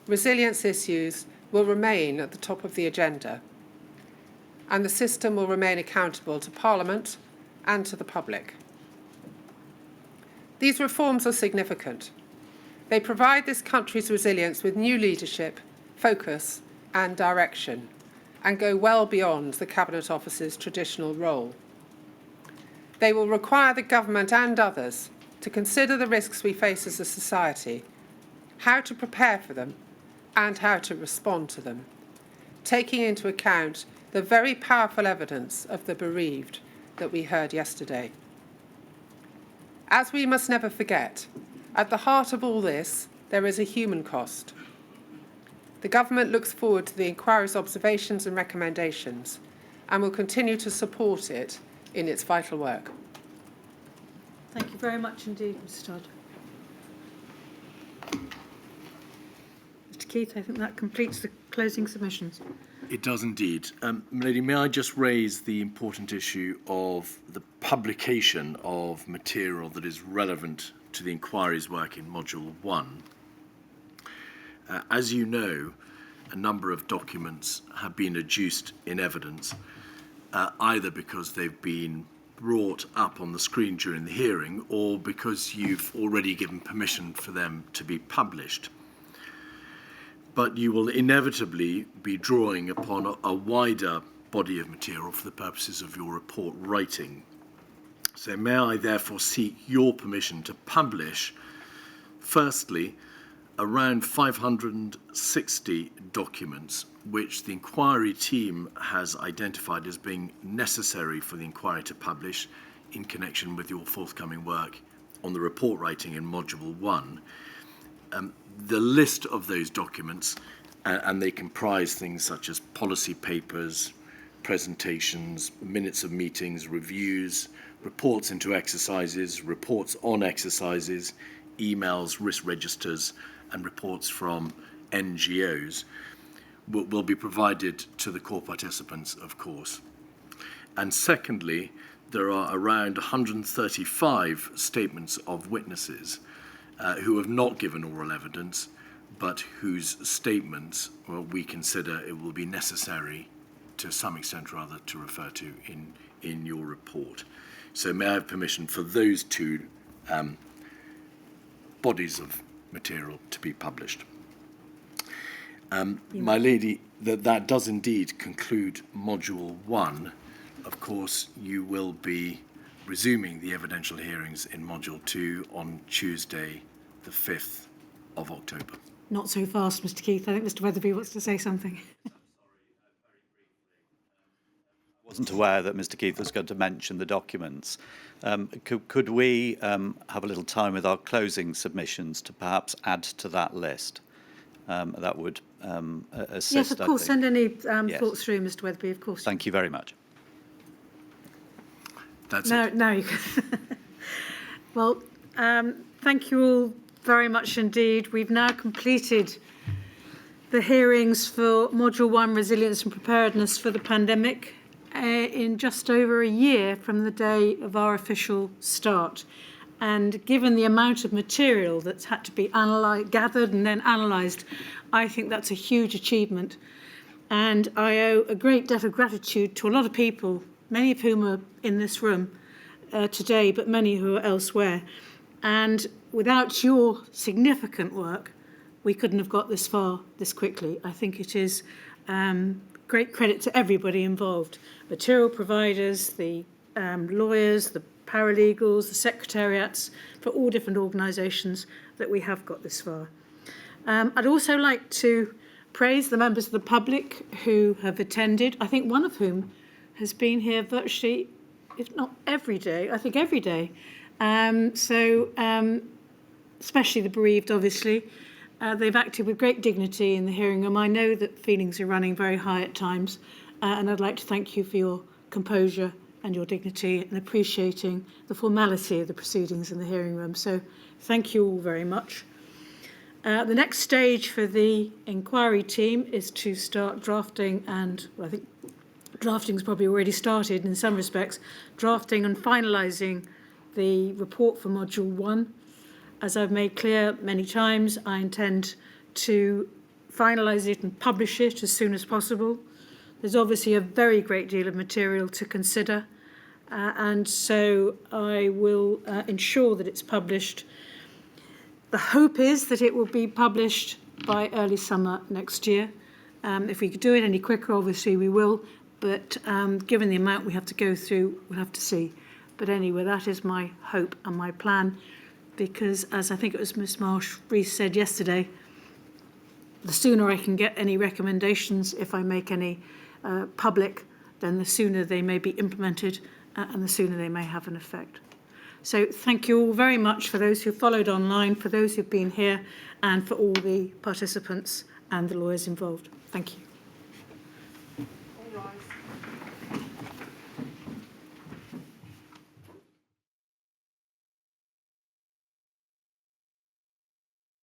resilience issues will remain at the top of the agenda, and the system will remain accountable to Parliament and to the public. These reforms are significant. They provide this country's resilience with new leadership, focus and direction, and go well beyond the Cabinet Office's traditional role. They will require the government and others to consider the risks we face as a society, how to prepare for them, and how to respond to them, taking into account the very powerful evidence of the bereaved that we heard yesterday. As we must never forget, at the heart of all this, there is a human cost. The government looks forward to the inquiry's observations and recommendations and will continue to support it in its vital work. Thank you very much indeed, Mr Todd. Mr Keith, I think that completes the closing submissions. It does indeed. Lady, may I just raise the important issue of the publication of material that is relevant to the inquiry's work in Module 1. As you know, a number of documents have been adduced in evidence, either because they've been brought up on the screen during the hearing or because you've already given permission for them to be published. But you will inevitably be drawing upon a wider body of material for the purposes of your report writing. So may I therefore seek your permission to publish, firstly, around 560 documents which the inquiry team has identified as being necessary for the inquiry to publish in connection with your forthcoming work on the report writing in Module 1. The list of those documents, and they comprise things such as policy papers, presentations, minutes of meetings, reviews, reports into exercises, reports on exercises, emails, risk registers, and reports from NGOs, will be provided to the core participants, of course. And secondly, there are around 135 statements of witnesses who have not given oral evidence, but whose statements we consider it will be necessary to some extent or other to refer to in your report. So may I have permission for those two bodies of material to be published? My lady, that does indeed conclude Module 1. Of course, you will be resuming the evidential hearings in Module 2 on Tuesday, the 5th of October. Not so fast, Mr Keith. I think Mr Weatherby wants to say something. I wasn't aware that Mr Keith was going to mention the documents. Could we have a little time with our closing submissions to perhaps add to that list? That would assist. Yes, of course. Send any Yes. thoughts through, Mr Weatherby, of course. Thank you very much. That's No, it. no, you can. Well, thank you all very much indeed. We've now completed the hearings for Module 1, Resilience and Preparedness for the Pandemic, in just over a year from the day of our official start. And given the amount of material that's had to be gathered and then analysed, I think that's a huge achievement. And I owe a great debt of gratitude to a lot of people, many of whom are in this room today, but many who are elsewhere. And without your significant work, we couldn't have got this far this quickly. I think it is great credit to everybody involved, material providers, the lawyers, the paralegals, the secretariats, for all different organisations that we have got this far. I'd also like to praise the members of the public who have attended, I think one of whom has been here virtually, if not every day, I think every day. Especially the bereaved, obviously. They've acted with great dignity in the hearing room. I know that feelings are running very high at times, and I'd like to thank you for your composure and your dignity and appreciating the formality of the proceedings in the hearing room. So thank you all very much. The next stage for the inquiry team is to start drafting, and well, I think drafting's probably already started in some respects, drafting and finalising the report for Module 1. As I've made clear many times, I intend to finalise it and publish it as soon as possible. There's obviously a very great deal of material to consider, and so I will ensure that it's published. The hope is that it will be published by early summer next year. If we could do it any quicker, obviously we will, but given the amount we have to go through, we'll have to see. But anyway, that is my hope and my plan, because as I think it was Ms Marsh-Rees said yesterday, the sooner I can get any recommendations, if I make any public, then the sooner they may be implemented and the sooner they may have an effect. So thank you all very much for those who followed online, for those who've been here, and for all the participants and the lawyers involved. Thank you. All rise.